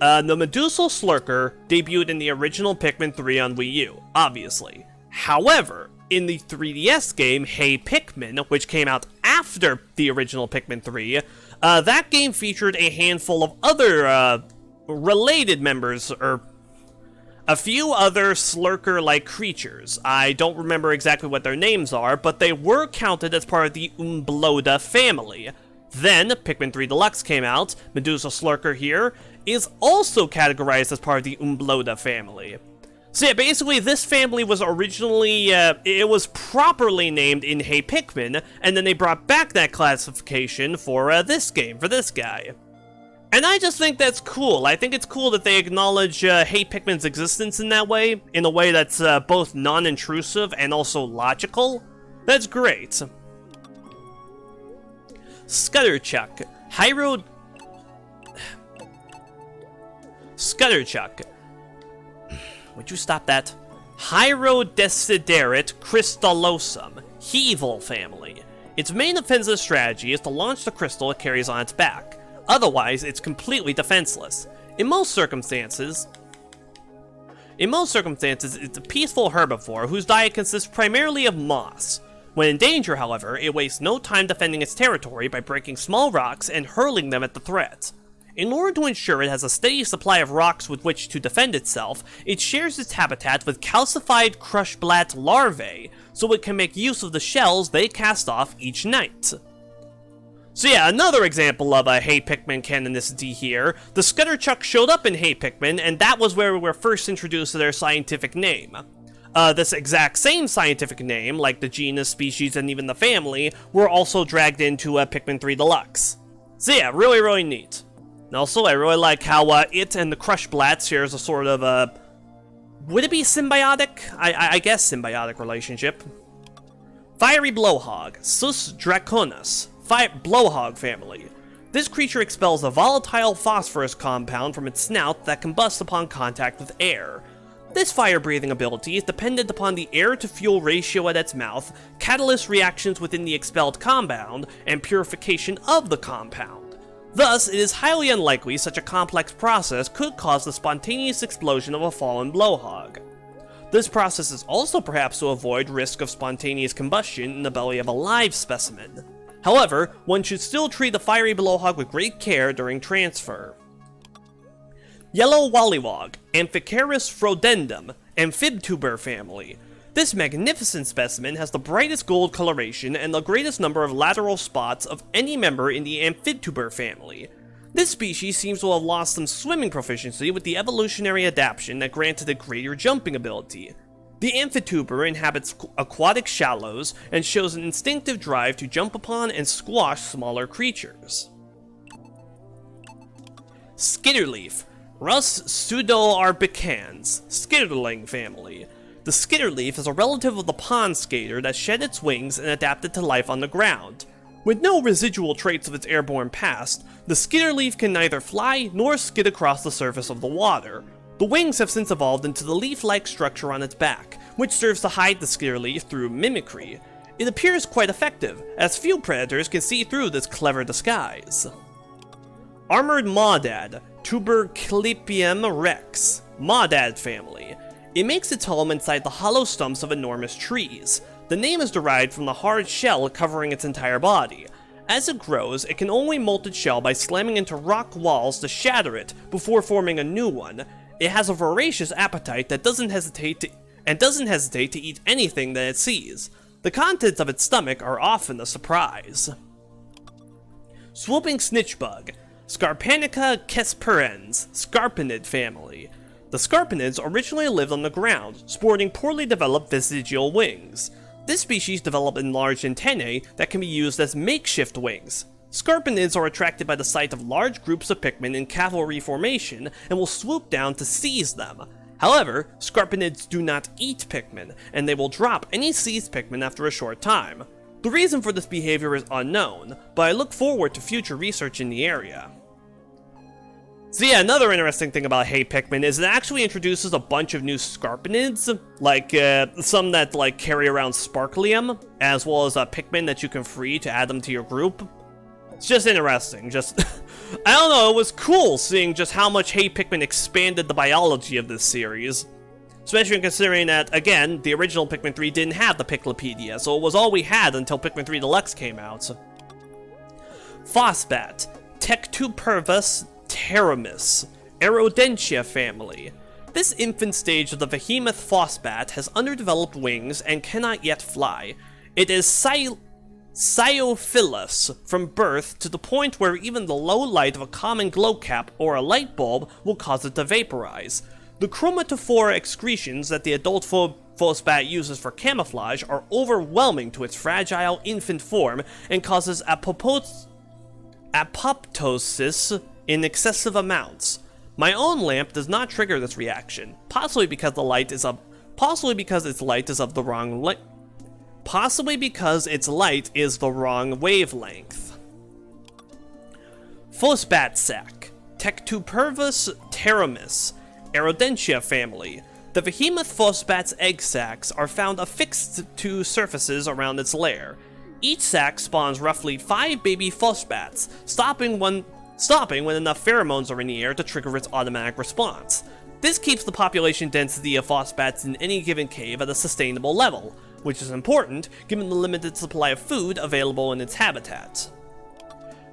Medusal Slurker debuted in the original Pikmin 3 on Wii U, obviously. However, in the 3DS game, Hey Pikmin, which came out after the original Pikmin 3, that game featured a handful of other related members, or a few other Slurker-like creatures. I don't remember exactly what their names are, but they were counted as part of the Umbloda family. Then, Pikmin 3 Deluxe came out. Medusa Slurker here is also categorized as part of the Umbloda family. So yeah, basically this family was originally, it was properly named in Hey Pikmin, and then they brought back that classification for this game, for this guy. And I just think that's cool. I think it's cool that they acknowledge Hey Pikmin's existence in that way, in a way that's both non-intrusive and also logical. That's great. Scutterchuck. Scutterchuck. Would you stop that? Hierodesiderate crystallosum, Heevil family. Its main offensive strategy is to launch the crystal it carries on its back. Otherwise, it's completely defenseless. In most circumstances, In most circumstances, it's a peaceful herbivore whose diet consists primarily of moss. When in danger, however, it wastes no time defending its territory by breaking small rocks and hurling them at the threat. In order to ensure it has a steady supply of rocks with which to defend itself, it shares its habitat with calcified crushblat larvae, so it can make use of the shells they cast off each night. So yeah, another example of a Hey Pikmin canonicity here. The Scutterchuck showed up in Hey Pikmin, and that was where we were first introduced to their scientific name. This exact same scientific name, like the genus, species, and even the family, were also dragged into Pikmin 3 Deluxe. So yeah, really, really neat. And also, I really like how it and the Crushblat shares a sort of, would it be symbiotic? I guess symbiotic relationship. Fiery Blowhog, Sus Draconis, Blowhog family. This creature expels a volatile phosphorus compound from its snout that combusts upon contact with air. This fire-breathing ability is dependent upon the air-to-fuel ratio at its mouth, catalyst reactions within the expelled compound, and purification of the compound. Thus, it is highly unlikely such a complex process could cause the spontaneous explosion of a fallen blowhog. This process is also perhaps to avoid risk of spontaneous combustion in the belly of a live specimen. However, one should still treat the fiery blowhog with great care during transfer. Yellow Wollywog, Amphicarus frodendum, Amphibtuber family. This magnificent specimen has the brightest gold coloration and the greatest number of lateral spots of any member in the Amphibtuber family. This species seems to have lost some swimming proficiency with the evolutionary adaptation that granted it greater jumping ability. The Amphituber inhabits aquatic shallows and shows an instinctive drive to jump upon and squash smaller creatures. Skitterleaf, Rus pseudoarbicans, skitterling family. The skitterleaf is a relative of the pond skater that shed its wings and adapted to life on the ground. With no residual traits of its airborne past, the skitterleaf can neither fly nor skid across the surface of the water. The wings have since evolved into the leaf-like structure on its back, which serves to hide the skitterleaf through mimicry. It appears quite effective, as few predators can see through this clever disguise. Armored Maudad, Tuberclipium rex, Maudad family. It makes its home inside the hollow stumps of enormous trees. The name is derived from the hard shell covering its entire body. As it grows, it can only molt its shell by slamming into rock walls to shatter it before forming a new one. It has a voracious appetite that doesn't hesitate to eat anything that it sees. The contents of its stomach are often a surprise. Swooping Snitchbug, Scarpanica kesperens, Scarpanid family. The Scarpanids originally lived on the ground, sporting poorly developed vestigial wings. This species developed enlarged antennae that can be used as makeshift wings. Scarpanids are attracted by the sight of large groups of Pikmin in cavalry formation and will swoop down to seize them. However, Scarpanids do not eat Pikmin, and they will drop any seized Pikmin after a short time. The reason for this behavior is unknown, but I look forward to future research in the area. So yeah, another interesting thing about Hey Pikmin is it actually introduces a bunch of new Scarpanids, like some that carry around Sparklium, as well as Pikmin that you can free to add them to your group. It's just interesting, I don't know, it was cool seeing just how much Hey Pikmin expanded the biology of this series. Especially considering that, again, the original Pikmin 3 didn't have the Piclopedia, so it was all we had until Pikmin 3 Deluxe came out. Phosbat, Tectupervus pterimis, Aerodentia family. This infant stage of the behemoth Phosbat has underdeveloped wings and cannot yet fly. It is Sciophilus from birth to the point where even the low light of a common glow cap or a light bulb will cause it to vaporize. The chromatophore excretions that the adult Phosbat uses for camouflage are overwhelming to its fragile infant form and causes apoptosis in excessive amounts. My own lamp does not trigger this reaction, possibly because its light is of the wrong wavelength. Phosbat sac, Tectupervus pterimis, Aerodentia family. The behemoth Phosbat's egg sacs are found affixed to surfaces around its lair. Each sac spawns roughly 5 baby Phosbats, stopping when enough pheromones are in the air to trigger its automatic response. This keeps the population density of phosphates in any given cave at a sustainable level, which is important given the limited supply of food available in its habitat.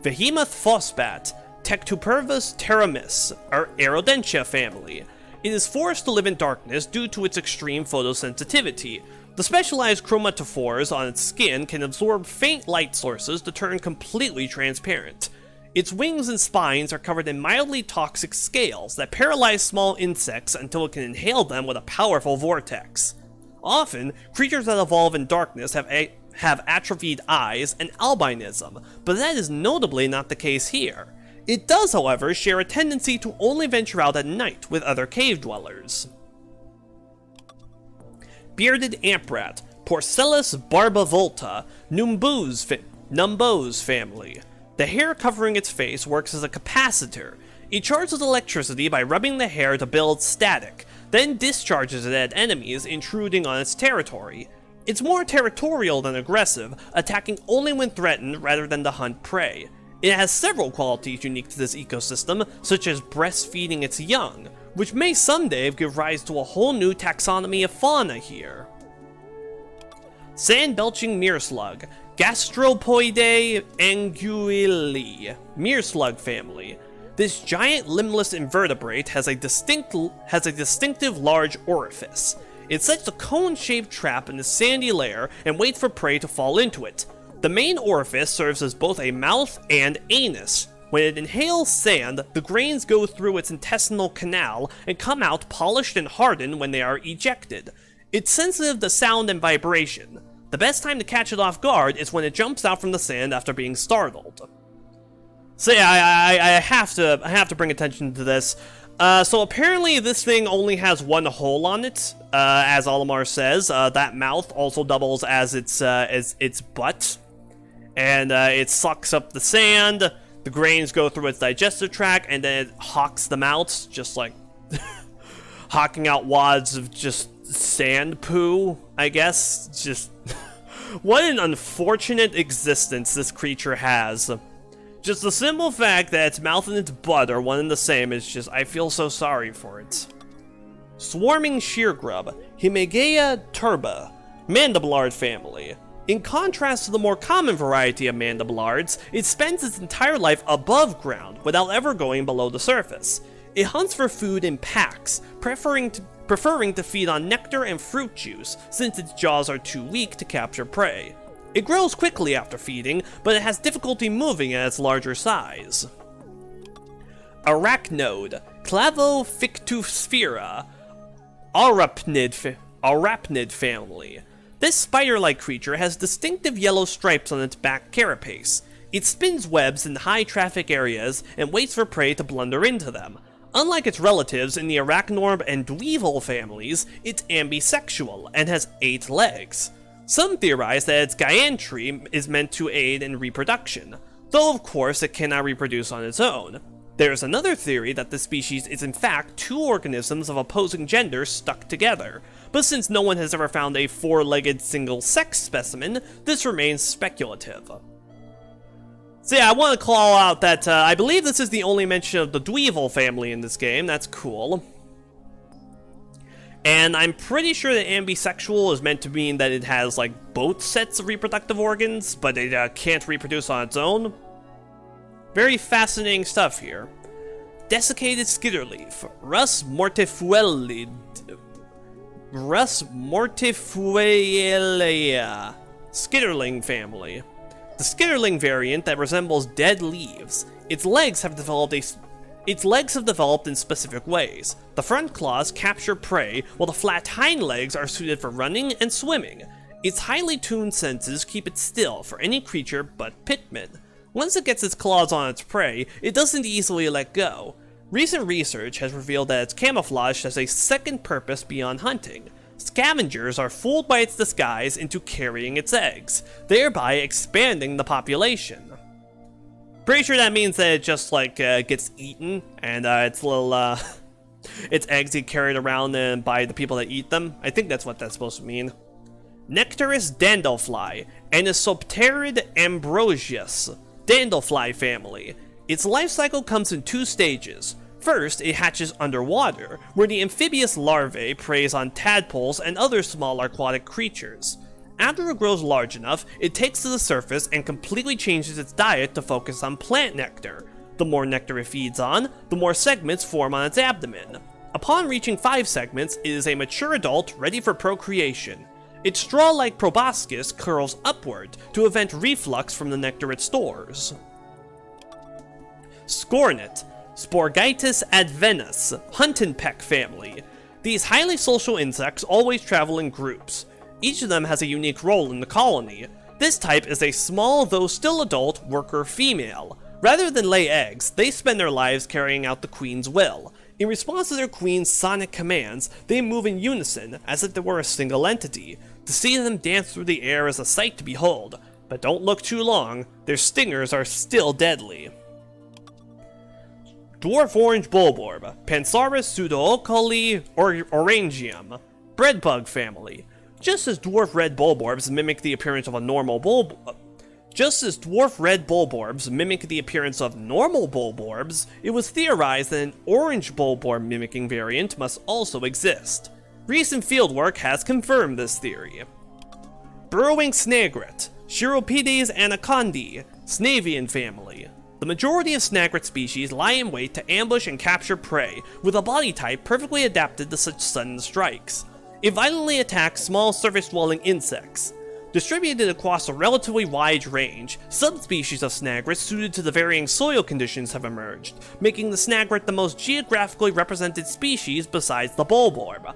Behemoth Phosphat, Tectupervus terramis, or Aerodentia family. It is forced to live in darkness due to its extreme photosensitivity. The specialized chromatophores on its skin can absorb faint light sources to turn completely transparent. Its wings and spines are covered in mildly toxic scales that paralyze small insects until it can inhale them with a powerful vortex. Often, creatures that evolve in darkness have atrophied eyes and albinism, but that is notably not the case here. It does, however, share a tendency to only venture out at night with other cave dwellers. Bearded Amprat, Porcellus barbavolta, Numbos family. The hair covering its face works as a capacitor. It charges electricity by rubbing the hair to build static, then discharges it at enemies intruding on its territory. It's more territorial than aggressive, attacking only when threatened rather than to hunt prey. It has several qualities unique to this ecosystem, such as breastfeeding its young, which may someday give rise to a whole new taxonomy of fauna here. Sand-belching mearslug, Gastropoidae anguilli, mearslug family. This giant limbless invertebrate has a distinctive large orifice. It sets a cone-shaped trap in the sandy layer and waits for prey to fall into it. The main orifice serves as both a mouth and anus. When it inhales sand, the grains go through its intestinal canal and come out polished and hardened when they are ejected. It's sensitive to sound and vibration. The best time to catch it off guard is when it jumps out from the sand after being startled. So yeah, I have to bring attention to this. So apparently this thing only has one hole on it, as Olimar says. That mouth also doubles as its butt, and it sucks up the sand. The grains go through its digestive tract, and then it hawks them out, just like hawking out wads of just sand poo, I guess. Just what an unfortunate existence this creature has. Just the simple fact that its mouth and its butt are one and the same is just, I feel so sorry for it. Swarming sheargrub, Himegea turba, mandibulard family. In contrast to the more common variety of mandibulards, it spends its entire life above ground without ever going below the surface. It hunts for food in packs, preferring to feed on nectar and fruit juice, since its jaws are too weak to capture prey. It grows quickly after feeding, but it has difficulty moving at its larger size. Arachnode, Clavofictusphera, Arachnid family. This spider-like creature has distinctive yellow stripes on its back carapace. It spins webs in high-traffic areas and waits for prey to blunder into them. Unlike its relatives in the Arachnorb and Dweevil families, it's ambisexual and has 8 legs. Some theorize that its gaiantry is meant to aid in reproduction, though of course it cannot reproduce on its own. There's another theory that this species is in fact 2 organisms of opposing genders stuck together, but since no one has ever found a 4-legged single-sex specimen, this remains speculative. So yeah, I want to call out that I believe this is the only mention of the Dweevil family in this game. That's cool. And I'm pretty sure that ambisexual is meant to mean that it has like both sets of reproductive organs, but it can't reproduce on its own. Very fascinating stuff here. Desiccated skitterleaf, Rus mortifuellia, skitterling family. The skitterling variant that resembles dead leaves. Its legs have developed in specific ways. The front claws capture prey, while the flat hind legs are suited for running and swimming. Its highly tuned senses keep it still for any creature but Pikmin. Once it gets its claws on its prey, it doesn't easily let go. Recent research has revealed that its camouflage has a second purpose beyond hunting. Scavengers are fooled by its disguise into carrying its eggs, thereby expanding the population. Pretty sure that means that it just like gets eaten, and its little its eggs get carried around by the people that eat them. I think that's what that's supposed to mean. Nectarous dandlefly, Anisopterid ambrosius, dandlefly family. Its life cycle comes in 2 stages. First, it hatches underwater, where the amphibious larvae preys on tadpoles and other small aquatic creatures. After it grows large enough, it takes to the surface and completely changes its diet to focus on plant nectar. The more nectar it feeds on, the more segments form on its abdomen. Upon reaching 5 segments, it is a mature adult ready for procreation. Its straw-like proboscis curls upward to prevent reflux from the nectar it stores. Scornet, Sporgitis advenus, huntingpeck family. These highly social insects always travel in groups. Each of them has a unique role in the colony. This type is a small, though still adult, worker female. Rather than lay eggs, they spend their lives carrying out the queen's will. In response to their queen's sonic commands, they move in unison, as if they were a single entity. To see them dance through the air is a sight to behold, but don't look too long, their stingers are still deadly. Dwarf Orange Bulborb, Pansaurus pseudooculi orangium, breadbug family. Just as dwarf red bulborbs mimic the appearance of normal bulborbs, it was theorized that an orange bulborb mimicking variant must also exist. Recent fieldwork has confirmed this theory. Burrowing snagret, Chiropedes anacondae, Snavian family. The majority of snagret species lie in wait to ambush and capture prey, with a body type perfectly adapted to such sudden strikes. It violently attacks small surface-dwelling insects. Distributed across a relatively wide range, subspecies of snagret suited to the varying soil conditions have emerged, making the snagret the most geographically represented species besides the bulborb.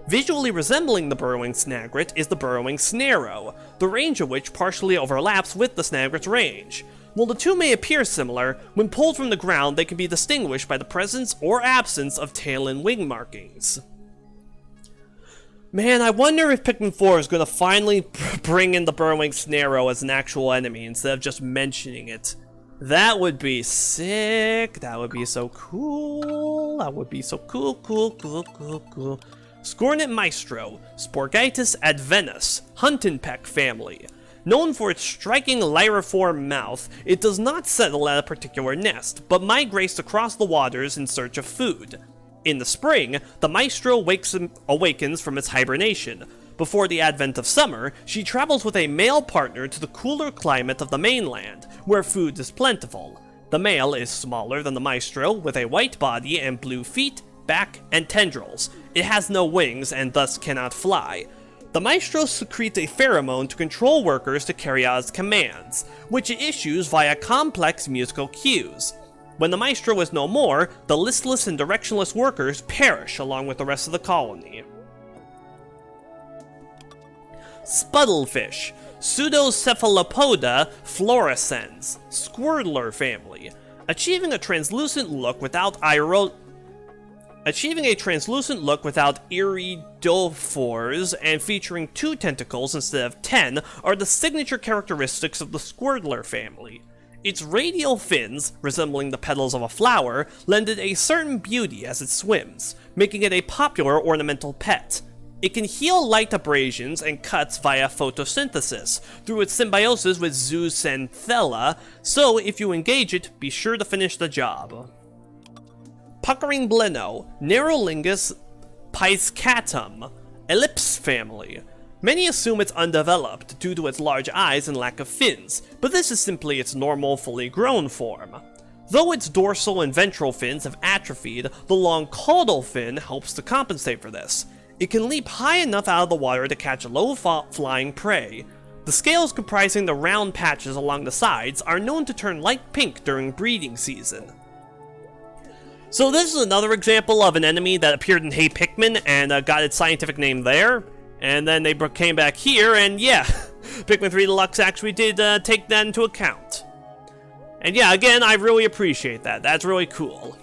Visually resembling the burrowing snagret is the burrowing snarrow, the range of which partially overlaps with the snagret's range. While the two may appear similar, when pulled from the ground they can be distinguished by the presence or absence of tail and wing markings. Man, I wonder if Pikmin 4 is going to finally bring in the burrowing snarrow as an actual enemy instead of just mentioning it. That would be sick. That would be so cool. That would be so cool. Scornet Maestro, Sporgitis advenus, huntingpeck family. Known for its striking lyriform mouth, it does not settle at a particular nest, but migrates across the waters in search of food. In the spring, the Maestro awakens from its hibernation. Before the advent of summer, she travels with a male partner to the cooler climate of the mainland, where food is plentiful. The male is smaller than the Maestro, with a white body and blue feet, back, and tendrils. It has no wings and thus cannot fly. The Maestro secretes a pheromone to control workers to carry out its commands, which it issues via complex musical cues. When the Maestro is no more, the listless and directionless workers perish along with the rest of the colony. Spuddlefish, Pseudocephalopoda fluorescens, Squirtler family. Achieving a translucent look without iridophores and featuring 2 tentacles instead of 10 are the signature characteristics of the Squirtler family. Its radial fins, resembling the petals of a flower, lend it a certain beauty as it swims, making it a popular ornamental pet. It can heal light abrasions and cuts via photosynthesis, through its symbiosis with Zooxanthella, so if you engage it, be sure to finish the job. Puckering Bleno, Nerolingus piscatum, ellipse family. Many assume it's undeveloped due to its large eyes and lack of fins, but this is simply its normal, fully grown form. Though its dorsal and ventral fins have atrophied, the long caudal fin helps to compensate for this. It can leap high enough out of the water to catch low-flying prey. The scales comprising the round patches along the sides are known to turn light pink during breeding season. So this is another example of an enemy that appeared in Hey Pikmin and got its scientific name there. And then they came back here, and yeah, Pikmin 3 Deluxe actually did take that into account. And yeah, again, I really appreciate that. That's really cool.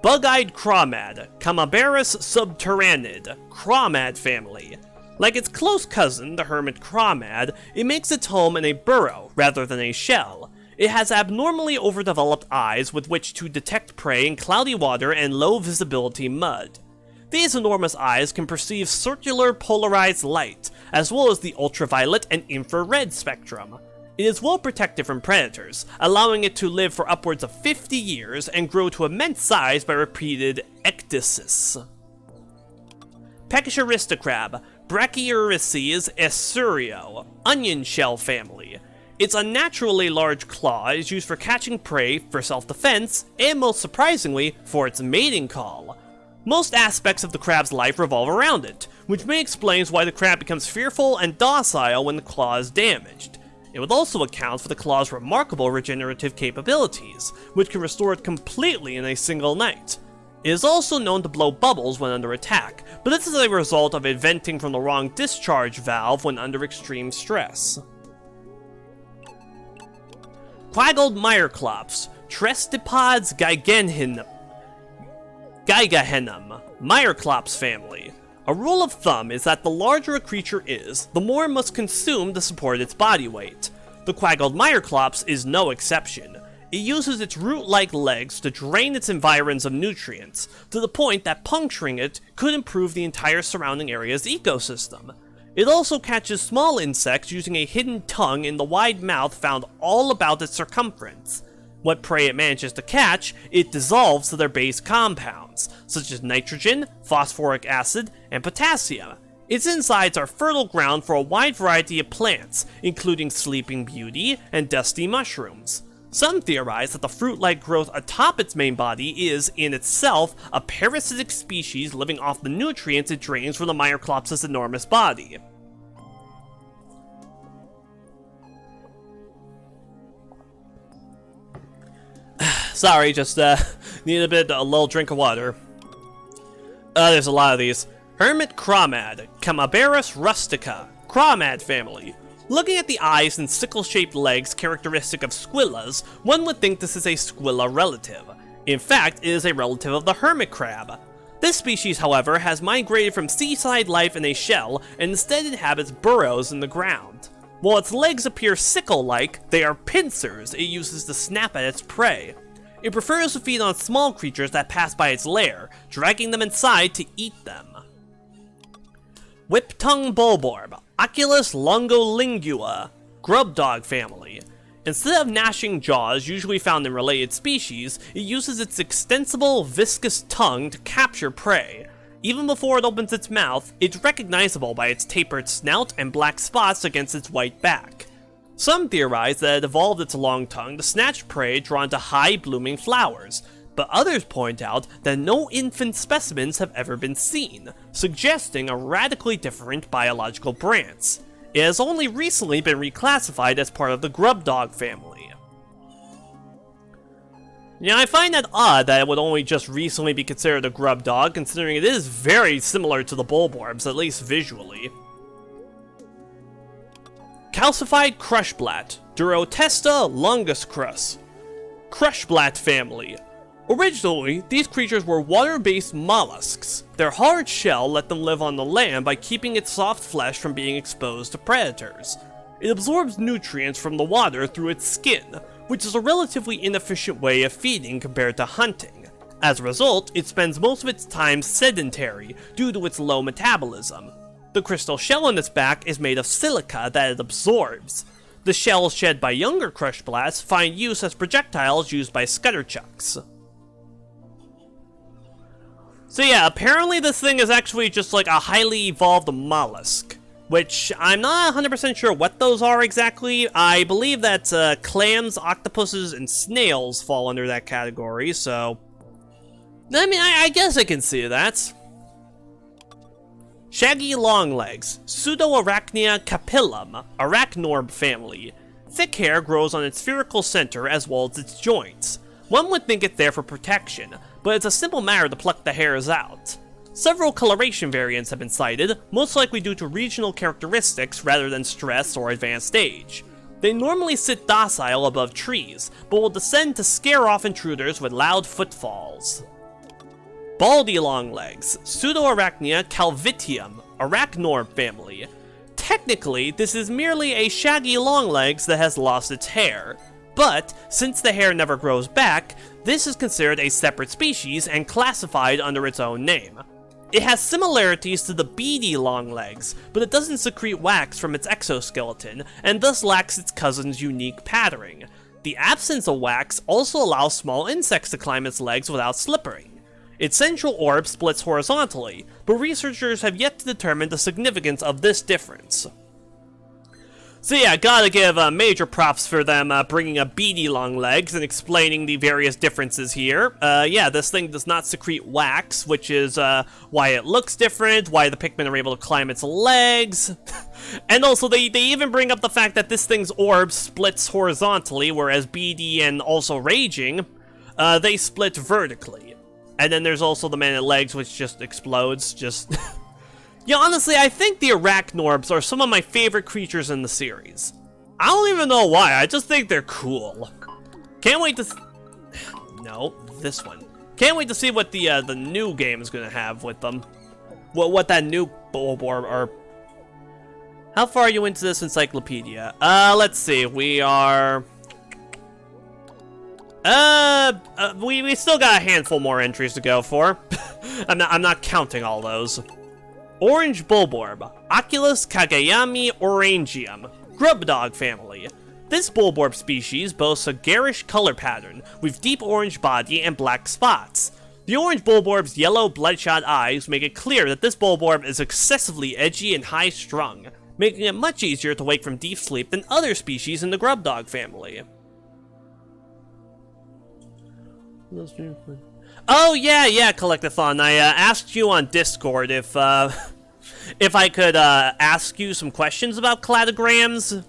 Bug-eyed Crawmad, Camabarus subterranid, Crawmad family. Like its close cousin, the hermit Crawmad, it makes its home in a burrow rather than a shell. It has abnormally overdeveloped eyes with which to detect prey in cloudy water and low visibility mud. These enormous eyes can perceive circular polarized light, as well as the ultraviolet and infrared spectrum. It is well protected from predators, allowing it to live for upwards of 50 years and grow to immense size by repeated ecdysis. Peckish Aristocrab, Brachyuryces essurio, onion shell family. Its unnaturally large claw is used for catching prey, for self-defense, and most surprisingly, for its mating call. Most aspects of the crab's life revolve around it, which may explain why the crab becomes fearful and docile when the claw is damaged. It would also account for the claw's remarkable regenerative capabilities, which can restore it completely in a single night. It is also known to blow bubbles when under attack, but this is a result of it venting from the wrong discharge valve when under extreme stress. Quaggled Myrclops, Trestipods gigahenum, Myrclops family. A rule of thumb is that the larger a creature is, the more it must consume to support its body weight. The Quaggled Myrclops is no exception. It uses its root-like legs to drain its environs of nutrients, to the point that puncturing it could improve the entire surrounding area's ecosystem. It also catches small insects using a hidden tongue in the wide mouth found all about its circumference. What prey it manages to catch, it dissolves to their base compounds, such as nitrogen, phosphoric acid, and potassium. Its insides are fertile ground for a wide variety of plants, including sleeping beauty and dusty mushrooms. Some theorize that the fruit-like growth atop its main body is, in itself, a parasitic species living off the nutrients it drains from the Myrclops' enormous body. Sorry, just need a little drink of water. There's a lot of these. Hermit Crawmad, Camaberus rustica, Crawmad family. Looking at the eyes and sickle-shaped legs characteristic of squillas, one would think this is a squilla relative. In fact, it is a relative of the hermit crab. This species, however, has migrated from seaside life in a shell and instead inhabits burrows in the ground. While its legs appear sickle-like, they are pincers it uses to snap at its prey. It prefers to feed on small creatures that pass by its lair, dragging them inside to eat them. Whip-tongue bulborb, Oculus longolingua, grub dog family. Instead of gnashing jaws usually found in related species, it uses its extensible, viscous tongue to capture prey. Even before it opens its mouth, it's recognizable by its tapered snout and black spots against its white back. Some theorize that it evolved its long tongue to snatch prey drawn to high-blooming flowers, but others point out that no infant specimens have ever been seen, suggesting a radically different biological branch. It has only recently been reclassified as part of the grub dog family. Yeah, I find that odd that it would only just recently be considered a grub dog, considering it is very similar to the bulborbs, at least visually. Calcified Crushblat, Durotesta longuscrus, Crushblat family. Originally, these creatures were water-based mollusks. Their hard shell let them live on the land by keeping its soft flesh from being exposed to predators. It absorbs nutrients from the water through its skin, which is a relatively inefficient way of feeding compared to hunting. As a result, it spends most of its time sedentary due to its low metabolism. The crystal shell on its back is made of silica that it absorbs. The shells shed by younger Crushblats find use as projectiles used by Scutterchucks. So yeah, apparently this thing is actually just like a highly evolved mollusk, which I'm not 100% sure what those are exactly. I believe that clams, octopuses, and snails fall under that category, so I mean, I guess I can see that. Shaggy longlegs, Pseudoarachnia capillum, arachnorb family. Thick hair grows on its spherical center as well as its joints. One would think it's there for protection, but it's a simple matter to pluck the hairs out. Several coloration variants have been cited, most likely due to regional characteristics rather than stress or advanced age. They normally sit docile above trees, but will descend to scare off intruders with loud footfalls. Baldy longlegs, Pseudoarachnia calvitium, arachnorb family. Technically, this is merely a shaggy longlegs that has lost its hair, but since the hair never grows back, this is considered a separate species and classified under its own name. It has similarities to the beady longlegs, but it doesn't secrete wax from its exoskeleton, and thus lacks its cousin's unique patterning. The absence of wax also allows small insects to climb its legs without slippering. Its central orb splits horizontally, but researchers have yet to determine the significance of this difference. So yeah, gotta give major props for them bringing up beady long legs and explaining the various differences here. Yeah, this thing does not secrete wax, which is why it looks different, why the Pikmin are able to climb its legs. And also, they even bring up the fact that this thing's orb splits horizontally, whereas beady and also raging, they split vertically. And then there's also the man-at legs, which just explodes, just... Yeah, honestly, I think the Arachnorbs are some of my favorite creatures in the series. I don't even know why, I just think they're cool. Can't wait to... No, this one. Can't wait to see what the new game is gonna have with them. What that new Bulborb or... How far are you into this encyclopedia? Let's see, we are... we still got a handful more entries to go for. I'm not counting all those. Orange Bulborb, Oculus Kageyami orangium, grub dog family. This Bulborb species boasts a garish color pattern, with deep orange body and black spots. The orange Bulborb's yellow bloodshot eyes make it clear that this Bulborb is excessively edgy and high-strung, making it much easier to wake from deep sleep than other species in the grub dog family. Oh yeah, Collectathon. I asked you on Discord if I could ask you some questions about cladograms.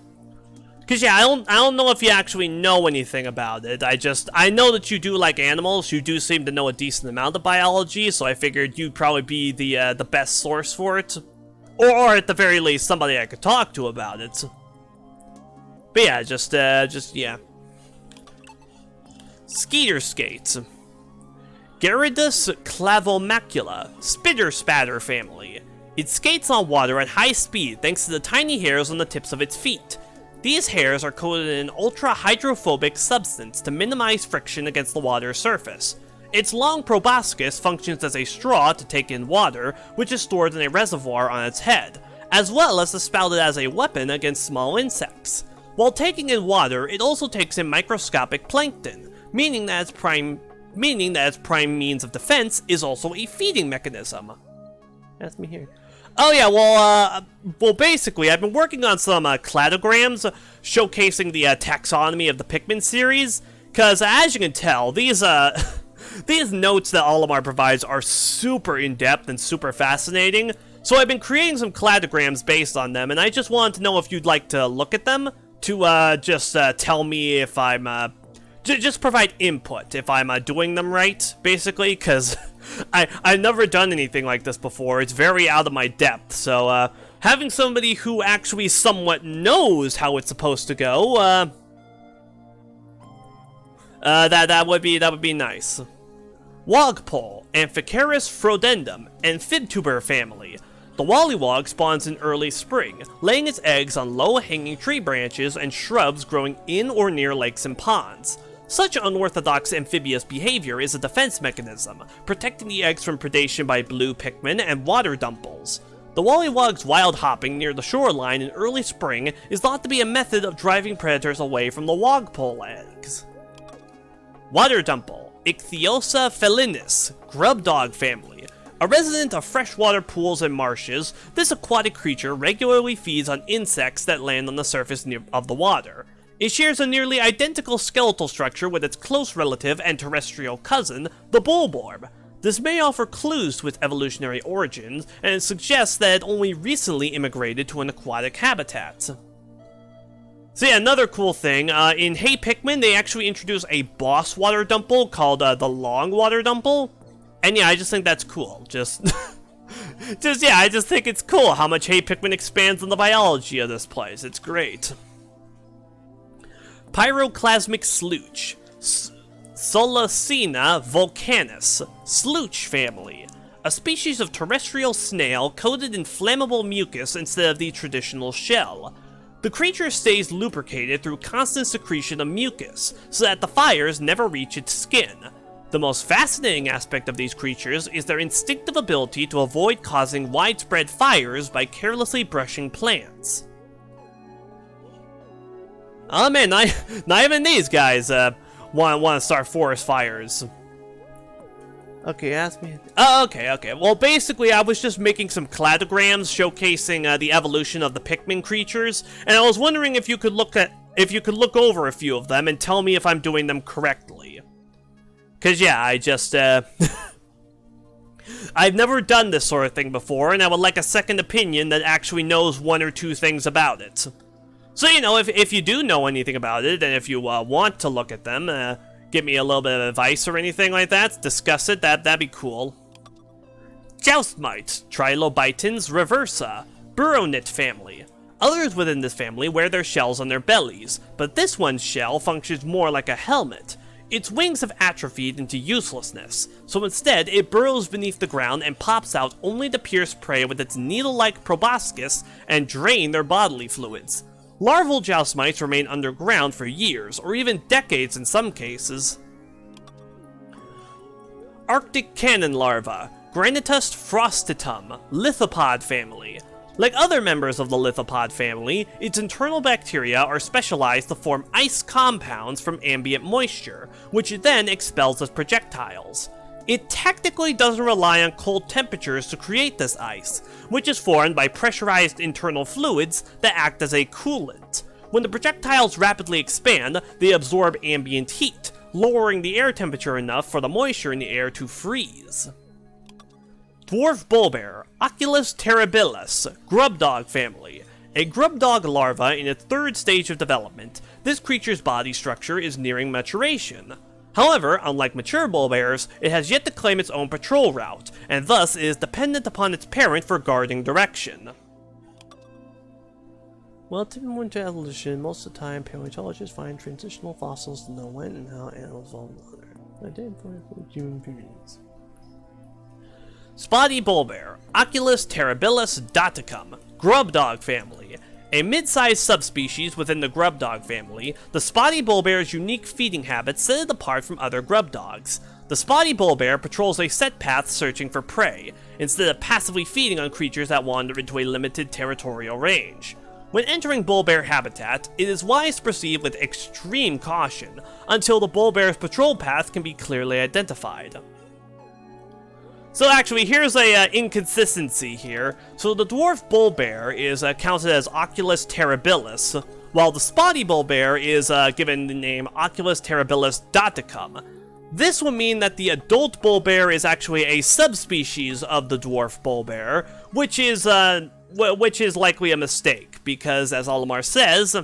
Cause yeah, I don't know if you actually know anything about it. I know that you do like animals. You do seem to know a decent amount of biology, so I figured you'd probably be the best source for it, or at the very least somebody I could talk to about it. But yeah, just yeah. Skeeter skates. Gyrodus clavomacula, spitter spatter family. It skates on water at high speed thanks to the tiny hairs on the tips of its feet. These hairs are coated in an ultra-hydrophobic substance to minimize friction against the water's surface. Its long proboscis functions as a straw to take in water, which is stored in a reservoir on its head, as well as to spout it as a weapon against small insects. While taking in water, it also takes in microscopic plankton, meaning that its prime means of defense is also a feeding mechanism. That's me here. Oh yeah, well basically, I've been working on some cladograms showcasing the taxonomy of the Pikmin series, because as you can tell, these notes that Olimar provides are super in-depth and super fascinating, so I've been creating some cladograms based on them, and I just wanted to know if you'd like to look at them to just tell me if I'm just provide input if I'm doing them right, basically, because I've never done anything like this before. It's very out of my depth, so having somebody who actually somewhat knows how it's supposed to go, that would be nice. Wogpole, Amphicarus frodendum, Amphibtuber family. The Wollywog spawns in early spring, laying its eggs on low-hanging tree branches and shrubs growing in or near lakes and ponds. Such unorthodox amphibious behavior is a defense mechanism, protecting the eggs from predation by blue Pikmin and water dumples. The Wollywog's wild hopping near the shoreline in early spring is thought to be a method of driving predators away from the Wogpole eggs. Water dumple, Ichthyosa felinis, grub dog family. A resident of freshwater pools and marshes, this aquatic creature regularly feeds on insects that land on the surface of the water. It shares a nearly identical skeletal structure with its close relative and terrestrial cousin, the Bulborb. This may offer clues to its evolutionary origins, and it suggests that it only recently immigrated to an aquatic habitat. So yeah, another cool thing, in Hey Pikmin, they actually introduced a boss water dumple called the Long Water Dumple. And yeah, I just think that's cool. Yeah, I just think it's cool how much Hey Pikmin expands on the biology of this place. It's great. Pyroclasmic Slooch, Solacina vulcanus, Slooch family. A species of terrestrial snail coated in flammable mucus instead of the traditional shell. The creature stays lubricated through constant secretion of mucus, so that the fires never reach its skin. The most fascinating aspect of these creatures is their instinctive ability to avoid causing widespread fires by carelessly brushing plants. Oh man, not even these guys want to start forest fires. Okay, ask me. Oh, okay. Well, basically, I was just making some cladograms showcasing the evolution of the Pikmin creatures, and I was wondering if you could look over a few of them and tell me if I'm doing them correctly. Cause yeah, I just I've never done this sort of thing before, and I would like a second opinion that actually knows one or two things about it. So, you know, if you do know anything about it, and if you want to look at them, give me a little bit of advice or anything like that, discuss it, that'd be cool. Joustmite, Trilobitans reversa, Burrownit family. Others within this family wear their shells on their bellies, but this one's shell functions more like a helmet. Its wings have atrophied into uselessness, so instead it burrows beneath the ground and pops out only to pierce prey with its needle-like proboscis and drain their bodily fluids. Larval joustmites remain underground for years, or even decades in some cases. Arctic cannon larva, Granitus frostitum, lithopod family. Like other members of the lithopod family, its internal bacteria are specialized to form ice compounds from ambient moisture, which it then expels as projectiles. It technically doesn't rely on cold temperatures to create this ice, which is formed by pressurized internal fluids that act as a coolant. When the projectiles rapidly expand, they absorb ambient heat, lowering the air temperature enough for the moisture in the air to freeze. Dwarf bullbear, Oculus terribilis, grubdog family. A grubdog larva in its third stage of development, this creature's body structure is nearing maturation. However, unlike mature bullbears, it has yet to claim its own patrol route, and thus is dependent upon its parent for guarding direction. Well, typical to evolution, most of the time paleontologists find transitional fossils to know when and how animals evolved on Earth. I did for human periods. Spotty bullbear, Oculus terribilis daticum, grubdog family. A mid-sized subspecies within the grubdog family, the spotty bullbear's unique feeding habits set it apart from other grubdogs. The spotty bullbear patrols a set path searching for prey, instead of passively feeding on creatures that wander into a limited territorial range. When entering bullbear habitat, it is wise to proceed with extreme caution, until the bullbear's patrol path can be clearly identified. So actually, here's a inconsistency here. So the dwarf bullbear is counted as Oculus terribilis, while the spotty bullbear is given the name Oculus terribilis daticum. This would mean that the adult bullbear is actually a subspecies of the dwarf bullbear, which is likely a mistake, because as Olimar says,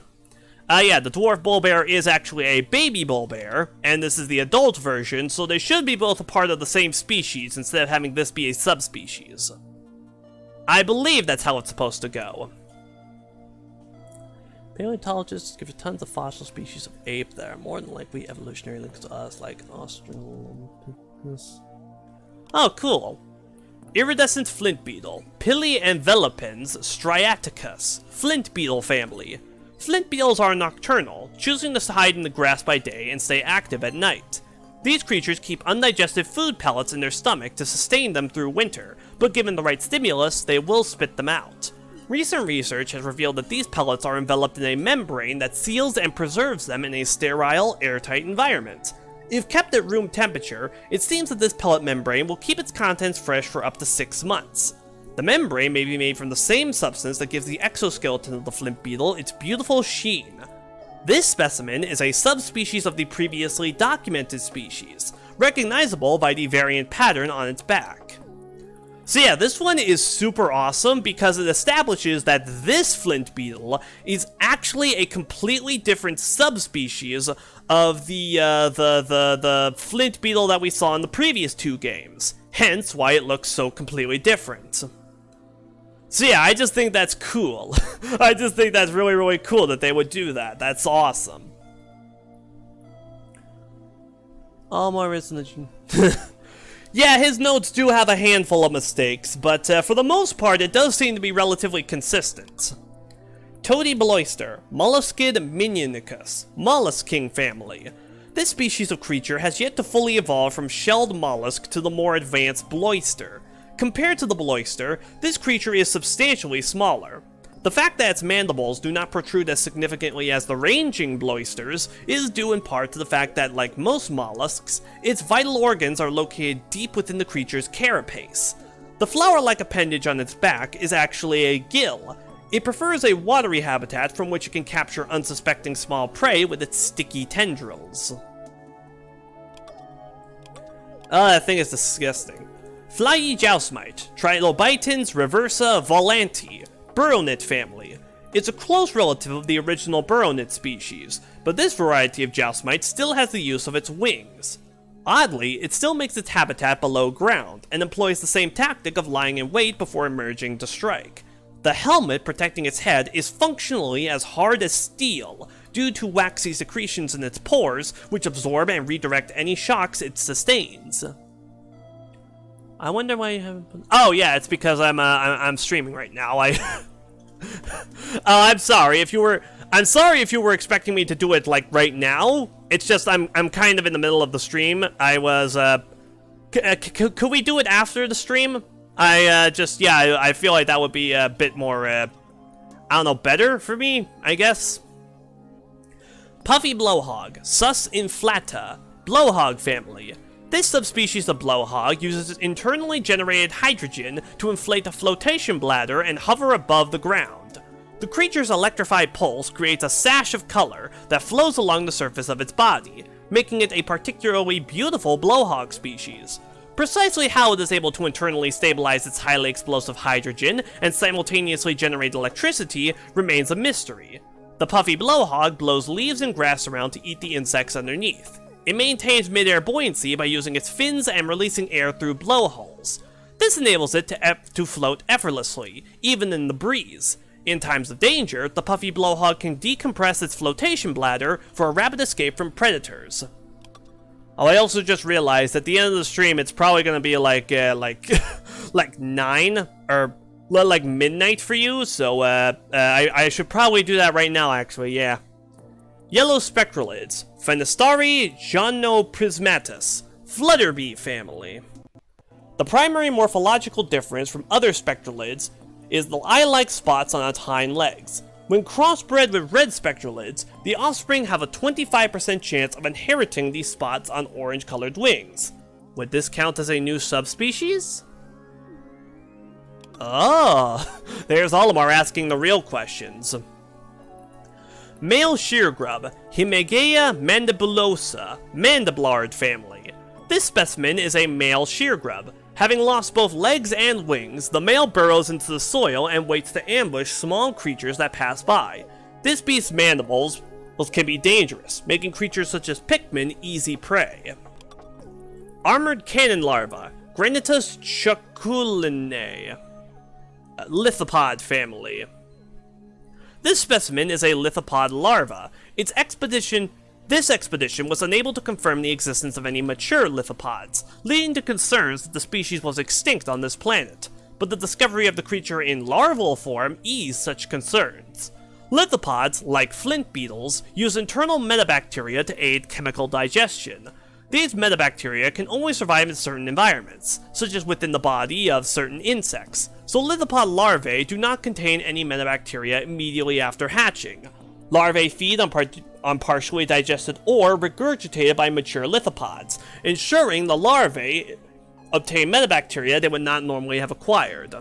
the dwarf bullbear is actually a baby bullbear, and this is the adult version, so they should be both a part of the same species instead of having this be a subspecies. I believe that's how it's supposed to go. Paleontologists give tons of fossil species of ape that are more than likely evolutionary links to us, like Australopithecus. Oh, cool. Iridescent flint beetle, Pili envelopens striaticus, flint beetle family. Flint beetles are nocturnal, choosing to hide in the grass by day and stay active at night. These creatures keep undigested food pellets in their stomach to sustain them through winter, but given the right stimulus, they will spit them out. Recent research has revealed that these pellets are enveloped in a membrane that seals and preserves them in a sterile, airtight environment. If kept at room temperature, it seems that this pellet membrane will keep its contents fresh for up to 6 months. The membrane may be made from the same substance that gives the exoskeleton of the flint beetle its beautiful sheen. This specimen is a subspecies of the previously documented species, recognizable by the variant pattern on its back. So yeah, this one is super awesome because it establishes that this flint beetle is actually a completely different subspecies of the flint beetle that we saw in the previous 2 games, hence why it looks so completely different. So yeah, I just think that's cool. I just think that's really, really cool that they would do that. That's awesome. Olimar isn't Yeah, his notes do have a handful of mistakes, but for the most part, it does seem to be relatively consistent. Toady Beloister, Molluskid minionicus, mollusk king family. This species of creature has yet to fully evolve from shelled mollusk to the more advanced bloister. Compared to the bloister, this creature is substantially smaller. The fact that its mandibles do not protrude as significantly as the ranging bloisters is due in part to the fact that, like most mollusks, its vital organs are located deep within the creature's carapace. The flower-like appendage on its back is actually a gill. It prefers a watery habitat from which it can capture unsuspecting small prey with its sticky tendrils. That thing is disgusting. Flyy joustmite, Trilobitans reversa volanti, burrownit family. It's a close relative of the original burrownit species, but this variety of joustmite still has the use of its wings. Oddly, it still makes its habitat below ground, and employs the same tactic of lying in wait before emerging to strike. The helmet protecting its head is functionally as hard as steel, due to waxy secretions in its pores, which absorb and redirect any shocks it sustains. I wonder why you haven't. Oh yeah, it's because I'm streaming right now. I'm sorry if you were. I'm sorry if you were expecting me to do it like right now. It's just I'm kind of in the middle of the stream. I was. Could we do it after the stream? I feel like that would be a bit more. I don't know, better for me, I guess. Puffy blowhog, Sus inflata, blowhog family. This subspecies of blowhog uses internally generated hydrogen to inflate a flotation bladder and hover above the ground. The creature's electrified pulse creates a sash of color that flows along the surface of its body, making it a particularly beautiful blowhog species. Precisely how it is able to internally stabilize its highly explosive hydrogen and simultaneously generate electricity remains a mystery. The puffy blowhog blows leaves and grass around to eat the insects underneath. It maintains mid-air buoyancy by using its fins and releasing air through blowholes. This enables it to float effortlessly, even in the breeze. In times of danger, the puffy blowhog can decompress its flotation bladder for a rapid escape from predators. Oh, I also just realized at the end of the stream, it's probably gonna be like 9 or like midnight for you. So I should probably do that right now. Actually, yeah. Yellow spectralids, Phenastari Jonoprismatus, flutterbee family. The primary morphological difference from other spectralids is the eye-like spots on its hind legs. When crossbred with red spectralids, the offspring have a 25% chance of inheriting these spots on orange-colored wings. Would this count as a new subspecies? Oh, there's Olimar asking the real questions. Male sheargrub, Himegeia mandibulosa, mandiblard family. This specimen is a male sheargrub. Having lost both legs and wings, the male burrows into the soil and waits to ambush small creatures that pass by. This beast's mandibles can be dangerous, making creatures such as Pikmin easy prey. Armored cannon larva, Granitus chuculinae, lithopod family. This specimen is a lithopod larva. This expedition was unable to confirm the existence of any mature lithopods, leading to concerns that the species was extinct on this planet, but the discovery of the creature in larval form eased such concerns. Lithopods, like flint beetles, use internal metabacteria to aid chemical digestion. These metabacteria can only survive in certain environments, such as within the body of certain insects, so lithopod larvae do not contain any metabacteria immediately after hatching. Larvae feed on partially digested ore regurgitated by mature lithopods, ensuring the larvae obtain metabacteria they would not normally have acquired.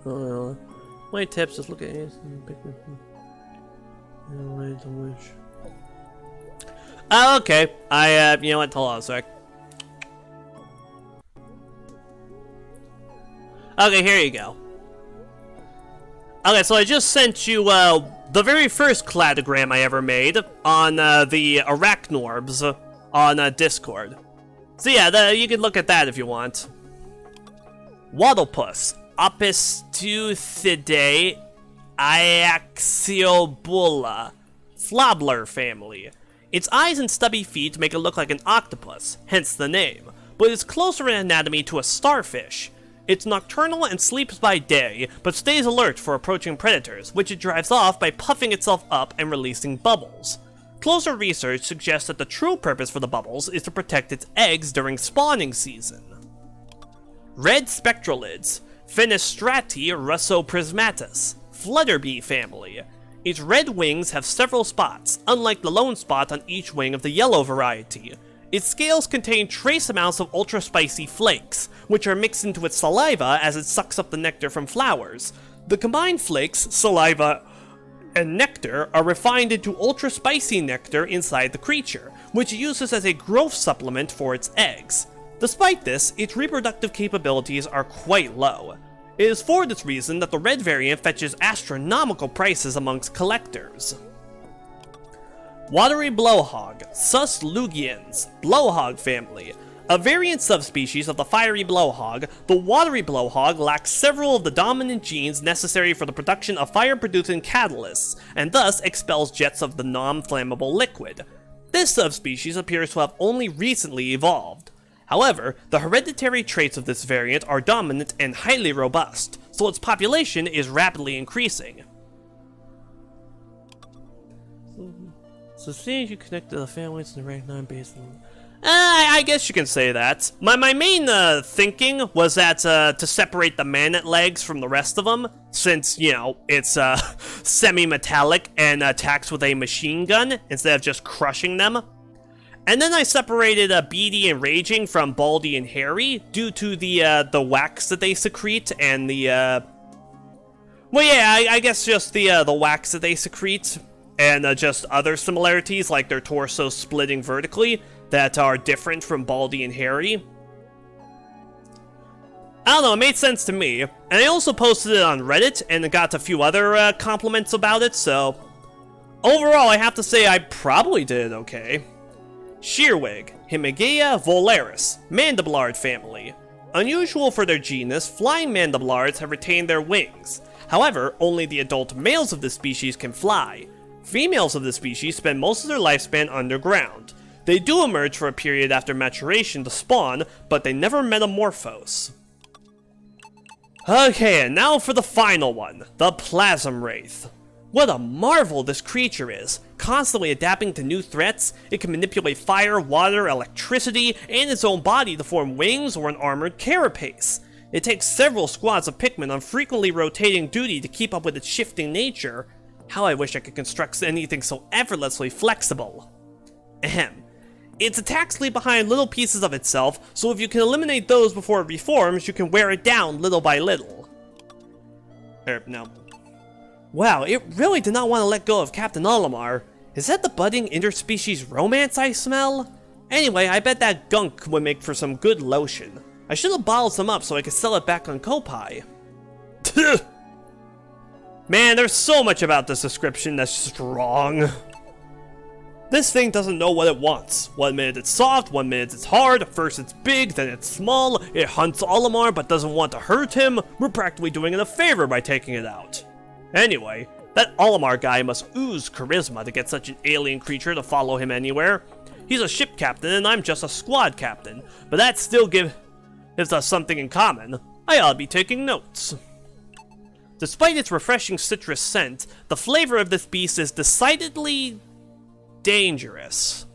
My tips, just look at it. Oh, okay. You know what? Hold on a sec. Okay, here you go. Okay, so I just sent you, the very first cladogram I ever made on, the Arachnorbs on, Discord. So yeah, you can look at that if you want. Waddlepus, Opistuthidae Iaxiobula, Flobler family. Its eyes and stubby feet make it look like an octopus, hence the name, but it's closer in anatomy to a starfish. It's nocturnal and sleeps by day, but stays alert for approaching predators, which it drives off by puffing itself up and releasing bubbles. Closer research suggests that the true purpose for the bubbles is to protect its eggs during spawning season. Red spectralids, Fenestrati russoprismatus, flutterbee family. Its red wings have several spots, unlike the lone spot on each wing of the yellow variety. Its scales contain trace amounts of ultra-spicy flakes, which are mixed into its saliva as it sucks up the nectar from flowers. The combined flakes, saliva, and nectar are refined into ultra-spicy nectar inside the creature, which it uses as a growth supplement for its eggs. Despite this, its reproductive capabilities are quite low. It is for this reason that the red variant fetches astronomical prices amongst collectors. Watery blowhog, Sus lugiens, blowhog family. A variant subspecies of the fiery blowhog, the watery blowhog lacks several of the dominant genes necessary for the production of fire-producing catalysts, and thus expels jets of the non-flammable liquid. This subspecies appears to have only recently evolved. However, the hereditary traits of this variant are dominant and highly robust, so its population is rapidly increasing. So seeing as you connect to the families in the rank 9 based on... I guess you can say that. My main thinking was that to separate the Manet legs from the rest of them, since, you know, it's semi-metallic and attacks with a machine gun instead of just crushing them. And then I separated Beady and Raging from Baldy and Hairy due to the wax that they secrete and the... Well, yeah, I guess just the wax that they secrete. And just other similarities, like their torso splitting vertically, that are different from Baldy and Hairy. I don't know, it made sense to me. And I also posted it on Reddit, and got a few other compliments about it, so... Overall, I have to say I probably did okay. Shearwig, Himigea volaris, Mandiblard family. Unusual for their genus, flying mandiblards have retained their wings. However, only the adult males of this species can fly. Females of this species spend most of their lifespan underground. They do emerge for a period after maturation to spawn, but they never metamorphose. Okay, and now for the final one, the Plasm Wraith. What a marvel this creature is! Constantly adapting to new threats, it can manipulate fire, water, electricity, and its own body to form wings or an armored carapace. It takes several squads of Pikmin on frequently rotating duty to keep up with its shifting nature. How I wish I could construct anything so effortlessly flexible. Ahem. Its attacks leave behind little pieces of itself, so if you can eliminate those before it reforms, you can wear it down little by little. No. Wow, it really did not want to let go of Captain Olimar. Is that the budding interspecies romance I smell? Anyway, I bet that gunk would make for some good lotion. I should have bottled some up so I could sell it back on Kopai. Man, there's so much about this description that's just wrong. This thing doesn't know what it wants. 1 minute it's soft, 1 minute it's hard, first it's big, then it's small, it hunts Olimar but doesn't want to hurt him. We're practically doing it a favor by taking it out. Anyway, that Olimar guy must ooze charisma to get such an alien creature to follow him anywhere. He's a ship captain and I'm just a squad captain, but that still gives us something in common. I ought to be taking notes. Despite its refreshing citrus scent, the flavor of this beast is decidedly dangerous.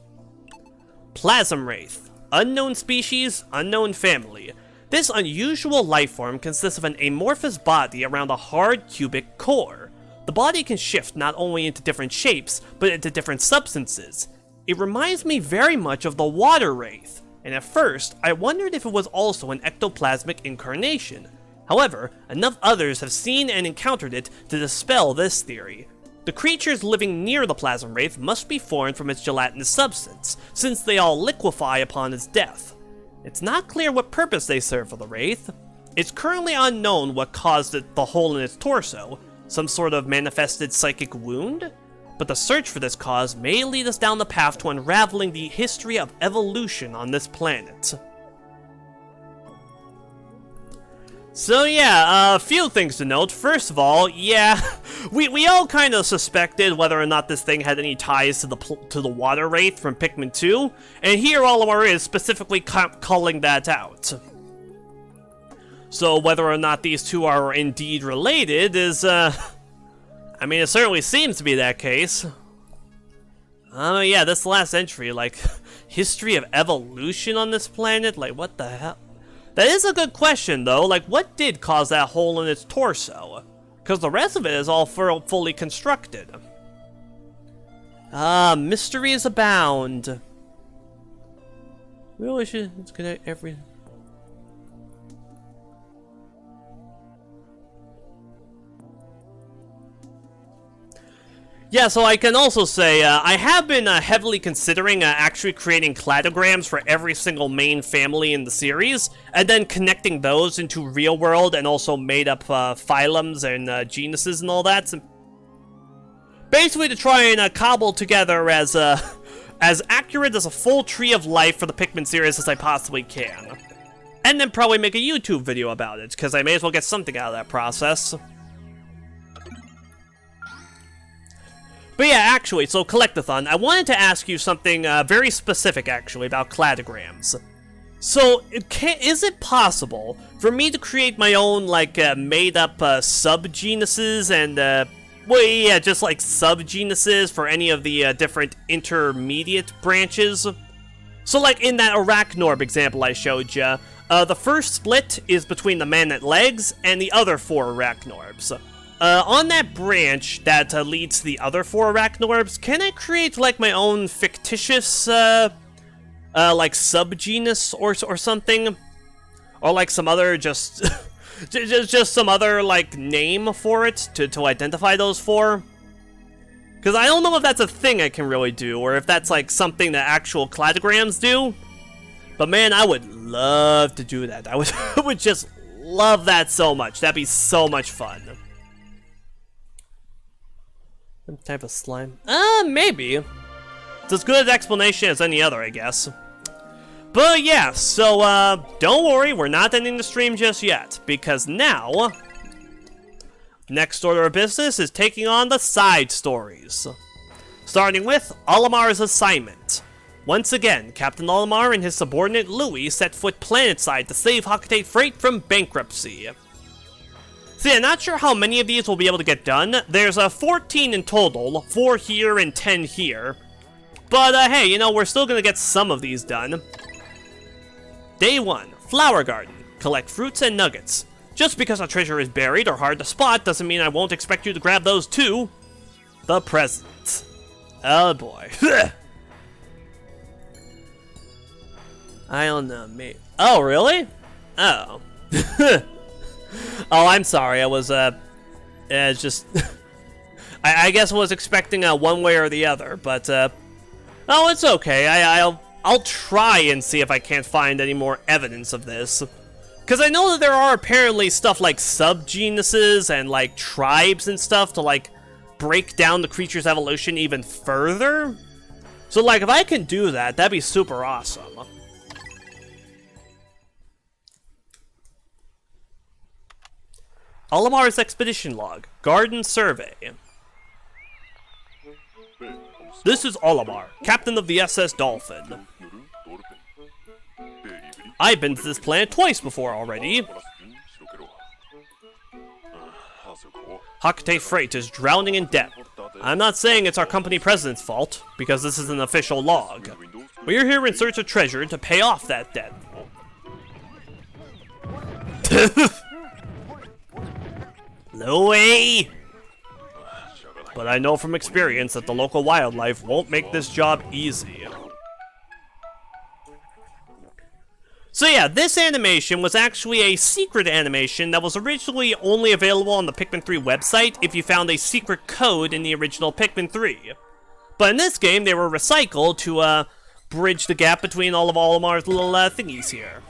Plasm Wraith. Unknown species, unknown family. This unusual lifeform consists of an amorphous body around a hard cubic core. The body can shift not only into different shapes, but into different substances. It reminds me very much of the Water Wraith, and at first, I wondered if it was also an ectoplasmic incarnation. However, enough others have seen and encountered it to dispel this theory. The creatures living near the Plasm Wraith must be formed from its gelatinous substance, since they all liquefy upon its death. It's not clear what purpose they serve for the Wraith. It's currently unknown what caused the hole in its torso, some sort of manifested psychic wound? But the search for this cause may lead us down the path to unraveling the history of evolution on this planet. So yeah, a few things to note. First of all, yeah, we all kind of suspected whether or not this thing had any ties to the Water Wraith from Pikmin 2, and here Olimar is specifically calling that out. So whether or not these two are indeed related is, I mean, it certainly seems to be that case. Yeah, this last entry, like, history of evolution on this planet? Like, what the hell? That is a good question, though. Like, what did cause that hole in its torso? Because the rest of it is all fully constructed. Mysteries abound. We really should connect every... Yeah, so I can also say, I have been heavily considering actually creating cladograms for every single main family in the series, and then connecting those into real-world and also made-up phylums and genuses and all that. So basically to try and cobble together as accurate as a full tree of life for the Pikmin series as I possibly can. And then probably make a YouTube video about it, because I may as well get something out of that process. But yeah, actually, so Collectathon, I wanted to ask you something very specific, actually, about cladograms. So, is it possible for me to create my own, like, made-up subgenuses and, well, yeah, just like subgenuses for any of the different intermediate branches? So, like, in that Arachnorb example I showed you, the first split is between the man-at legs and the other 4 Arachnorbs. On that branch that leads to the other 4 Arachnorbs, can I create, like, my own fictitious, like, subgenus or something? Or, like, some other just... just some other, like, name for it to identify those 4? Because I don't know if that's a thing I can really do, or if that's, like, something that actual cladograms do. But, man, I would love to do that. I would just love that so much. That'd be so much fun. Some type of slime? Maybe. It's as good an explanation as any other, I guess. But yeah, so, don't worry, we're not ending the stream just yet, because now, next order of business is taking on the side stories. Starting with Olimar's assignment. Once again, Captain Olimar and his subordinate Louis set foot planetside to save Hoctate Freight from bankruptcy. So yeah, not sure how many of these we'll be able to get done. There's 14 in total, 4 here and 10 here. But hey, you know, we're still gonna get some of these done. Day 1, Flower Garden. Collect fruits and nuggets. Just because a treasure is buried or hard to spot doesn't mean I won't expect you to grab those too. The presents. Oh boy. I don't know, me. Oh, really? Oh. Oh, I'm sorry. I was, just... I guess I was expecting one way or the other, but, oh, it's okay. I'll try and see if I can't find any more evidence of this. Because I know that there are apparently stuff like subgenuses and, like, tribes and stuff to, like, break down the creature's evolution even further. So, like, if I can do that, that'd be super awesome. Olimar's Expedition Log, Garden Survey. This is Olimar, captain of the SS Dolphin. I've been to this planet twice before already. Hoctate Freight is drowning in debt. I'm not saying it's our company president's fault, because this is an official log. We're here in search of treasure to pay off that debt. No way! But I know from experience that the local wildlife won't make this job easy. So yeah, this animation was actually a secret animation that was originally only available on the Pikmin 3 website if you found a secret code in the original Pikmin 3. But in this game, they were recycled to bridge the gap between all of Olimar's little thingies here.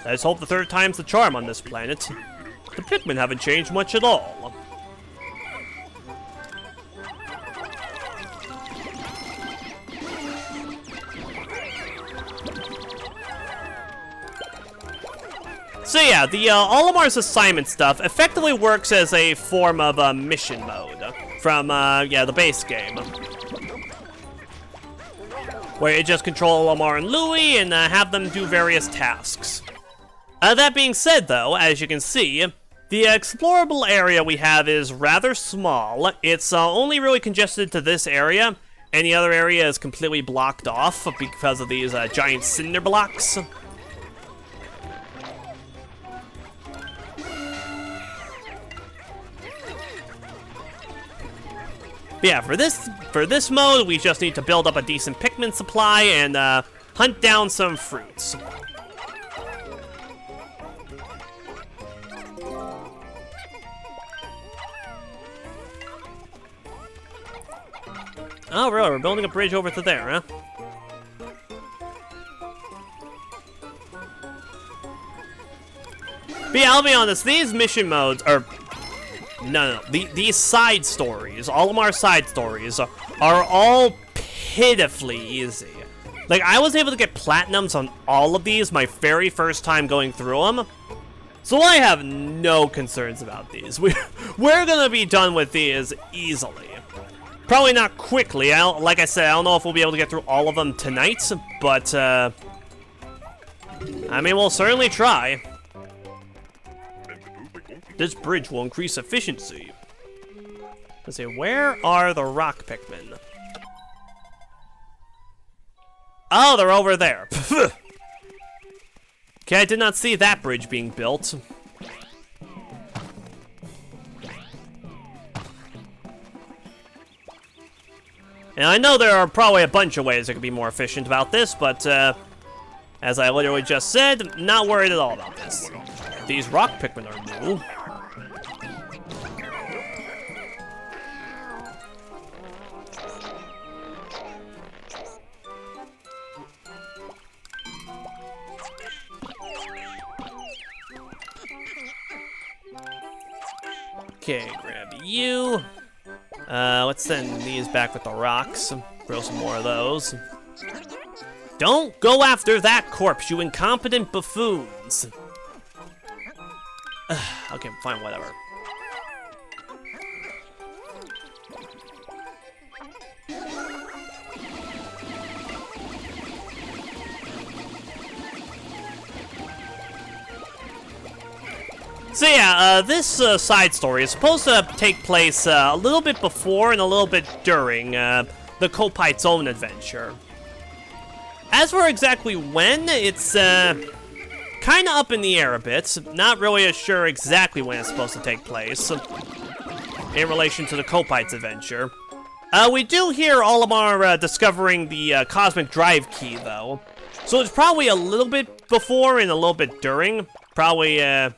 Let's hope the 3rd time's the charm on this planet. The Pikmin haven't changed much at all. So yeah, the Olimar's assignment stuff effectively works as a form of mission mode from, yeah, the base game. Where you just control Olimar and Louis and have them do various tasks. That being said, though, as you can see, the explorable area we have is rather small. It's only really congested to this area. Any other area is completely blocked off because of these giant cinder blocks. But yeah, for this mode, we just need to build up a decent Pikmin supply and hunt down some fruits. Oh, really? We're building a bridge over to there, huh? But yeah, I'll be honest, these mission modes are... No. These side stories, Olimar side stories, are all pitifully easy. Like, I was able to get platinums on all of these my very first time going through them. So I have no concerns about these. We're gonna be done with these easily. Probably not quickly. Like I said, I don't know if we'll be able to get through all of them tonight, but, I mean, we'll certainly try. This bridge will increase efficiency. Let's see, where are the rock Pikmin? Oh, they're over there. Okay, I did not see that bridge being built. And I know there are probably a bunch of ways that could be more efficient about this, but as I literally just said, not worried at all about this. These rock Pikmin are new. Okay, grab you. Let's send these back with the rocks. Grow some more of those. Don't go after that corpse, you incompetent buffoons. Okay, fine, whatever. So yeah, this side story is supposed to take place a little bit before and a little bit during the Kopite's own adventure. As for exactly when, it's kind of up in the air a bit. Not really sure exactly when it's supposed to take place in relation to the Kopite's adventure. We do hear Olimar discovering the cosmic drive key, though. So it's probably a little bit before and a little bit during. Probably, yeah.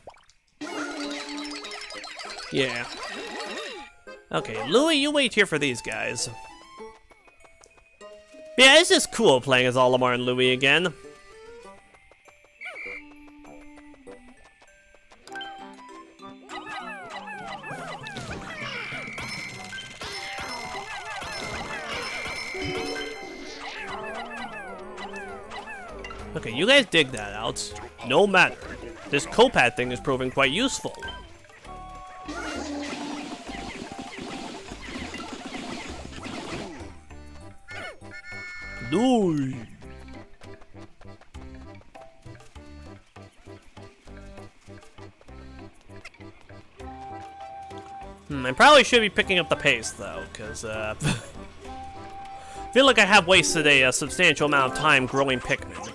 Okay, Louie, you wait here for these guys. Yeah, it's just cool playing as Olimar and Louie again. Okay, you guys dig that out. No matter. This Kopite thing is proving quite useful. No. I probably should be picking up the pace though, because I feel like I have wasted a substantial amount of time growing Pikmin.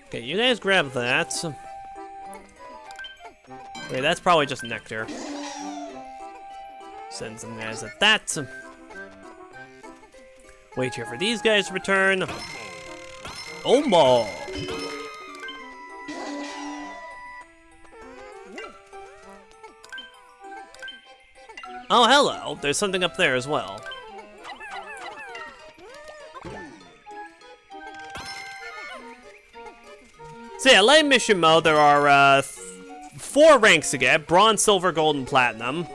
Okay, you guys grab that. Wait, that's probably just nectar. Send some guys at that. Wait here for these guys to return. Olimar! Oh, hello. There's something up there as well. So yeah, light mission mode, there are 4 ranks to get. Bronze, silver, gold, and platinum.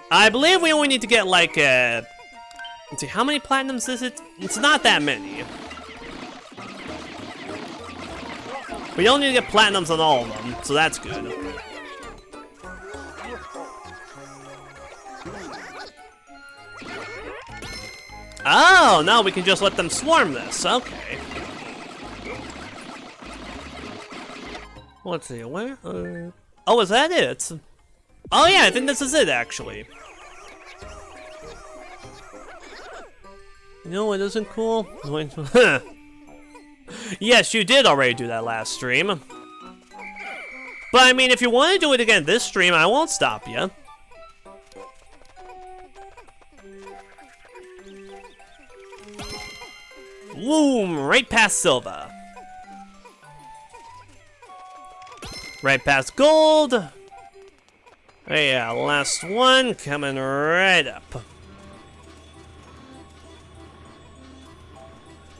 I believe we only need to get like, let's see, how many platinums is it? It's not that many. We don't need to get platinums on all of them, so that's good. Oh, now we can just let them swarm this. Okay. Let's see, where? Oh, is that it? Oh yeah, I think this is it, actually. You know what isn't cool? Yes, you did already do that last stream. But I mean, if you want to do it again this stream, I won't stop you. Boom! Right past Silva. Right past Gold. Yeah, last one coming right up.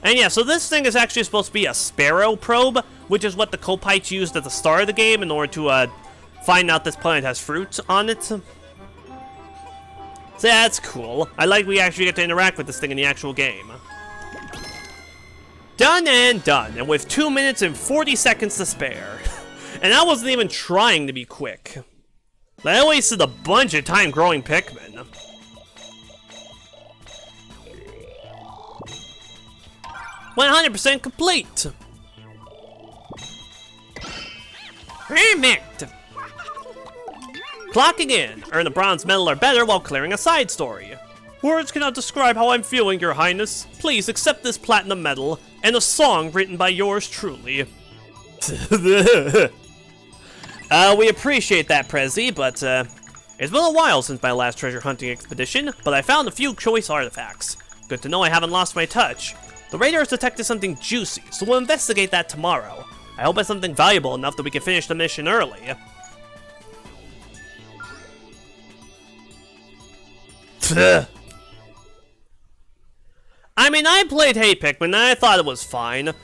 And yeah, so this thing is actually supposed to be a Sparrow probe, which is what the Copites used at the start of the game in order to find out this planet has fruit on it. So that's cool. I like we actually get to interact with this thing in the actual game. Done and done, and with 2 minutes and 40 seconds to spare. And I wasn't even trying to be quick. I wasted a bunch of time growing Pikmin. "100% complete." Perfect. Clocking in. Earn a bronze medal or better while clearing a side story. "Words cannot describe how I'm feeling, Your Highness. Please accept this platinum medal and a song written by yours truly." We appreciate that, Prezi, but it's been a while since my last treasure hunting expedition, but I found a few choice artifacts. Good to know I haven't lost my touch. The radar has detected something juicy, so we'll investigate that tomorrow. I hope it's something valuable enough that we can finish the mission early. I mean, I played Hey Pikmin and I thought it was fine.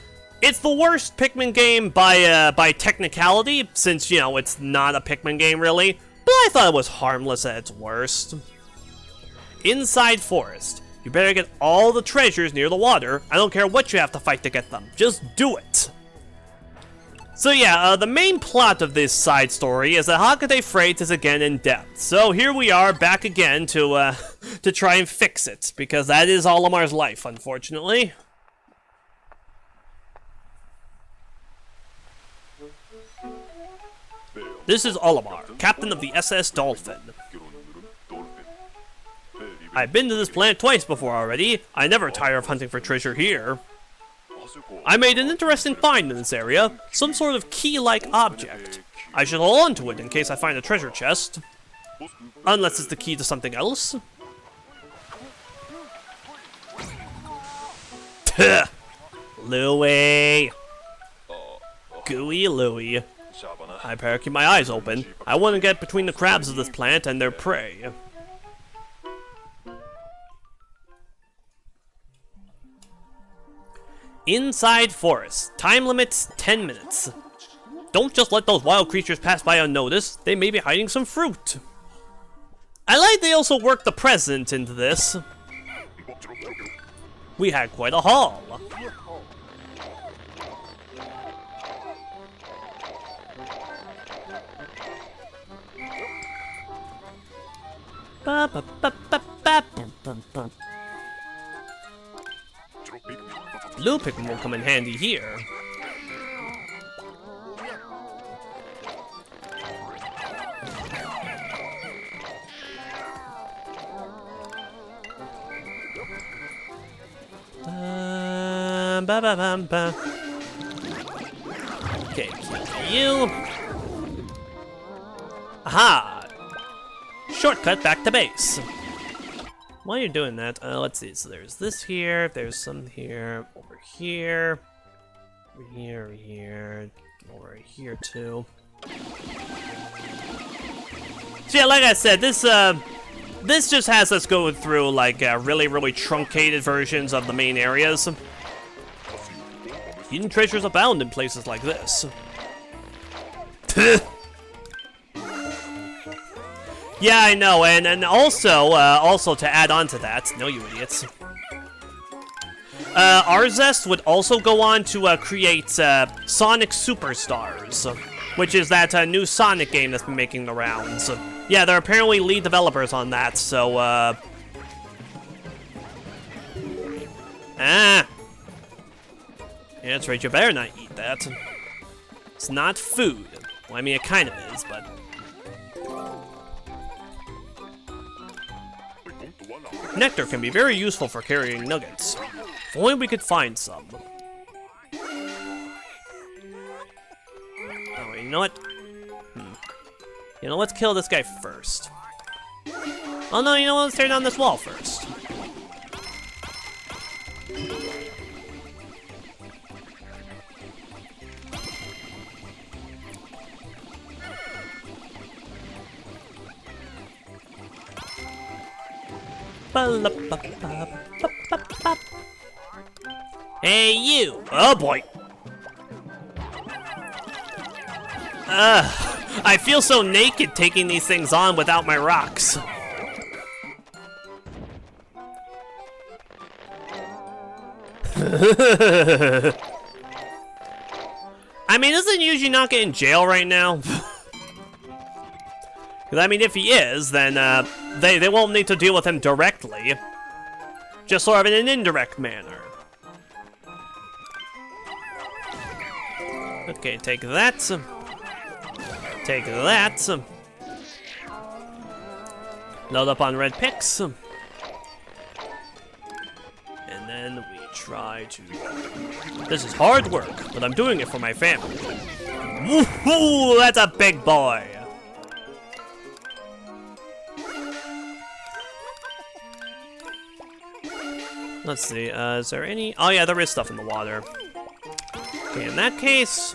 It's the worst Pikmin game by technicality, since, you know, it's not a Pikmin game really, but I thought it was harmless at its worst. Inside Forest. You better get all the treasures near the water. I don't care what you have to fight to get them. Just do it. So yeah, the main plot of this side story is that Hakate Freight is again in debt. So here we are back again to try and fix it, because that is Olimar's life, unfortunately. This is Olimar, captain of the SS Dolphin. I've been to this planet twice before already. I never tire of hunting for treasure here. I made an interesting find in this area, some sort of key-like object. I should hold on to it in case I find a treasure chest. Unless it's the key to something else. Louie! Gooey Louie. I better keep my eyes open. I want to get between the crabs of this planet and their prey. Inside Forest. Time limit 10 minutes. Don't just let those wild creatures pass by unnoticed. They may be hiding some fruit. I like they also worked the present into this. We had quite a haul. Blue Pikmin will come in handy here. Okay, you. Aha! Shortcut back to base. While you're doing that, let's see. So there's this here, there's some here, over here, over here, over here too. So yeah, like I said, this just has us go through like really truncated versions of the main areas. Hidden treasures abound in places like this. Yeah, I know, and also to add on to that, no you idiots. Arzest would also go on to create Sonic Superstars, which is that new Sonic game that's been making the rounds. Yeah, they're apparently lead developers on that, so Ah! Yeah, that's right, you better not eat that. It's not food. Well, I mean, it kind of is, but... Nectar can be very useful for carrying nuggets. If only we could find some. Oh, wait, you know what? You know, let's kill this guy first. Oh no, you know what? Let's tear down this wall first. Hey, you! Oh boy! I feel so naked taking these things on without my rocks. I mean, isn't Yuji not in jail right now? Because, I mean, if he is, then they won't need to deal with him directly. Just sort of in an indirect manner. Okay, take that. Take that. Load up on red picks. And then we try to... This is hard work, but I'm doing it for my family. Woohoo! That's a big boy! Let's see, is there any... Oh yeah, there is stuff in the water. Okay, in that case...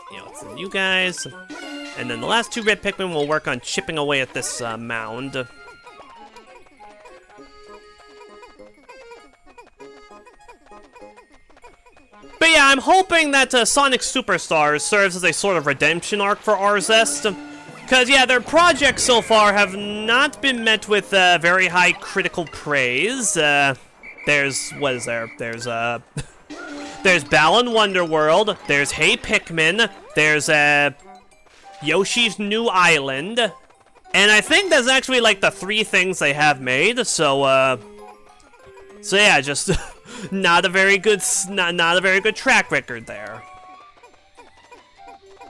You know, it's you guys. And then the last two red Pikmin will work on chipping away at this mound. But yeah, I'm hoping that Sonic Superstars serves as a sort of redemption arc for Arzest. Because, yeah, their projects so far have not been met with very high critical praise. There's, what is there? There's Balan Wonderworld, there's Hey Pikmin, there's Yoshi's New Island, and I think that's actually like the 3 things they have made. So yeah, just not a very good track record there.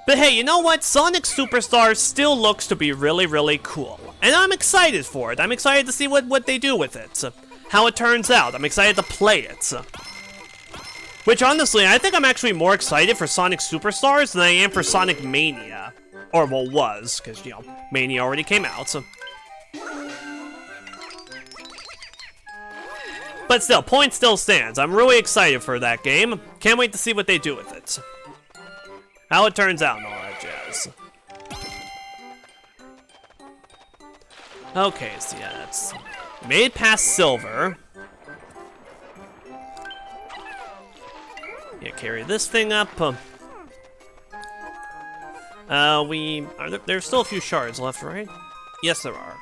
But hey, you know what? Sonic Superstars still looks to be really, really cool, and I'm excited for it. I'm excited to see what they do with it, how it turns out. I'm excited to play it. Which, honestly, I think I'm actually more excited for Sonic Superstars than I am for Sonic Mania. Or, well, was, because, you know, Mania already came out, so... But still, point still stands. I'm really excited for that game. Can't wait to see what they do with it. How it turns out and all that jazz. Okay, so yeah, that's... Made past Silver. Yeah, carry this thing up. There's still a few shards left, right? Yes, there are.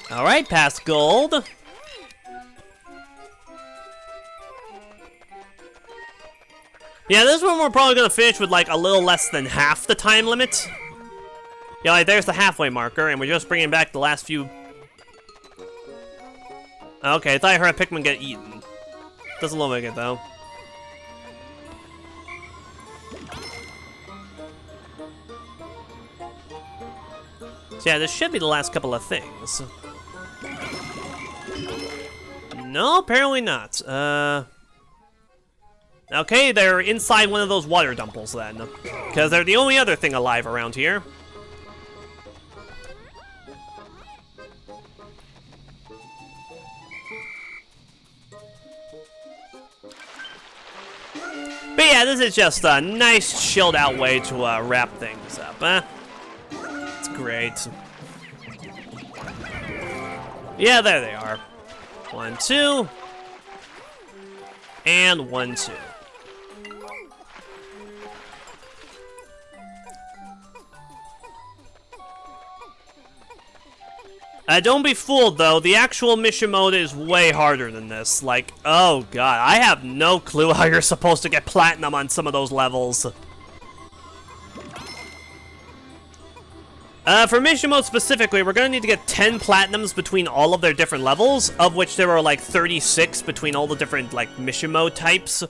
All right, past gold. Yeah, this one we're probably gonna finish with like a little less than half the time limit. Yeah, like there's the halfway marker, and we're just bringing back the last few. Okay, I thought I heard a Pikmin get eaten. Doesn't look like it though. So yeah, this should be the last couple of things. No, apparently not. Okay, they're inside one of those water dumples then. Because they're the only other thing alive around here. But yeah, this is just a nice, chilled out way to wrap things up, huh? It's great. Yeah, there they are. 1, 2. And 1, 2. Don't be fooled, though. The actual mission mode is way harder than this. Like, oh god, I have no clue how you're supposed to get platinum on some of those levels. For mission mode specifically, we're gonna need to get 10 platinums between all of their different levels, of which there are like 36 between all the different like mission mode types.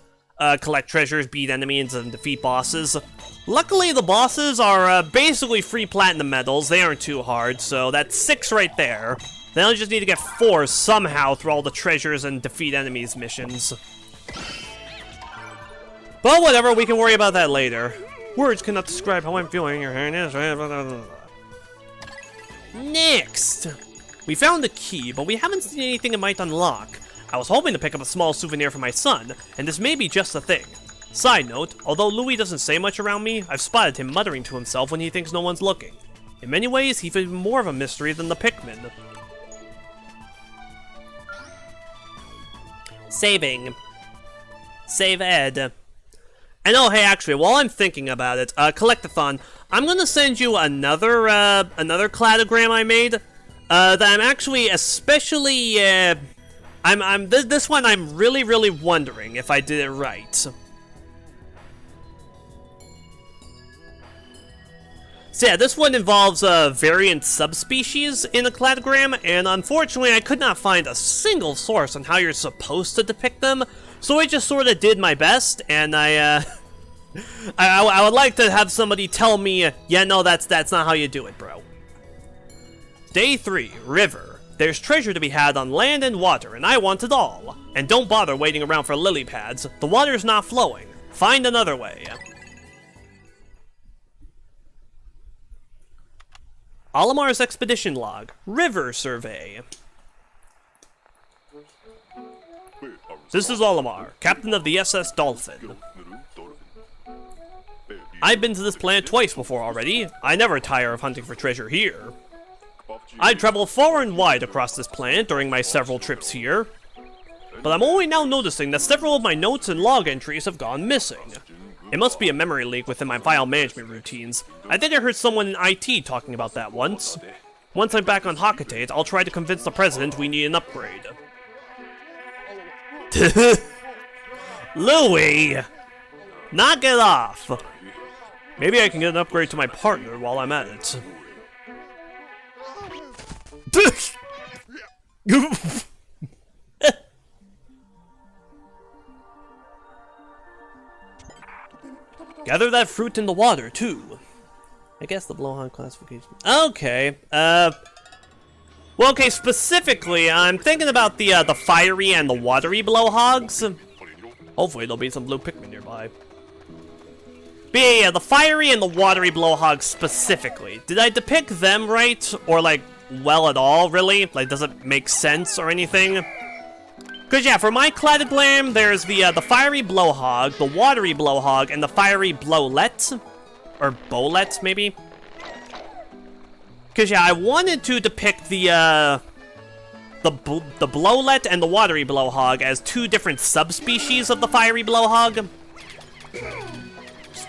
Collect treasures, beat enemies, and defeat bosses. Luckily, the bosses are basically free platinum medals. They aren't too hard, so that's 6 right there. Then I'll just need to get 4 somehow through all the treasures and defeat enemies missions. But whatever, we can worry about that later. Words cannot describe how I'm feeling. Your hand is... Next! We found the key, but we haven't seen anything it might unlock. I was hoping to pick up a small souvenir for my son, and this may be just the thing. Side note, although Louis doesn't say much around me, I've spotted him muttering to himself when he thinks no one's looking. In many ways, he's even more of a mystery than the Pikmin. Saving. Save Ed. And oh, hey, actually, while I'm thinking about it, Collectathon, I'm gonna send you another cladogram I made, that I'm actually especially, this one I'm really wondering if I did it right. So yeah, this one involves variant subspecies in a cladogram, and unfortunately I could not find a single source on how you're supposed to depict them, so I just sort of did my best, and I would like to have somebody tell me, yeah, no, that's not how you do it, bro. Day 3, River. There's treasure to be had on land and water, and I want it all. And don't bother waiting around for lily pads. The water's not flowing. Find another way. Olimar's expedition log. River survey. This is Olimar, captain of the SS Dolphin. I've been to this planet twice before already. I never tire of hunting for treasure here. I travel far and wide across this planet during my several trips here. But I'm only now noticing that several of my notes and log entries have gone missing. It must be a memory leak within my file management routines. I think I heard someone in IT talking about that once. Once I'm back on Hakatate, I'll try to convince the president we need an upgrade. Louis! Knock it off! Maybe I can get an upgrade to my partner while I'm at it. Gather that fruit in the water, too. I guess the blowhog classification. Okay, well, okay, specifically, I'm thinking about the fiery and the watery blowhogs. Hopefully there'll be some blue Pikmin nearby. But yeah, the fiery and the watery blowhogs specifically. Did I depict them right? Or, like, well at all, really? Like, does it make sense or anything? Because, yeah, for my cladogram, there's the fiery blowhog, the watery blowhog, and the fiery blowlet. Or bolet, maybe? Because, yeah, I wanted to depict the blowlet and the watery blowhog as 2 different subspecies of the fiery blowhog.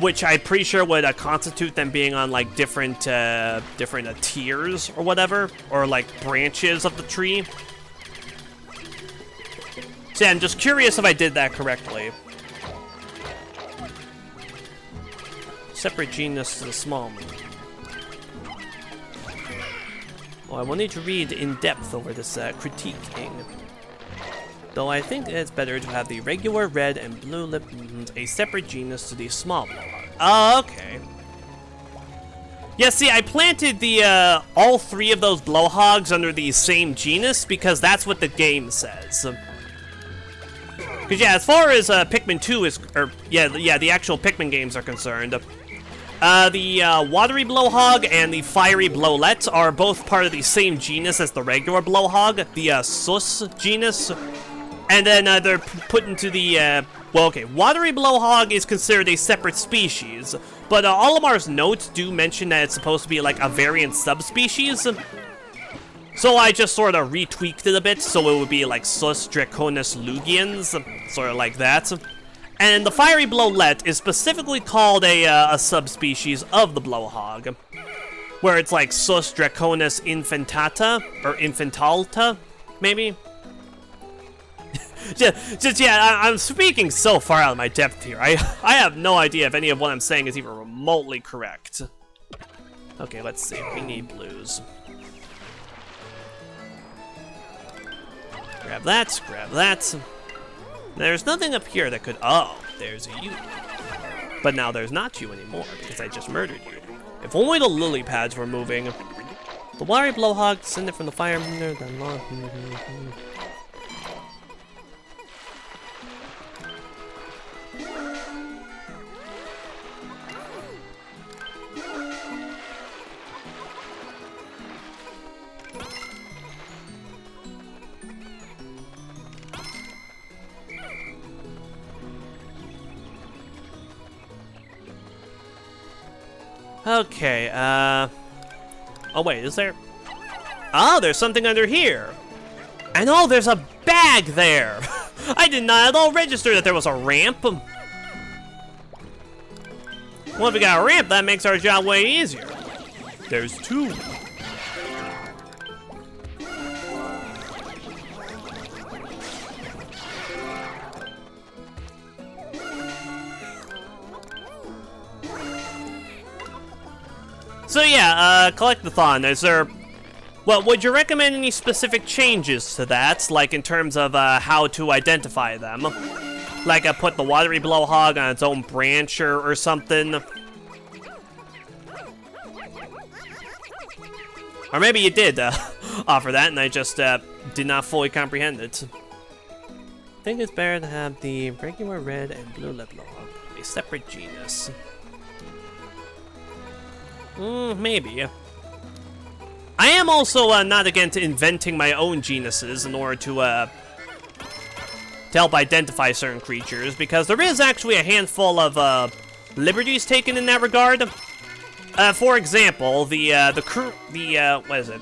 Which I'm pretty sure would constitute them being on, like, different tiers or whatever. Or, like, branches of the tree. So yeah, I'm just curious if I did that correctly. Separate genus to the small one. Oh, I will need to read in depth over this critiquing. Though I think it's better to have the regular red and blue lip a separate genus to the small blowhog. Oh, okay. Yeah, see, I planted the all 3 of those blowhogs under the same genus because that's what the game says. Because, yeah, as far as Pikmin 2 is, the actual Pikmin games are concerned, the watery blowhog and the fiery blowlet are both part of the same genus as the regular blowhog, the Sus genus. And then they're put into the, well, okay, watery blowhog is considered a separate species, but Olimar's notes do mention that it's supposed to be like a variant subspecies. So I just sort of retweaked it a bit, so it would be like Sus Draconis Lugians, sort of like that. And the fiery blowlet is specifically called a subspecies of the blowhog, where it's like Sus Draconis Infantata, or Infantalta, maybe? I'm speaking so far out of my depth here. I have no idea if any of what I'm saying is even remotely correct. Okay, let's see. We need blues. Grab that, grab that. There's nothing up here that could... Oh, there's a you. But now there's not you anymore, because I just murdered you. If only the lily pads were moving. The watery blowhog descended from the fire... Okay, oh wait, is there... Oh, there's something under here! And oh, there's a bag there! I did not at all register that there was a ramp! Well, if we got a ramp, that makes our job way easier. There's two. So yeah, Collectathon, is there... Well, would you recommend any specific changes to that, like in terms of how to identify them? Like put the watery blowhog on its own branch or something? Or maybe you did offer that and I just did not fully comprehend it. I think it's better to have the regular red and blue lip blowhog, a separate genus. Maybe. I am also not against inventing my own genuses in order to help identify certain creatures, because there is actually a handful of liberties taken in that regard. For example, what is it?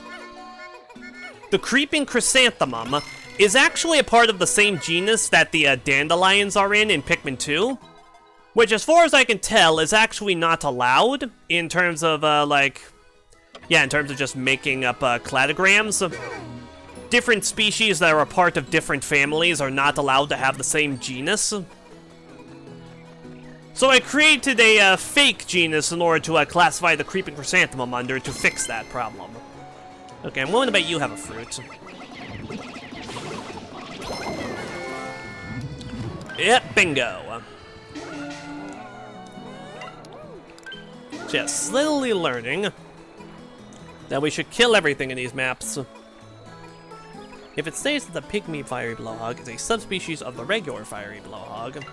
The creeping chrysanthemum is actually a part of the same genus that the dandelions are in Pikmin 2. Which, as far as I can tell, is actually not allowed in terms of, in terms of just making up cladograms. Different species that are a part of different families are not allowed to have the same genus. So I created a fake genus in order to classify the creeping chrysanthemum under to fix that problem. Okay, I'm willing to bet you have a fruit. Yep, bingo. Just slowly learning that we should kill everything in these maps. If it states that the pygmy fiery blowhog is a subspecies of the regular fiery blowhog.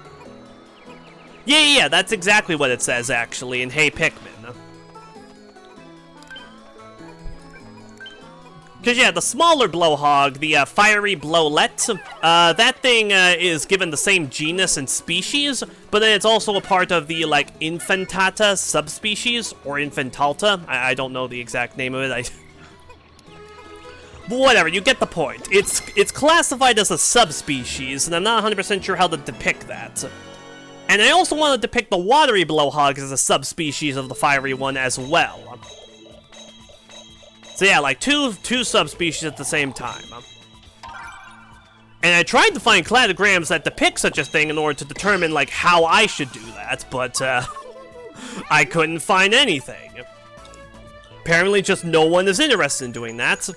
Yeah, that's exactly what it says actually in Hey Pikmin. Because yeah, the smaller blowhog, the fiery blowlet, that thing is given the same genus and species, but then it's also a part of the, Infantata subspecies, or Infantalta. I don't know the exact name of it. But whatever, you get the point. It's classified as a subspecies, and I'm not 100% sure how to depict that. And I also want to depict the watery blowhog as a subspecies of the fiery one as well. So yeah, two subspecies at the same time. And I tried to find cladograms that depict such a thing in order to determine, how I should do that, but, I couldn't find anything. Apparently just no one is interested in doing that.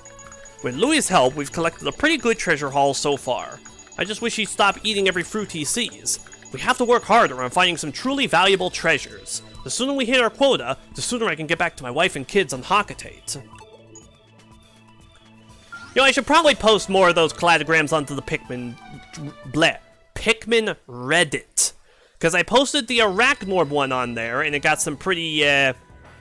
With Louis' help, we've collected a pretty good treasure haul so far. I just wish he'd stop eating every fruit he sees. We have to work harder on finding some truly valuable treasures. The sooner we hit our quota, the sooner I can get back to my wife and kids on Hakatate. I should probably post more of those cladograms onto the Pikmin Reddit. Because I posted the Arachnorb one on there, and it got some pretty,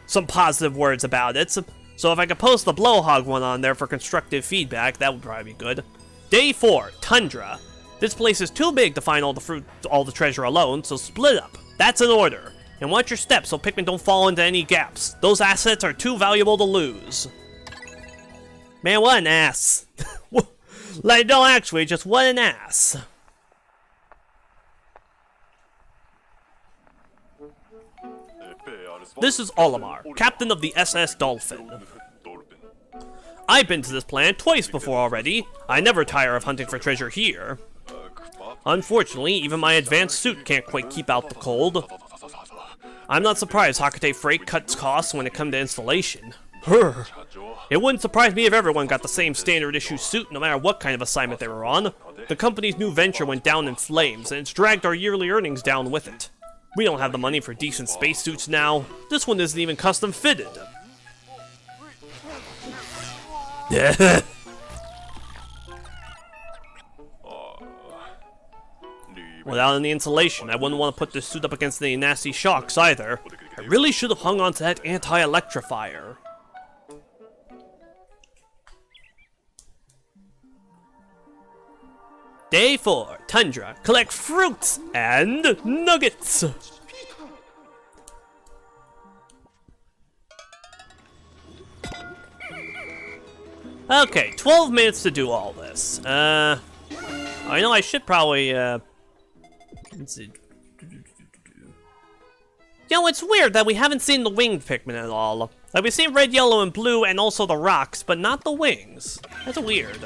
some positive words about it. So if I could post the Blowhog one on there for constructive feedback, that would probably be good. Day 4, Tundra. This place is too big to find all the treasure alone, so split up. That's an order. And watch your steps so Pikmin don't fall into any gaps. Those assets are too valuable to lose. Man, what an ass. No, actually, just what an ass. This is Olimar, captain of the SS Dolphin. I've been to this planet twice before already. I never tire of hunting for treasure here. Unfortunately, even my advanced suit can't quite keep out the cold. I'm not surprised Hakate Freight cuts costs when it comes to installation. It wouldn't surprise me if everyone got the same standard issue suit no matter what kind of assignment they were on. The company's new venture went down in flames, and it's dragged our yearly earnings down with it. We don't have the money for decent spacesuits now. This one isn't even custom fitted. Without any insulation, I wouldn't want to put this suit up against any nasty shocks either. I really should have hung on to that anti-electrifier. Day 4, Tundra. Collect fruits and nuggets. Okay, 12 minutes to do all this. I know I should probably, let's see. You know, it's weird that we haven't seen the winged Pikmin at all. Like, we've seen red, yellow, and blue, and also the rocks, but not the wings. That's weird.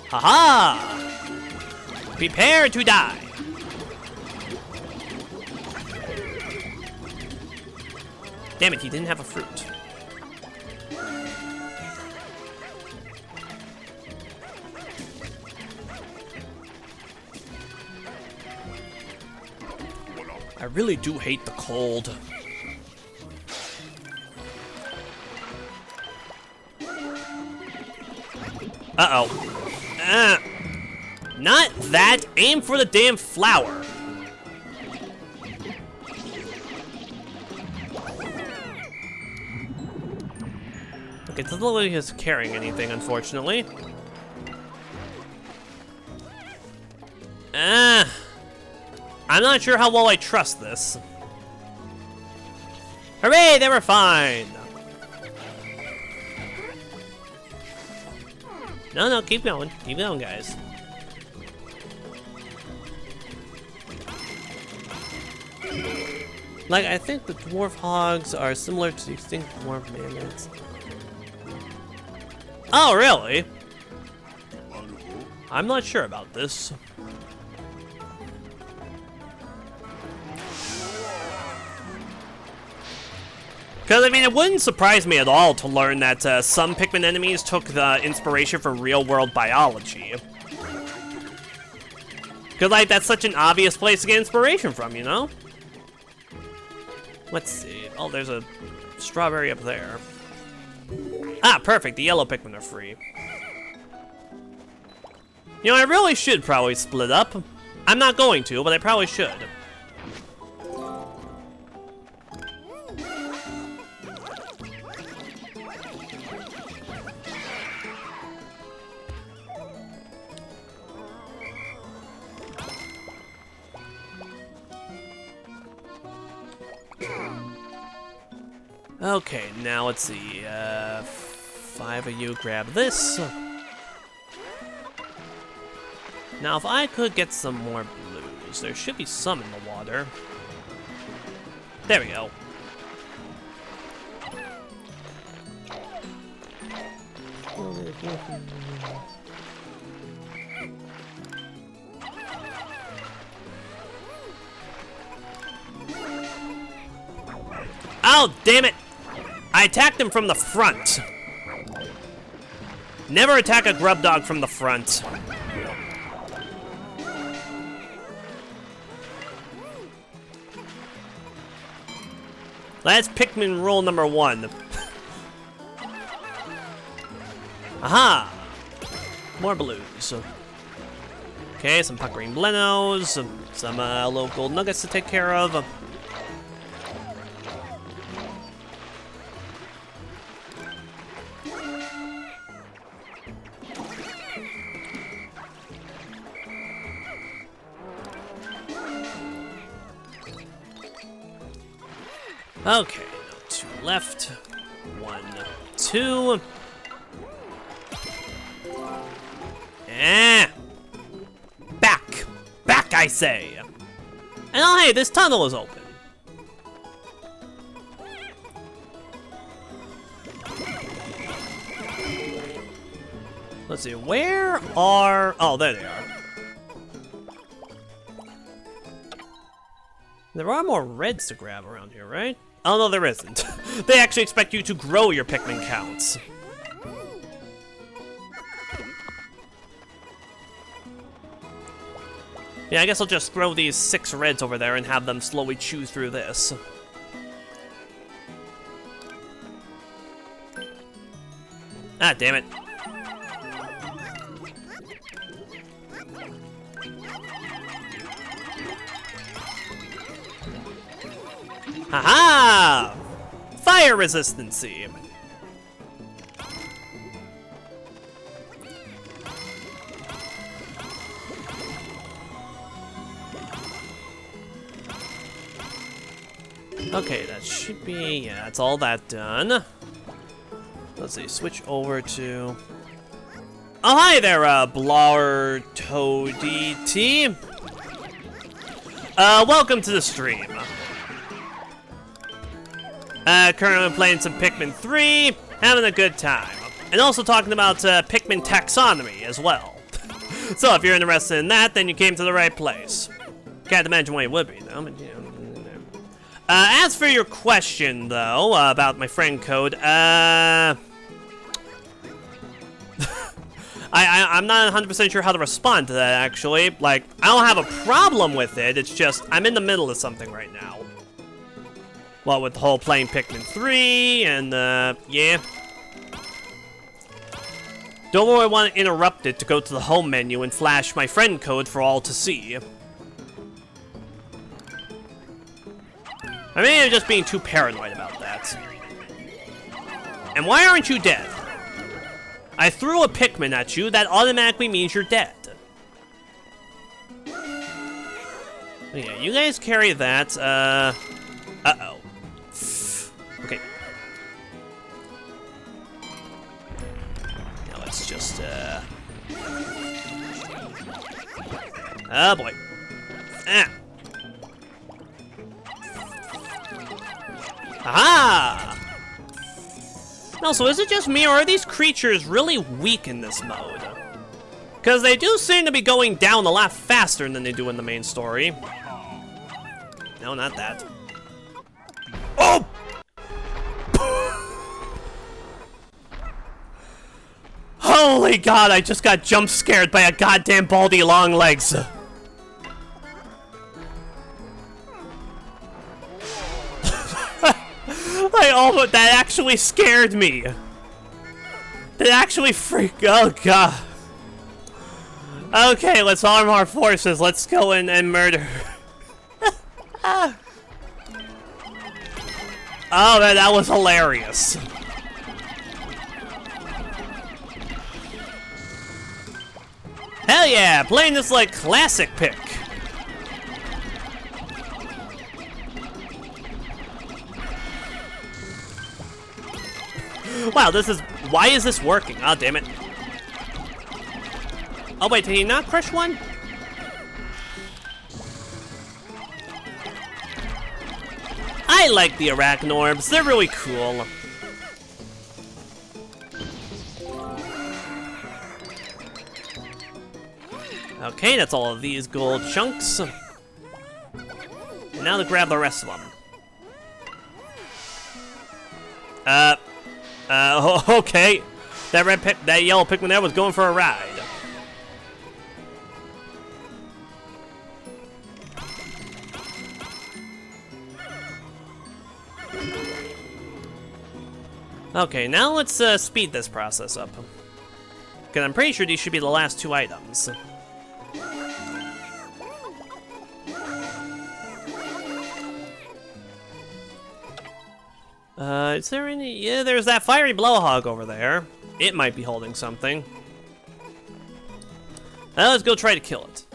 Haha! Prepare to die! Damn it, he didn't have a fruit. I really do hate the cold. Uh-oh. Not that! Aim for the damn flower! Okay, it doesn't look like he's carrying anything, unfortunately. I'm not sure how well I trust this. Hooray, they were fine! No, keep going. Keep going, guys. Like, I think the dwarf hogs are similar to the extinct dwarf mammoths. Oh, really? I'm not sure about this. Because, I mean, it wouldn't surprise me at all to learn that some Pikmin enemies took the inspiration from real-world biology. Because, like, that's such an obvious place to get inspiration from, you know? Let's see. Oh, there's a strawberry up there. Ah, perfect. The yellow Pikmin are free. You know, I really should probably split up. I'm not going to, but I probably should. Okay, now let's see. 5 of you grab this. Now, if I could get some more blues, there should be some in the water. There we go. Oh, damn it! I attacked him from the front. Never attack a grub dog from the front. That's Pikmin rule number 1. Aha! More blues. Okay, some puckering blenos, some local nuggets to take care of. Okay, now 2 left. 1, 2. Back! Back, I say! And oh, hey, this tunnel is open. Let's see, where are... Oh, there they are. There are more reds to grab around here, right? Oh, no, there isn't. They actually expect you to grow your Pikmin counts. Yeah, I guess I'll just throw these 6 reds over there and have them slowly chew through this. Ah, damn it. Haha! Fire resistancy! Okay, that should be... yeah, that's all that done. Let's see, switch over to... oh, hi there, Blar Toady T. Welcome to the stream. Currently playing some Pikmin 3, having a good time. And also talking about Pikmin taxonomy as well. So if you're interested in that, then you came to the right place. Can't imagine why you would be, though. But, you know. As for your question, though, about my friend code, I'm not 100% sure how to respond to that, actually. Like, I don't have a problem with it, it's just, I'm in the middle of something right now. Well, with the whole playing Pikmin 3, and, yeah. Don't really want to interrupt it to go to the home menu and flash my friend code for all to see. I may have just being too paranoid about that. And why aren't you dead? I threw a Pikmin at you, that automatically means you're dead. Yeah, you guys carry that, uh-oh. Okay. Now let's just, oh boy. Ah. Aha! No, so is it just me, or are these creatures really weak in this mode? Because they do seem to be going down a lot faster than they do in the main story. No, not that. Oh! Holy God, I just got jump scared by a goddamn Baldy Longlegs. That actually scared me. That actually oh God. Okay, let's arm our forces. Let's go in and murder. Oh man, that was hilarious. Hell yeah, playing this like classic pick. Wow, why is this working? Oh, damn it. Oh, wait, did he not crush one? I like the Arachnorbs, they're really cool. Okay, that's all of these gold chunks. And now to grab the rest of them. Okay. That yellow Pikmin there was going for a ride. Okay, now let's speed this process up. Because I'm pretty sure these should be the last 2 items. Is there any... yeah, there's that fiery blowhog over there. It might be holding something. Let's go try to kill it.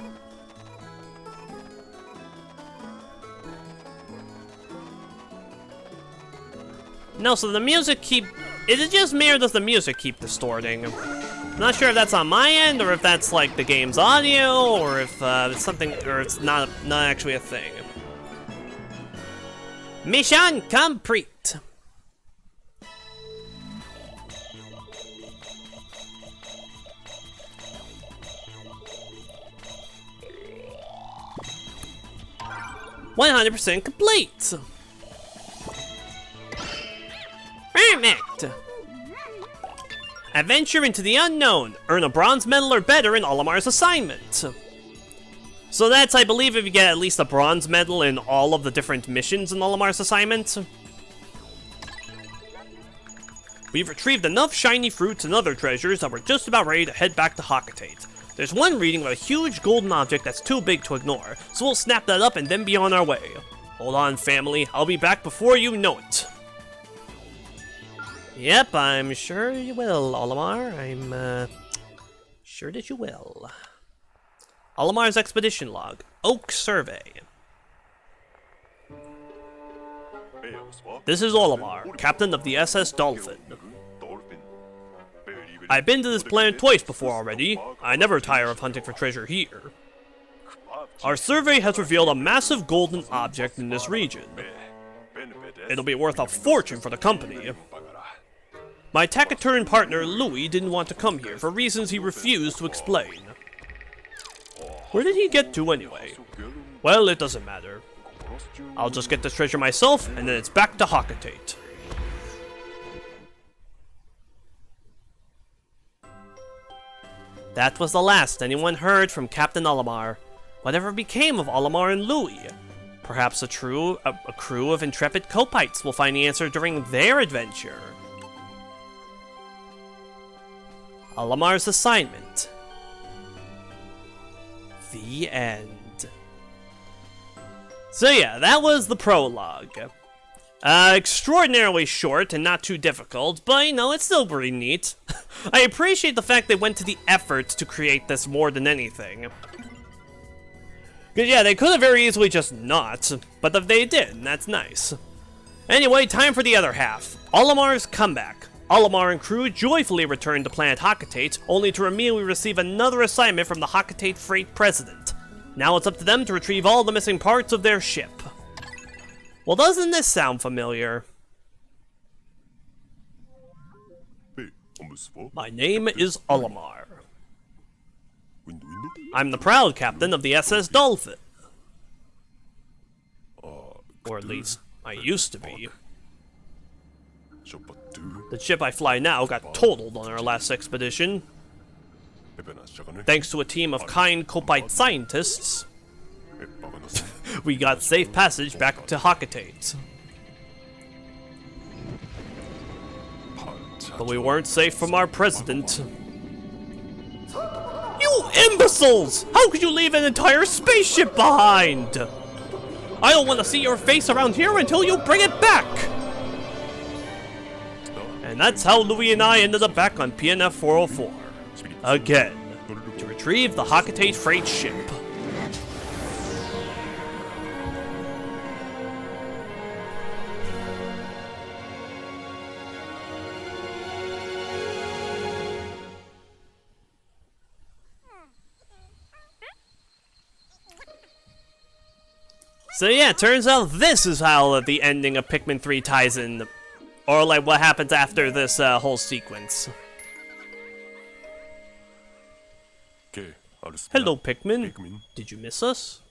No, so the music is it just me or does the music keep distorting? I'm not sure if that's on my end or if that's like the game's audio or if it's something, or it's not actually a thing. Mission complete. 100% complete! Perfect! Adventure into the unknown. Earn a bronze medal or better in Olimar's assignment. So that's, I believe, if you get at least a bronze medal in all of the different missions in Olimar's assignment. We've retrieved enough shiny fruits and other treasures that we're just about ready to head back to Hakatate. There's one reading of a huge golden object that's too big to ignore, so we'll snap that up and then be on our way. Hold on, family. I'll be back before you know it. Yep, I'm sure you will, Olimar. I'm, sure that you will. Olimar's expedition log. Oak survey. This is Olimar, captain of the SS Dolphin. I've been to this planet twice before already. I never tire of hunting for treasure here. Our survey has revealed a massive golden object in this region. It'll be worth a fortune for the company. My taciturn partner, Louis, didn't want to come here for reasons he refused to explain. Where did he get to anyway? Well, it doesn't matter. I'll just get this treasure myself, and then it's back to Hakatate. That was the last anyone heard from Captain Olimar. Whatever became of Olimar and Louis? Perhaps a crew of intrepid Copites will find the answer during their adventure. Olimar's assignment. The end. So yeah, that was the prologue. Extraordinarily short and not too difficult, but you know, it's still pretty neat. I appreciate the fact they went to the effort to create this more than anything. Cause yeah, they could have very easily just not, but if they did, that's nice. Anyway, time for the other half. Olimar's comeback. Olimar and crew joyfully return to planet Hakatate, only to immediately receive another assignment from the Hakatate Freight President. Now it's up to them to retrieve all the missing parts of their ship. Well, doesn't this sound familiar? My name is Olimar. I'm the proud captain of the SS Dolphin. Or at least, I used to be. The ship I fly now got totaled on our last expedition. Thanks to a team of kind Kopite scientists, we got safe passage back to Hakatate. But we weren't safe from our president. You imbeciles! How could you leave an entire spaceship behind? I don't want to see your face around here until you bring it back! And that's how Louis and I ended up back on PNF 404. Again. To retrieve the Hakatate freight ship. So yeah, turns out this is how the ending of Pikmin 3 ties in. Or like what happens after this whole sequence. Hello, Pikmin. Did you miss us?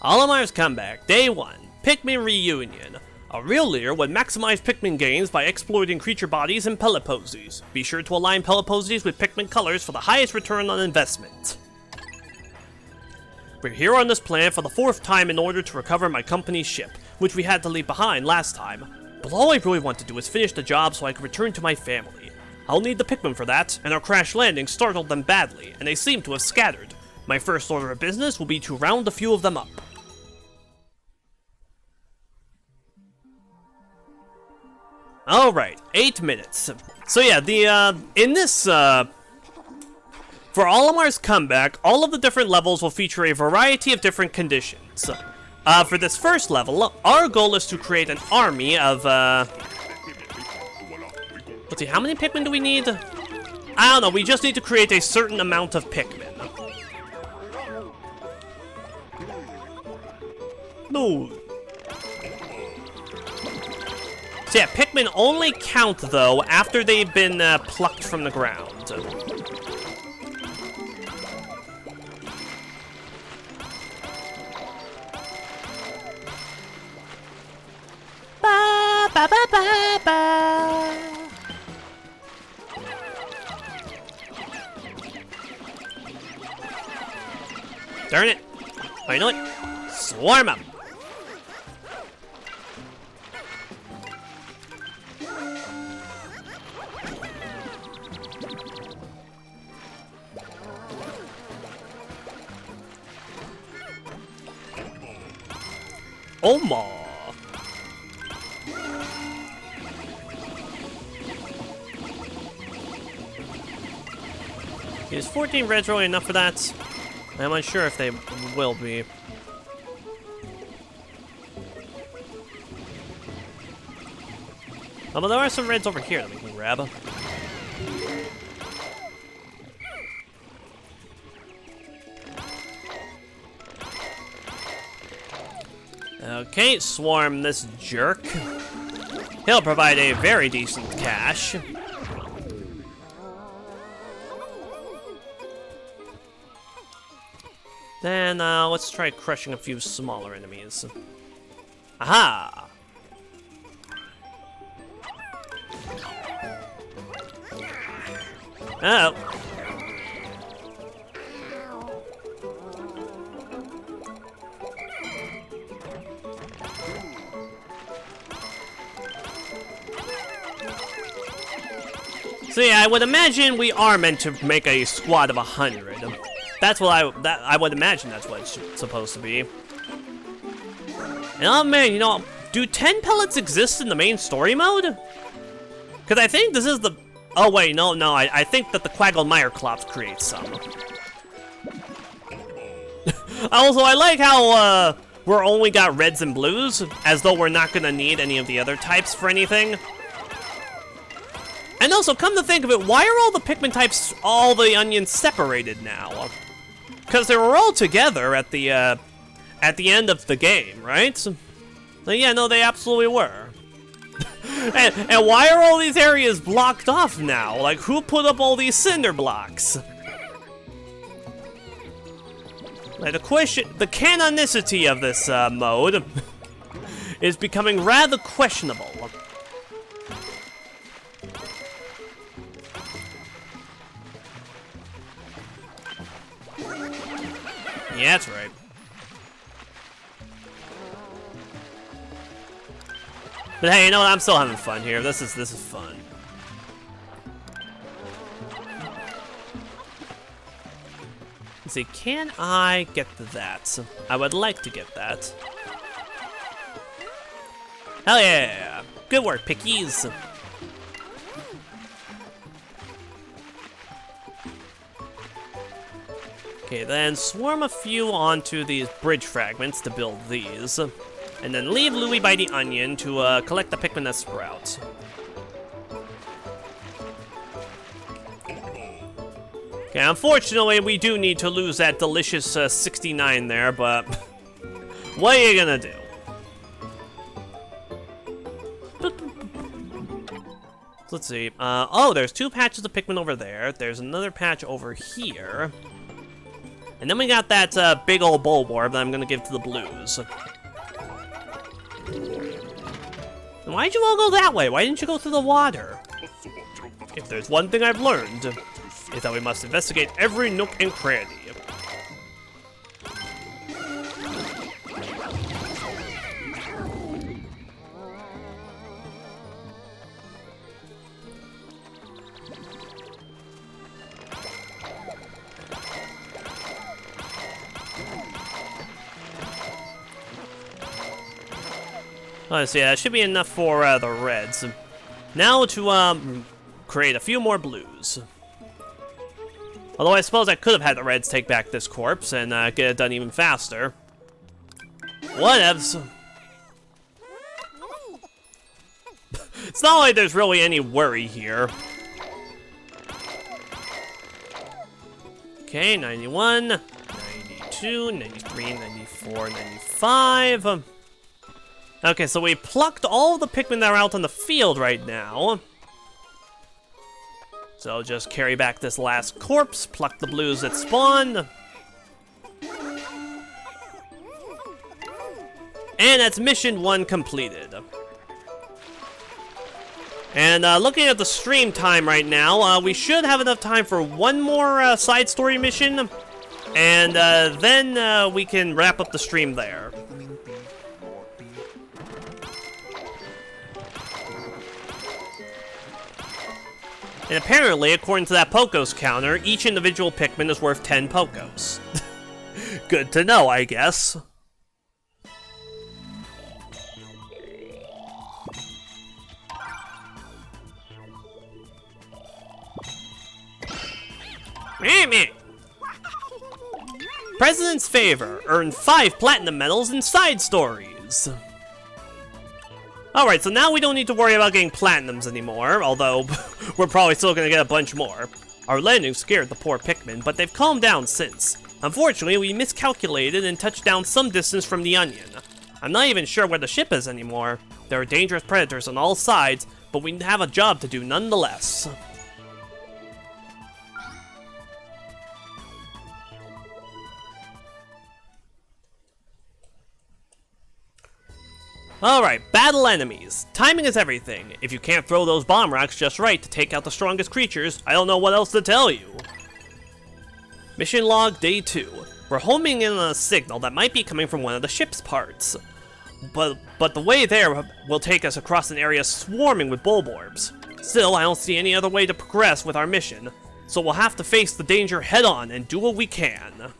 Olimar's comeback, Day 1, Pikmin Reunion. A real leader would maximize Pikmin gains by exploiting creature bodies and pellet posies. Be sure to align pellet posies with Pikmin colors for the highest return on investment. We're here on this planet for the 4th time in order to recover my company's ship, which we had to leave behind last time. But all I really want to do is finish the job so I can return to my family. I'll need the Pikmin for that, and our crash landing startled them badly, and they seem to have scattered. My first order of business will be to round a few of them up. Alright, 8 minutes. So yeah, in this, for Olimar's comeback, all of the different levels will feature a variety of different conditions. For this first level, our goal is to create an army of, let's see, how many Pikmin do we need? I don't know, we just need to create a certain amount of Pikmin. No. So yeah, Pikmin only count, though, after they've been plucked from the ground. Ba, ba, ba, ba, ba. Darn it. Oh, you know what? Swarm 'em. Olimar. Is 14 reds really enough for that? I'm unsure if they will be. Oh, but there are some reds over here that we can grab. Okay, swarm this jerk. He'll provide a very decent cache. Then, let's try crushing a few smaller enemies. Aha! Oh. So yeah, I would imagine we are meant to make a squad of 100. That's what I would imagine that's what it's supposed to be. And oh man, you know, do 10 pellets exist in the main story mode? Because I think this is the... Oh wait, no, I think that the Quagmire Clops creates some. Also, I like how we're only got reds and blues, as though we're not gonna need any of the other types for anything. And also, come to think of it, why are all the Pikmin types, all the onions separated now? Because they were all together at the end of the game, right? So, yeah, no, they absolutely were. and why are all these areas blocked off now? Like, who put up all these cinder blocks? Like, the canonicity of this mode is becoming rather questionable. Yeah, that's right. But hey, you know what? I'm still having fun here. This is fun. Let's see, can I get that? I would like to get that. Hell yeah! Good work, Pickies! Okay, then swarm a few onto these bridge fragments to build these. And then leave Louie by the onion to collect the Pikmin that sprout. Okay, unfortunately, we do need to lose that delicious 69 there, but what are you gonna do? Let's see. Oh, there's 2 patches of Pikmin over there. There's another patch over here. And then we got that big old Bulborb that I'm gonna give to the blues. And why'd you all go that way? Why didn't you go through the water? If there's one thing I've learned, is that we must investigate every nook and cranny. Let's see, that should be enough for the reds. Now to create a few more blues. Although I suppose I could have had the reds take back this corpse and get it done even faster. Whatevs. It's not like there's really any worry here. Okay, 91, 92, 93, 94. 495. Okay, so we plucked all the Pikmin that are out on the field right now. So just carry back this last corpse, pluck the blues that spawned. And that's mission 1 completed. And looking at the stream time right now, we should have enough time for one more side story mission. And then we can wrap up the stream there. And apparently, according to that Pokos counter, each individual Pikmin is worth 10 Pokos. Good to know, I guess. President's Favor. Earn 5 platinum medals in side stories. Alright, so now we don't need to worry about getting platinums anymore, although we're probably still gonna get a bunch more. Our landing scared the poor Pikmin, but they've calmed down since. Unfortunately, we miscalculated and touched down some distance from the Onion. I'm not even sure where the ship is anymore. There are dangerous predators on all sides, but we have a job to do nonetheless. Alright, battle enemies. Timing is everything. If you can't throw those bomb rocks just right to take out the strongest creatures, I don't know what else to tell you. Mission log day 2. We're homing in on a signal that might be coming from one of the ship's parts. But the way there will take us across an area swarming with bulborbs. Still, I don't see any other way to progress with our mission, so we'll have to face the danger head on and do what we can.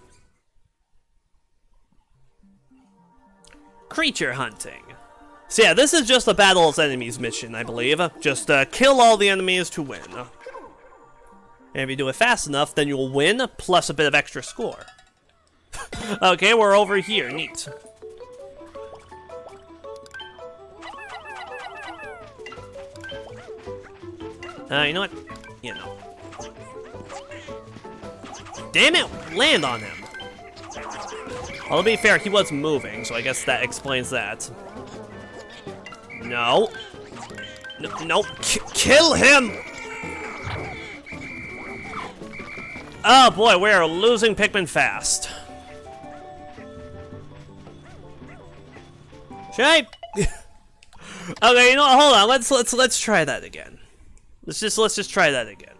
Creature hunting. So yeah, this is just a battle as enemies mission, I believe. Just kill all the enemies to win. And if you do it fast enough, then you'll win, plus a bit of extra score. Okay, we're over here. Neat. You know what? You know. Damn it! Land on him! Well, to be fair, he was moving, so I guess that explains that. No. No. Kill him! Oh boy, we are losing Pikmin fast. Should I? Okay, you know what? Hold on. Let's try that again. Let's just try that again.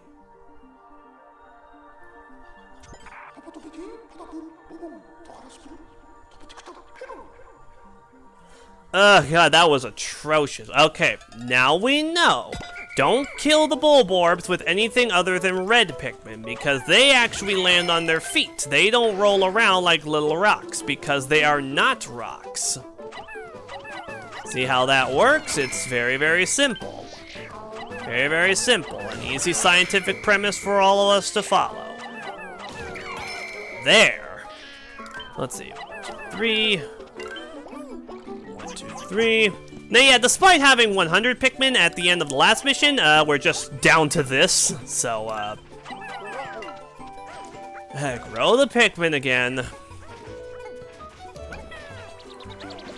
Oh god, that was atrocious. Okay, now we know. Don't kill the bulborbs with anything other than red Pikmin, because they actually land on their feet. They don't roll around like little rocks, because they are not rocks. See how that works? It's very, very simple. Very, very simple. An easy scientific premise for all of us to follow. There. Let's see. 3. 3. Now yeah, despite having 100 Pikmin at the end of the last mission, we're just down to this, so, grow the Pikmin again.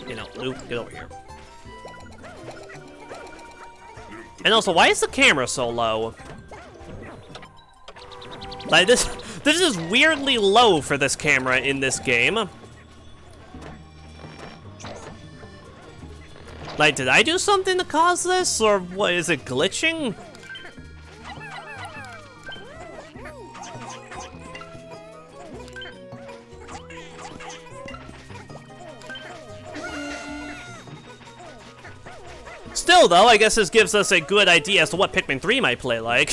You know, Luke, get over here. And also, why is the camera so low? Like, this is weirdly low for this camera in this game. Like, did I do something to cause this, or what, is it glitching? Still, though, I guess this gives us a good idea as to what Pikmin 3 might play like.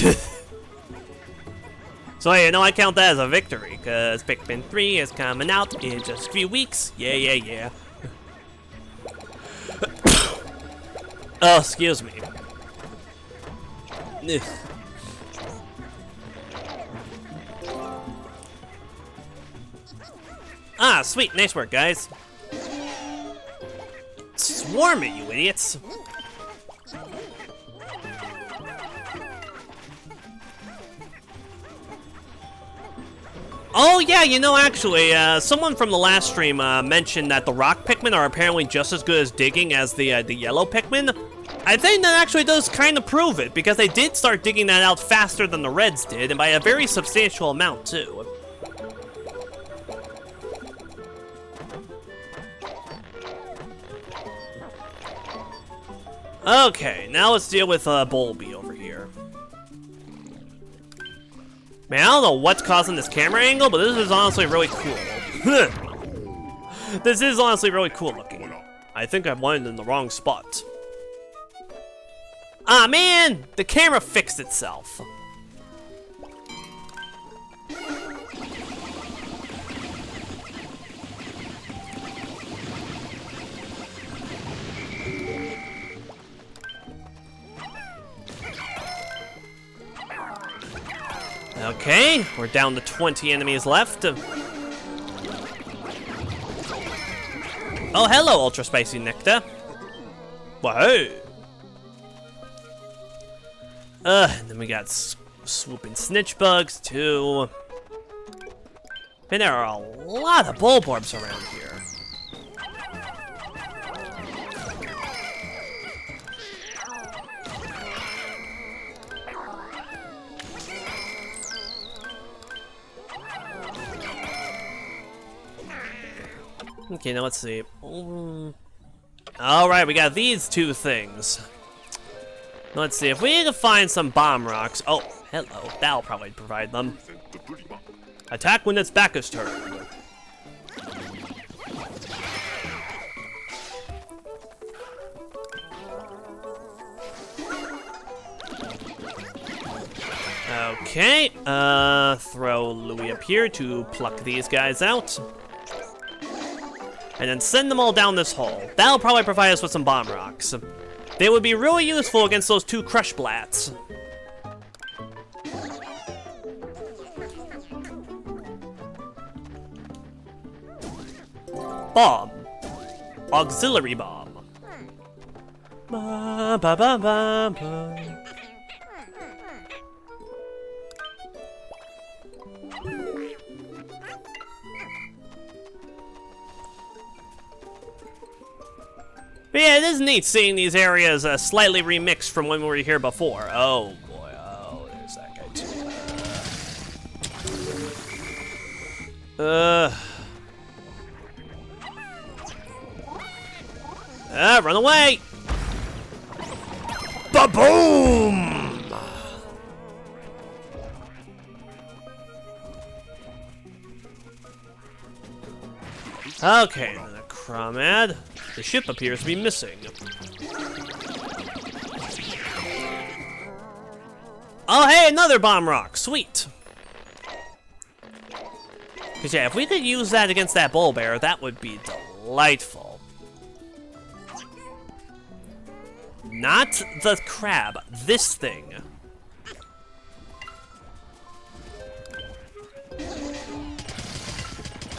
So, hey, you know, I count that as a victory, because Pikmin 3 is coming out in just a few weeks. Yeah, yeah, yeah. Oh, excuse me. Ugh. Ah, sweet. Nice work, guys. Swarm it, you idiots. Oh yeah, you know, actually, someone from the last stream mentioned that the rock Pikmin are apparently just as good as digging as the yellow Pikmin. I think that actually does kind of prove it, because they did start digging that out faster than the reds did, and by a very substantial amount too. Okay, now let's deal with Bulby over here. Man, I don't know what's causing this camera angle, but this is honestly really cool. This is honestly really cool looking. I think I wanted in the wrong spot. Ah man, the camera fixed itself. Okay, we're down to 20 enemies left. Oh, hello, Ultra Spicy Nectar. Whoa. And then we got swooping snitch bugs too. And there are a lot of Bulborbs around here. Okay, now let's see. Alright, we got these two things. Let's see, if we need to find some bomb rocks. Oh, hello. That'll probably provide them. Attack when its back is turned. Okay, throw Louie up here to pluck these guys out. And then send them all down this hole. That'll probably provide us with some bomb rocks. They would be really useful against those two Crush Blats. Bomb. Auxiliary bomb. Ba, ba, ba, ba, ba. But yeah, it is neat seeing these areas slightly remixed from when we were here before. Oh boy, oh, there's that guy too. Run away! Ba-boom! Okay, then a Chromad. The ship appears to be missing. Oh, hey, another bomb rock. Sweet. Because, yeah, if we could use that against that bull bear, that would be delightful. Not the crab. This thing.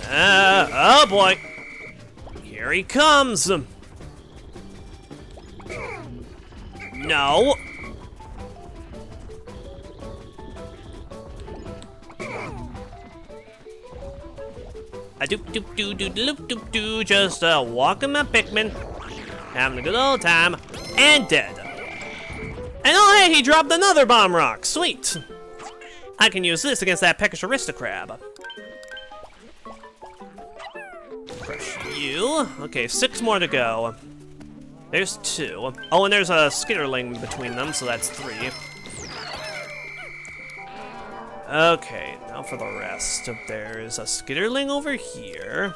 Oh, boy. Here he comes! No! A-doop-doop-doo-doo-doop-doop-doo, just walking my Pikmin, having a good old time, and dead. And oh hey, he dropped another bomb rock! Sweet! I can use this against that peckish Aristocrab. You. Okay, 6 more to go. There's 2. Oh, and there's a skitterling between them, so that's 3. Okay, now for the rest. There's a skitterling over here.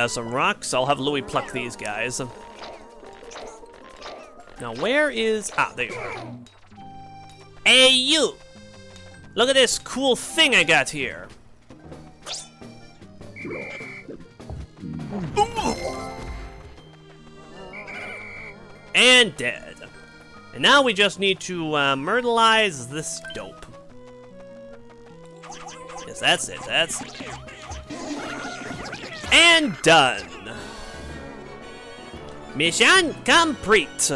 Some rocks. I'll have Louie pluck these guys. Now, where is... Ah, there you are. Hey, you! Look at this cool thing I got here. And dead. And now we just need to myrtleize this dope. Yes, that's it, that's it. And done. Mission complete.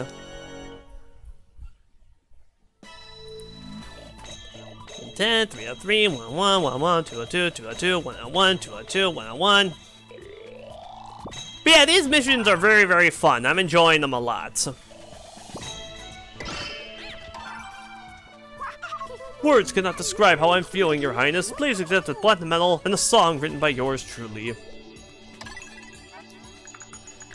10, 303, 101, 101, 202, 202, 101, 202, 101. But yeah, these missions are very, very fun. I'm enjoying them a lot. Words cannot describe how I'm feeling, Your Highness. Please accept the platinum medal and a song written by yours truly.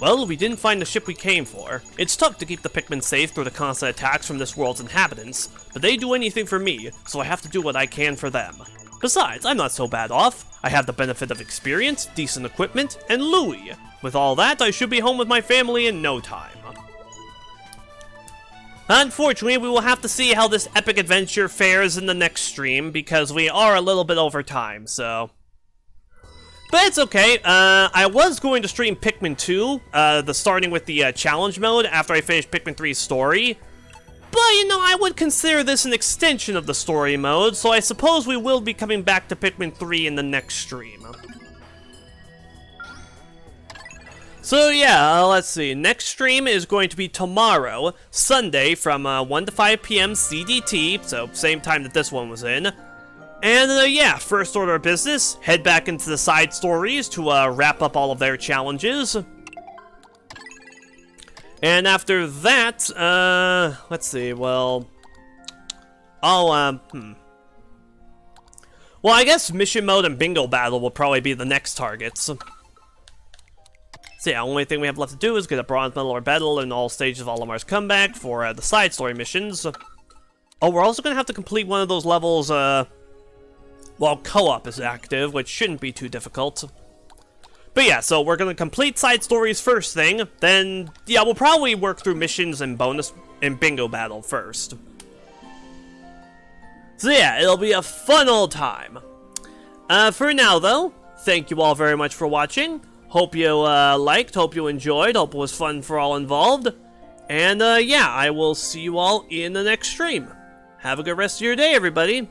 Well, we didn't find the ship we came for. It's tough to keep the Pikmin safe through the constant attacks from this world's inhabitants, but they do anything for me, so I have to do what I can for them. Besides, I'm not so bad off. I have the benefit of experience, decent equipment, and Louis. With all that, I should be home with my family in no time. Unfortunately, we will have to see how this epic adventure fares in the next stream, because we are a little bit over time, so... But it's okay. I was going to stream Pikmin 2, starting with the challenge mode after I finished Pikmin 3's story. But, you know, I would consider this an extension of the story mode, so I suppose we will be coming back to Pikmin 3 in the next stream. So yeah, let's see. Next stream is going to be tomorrow, Sunday, from 1 to 5 p.m. CDT, so same time that this one was in. And yeah, first order of business, head back into the side stories to wrap up all of their challenges. And after that, let's see, well... Well, I guess mission mode and bingo battle will probably be the next targets. So yeah, only thing we have left to do is get a bronze medal or medal in all stages of Olimar's comeback for the side story missions. Oh, we're also going to have to complete one of those levels while co-op is active, which shouldn't be too difficult. But yeah, so we're going to complete side stories first thing, then yeah, we'll probably work through missions and bonus and bingo battle first. So yeah, it'll be a fun old time. For now though, thank you all very much for watching. Hope you liked, hope you enjoyed, hope it was fun for all involved. And yeah, I will see you all in the next stream. Have a good rest of your day, everybody.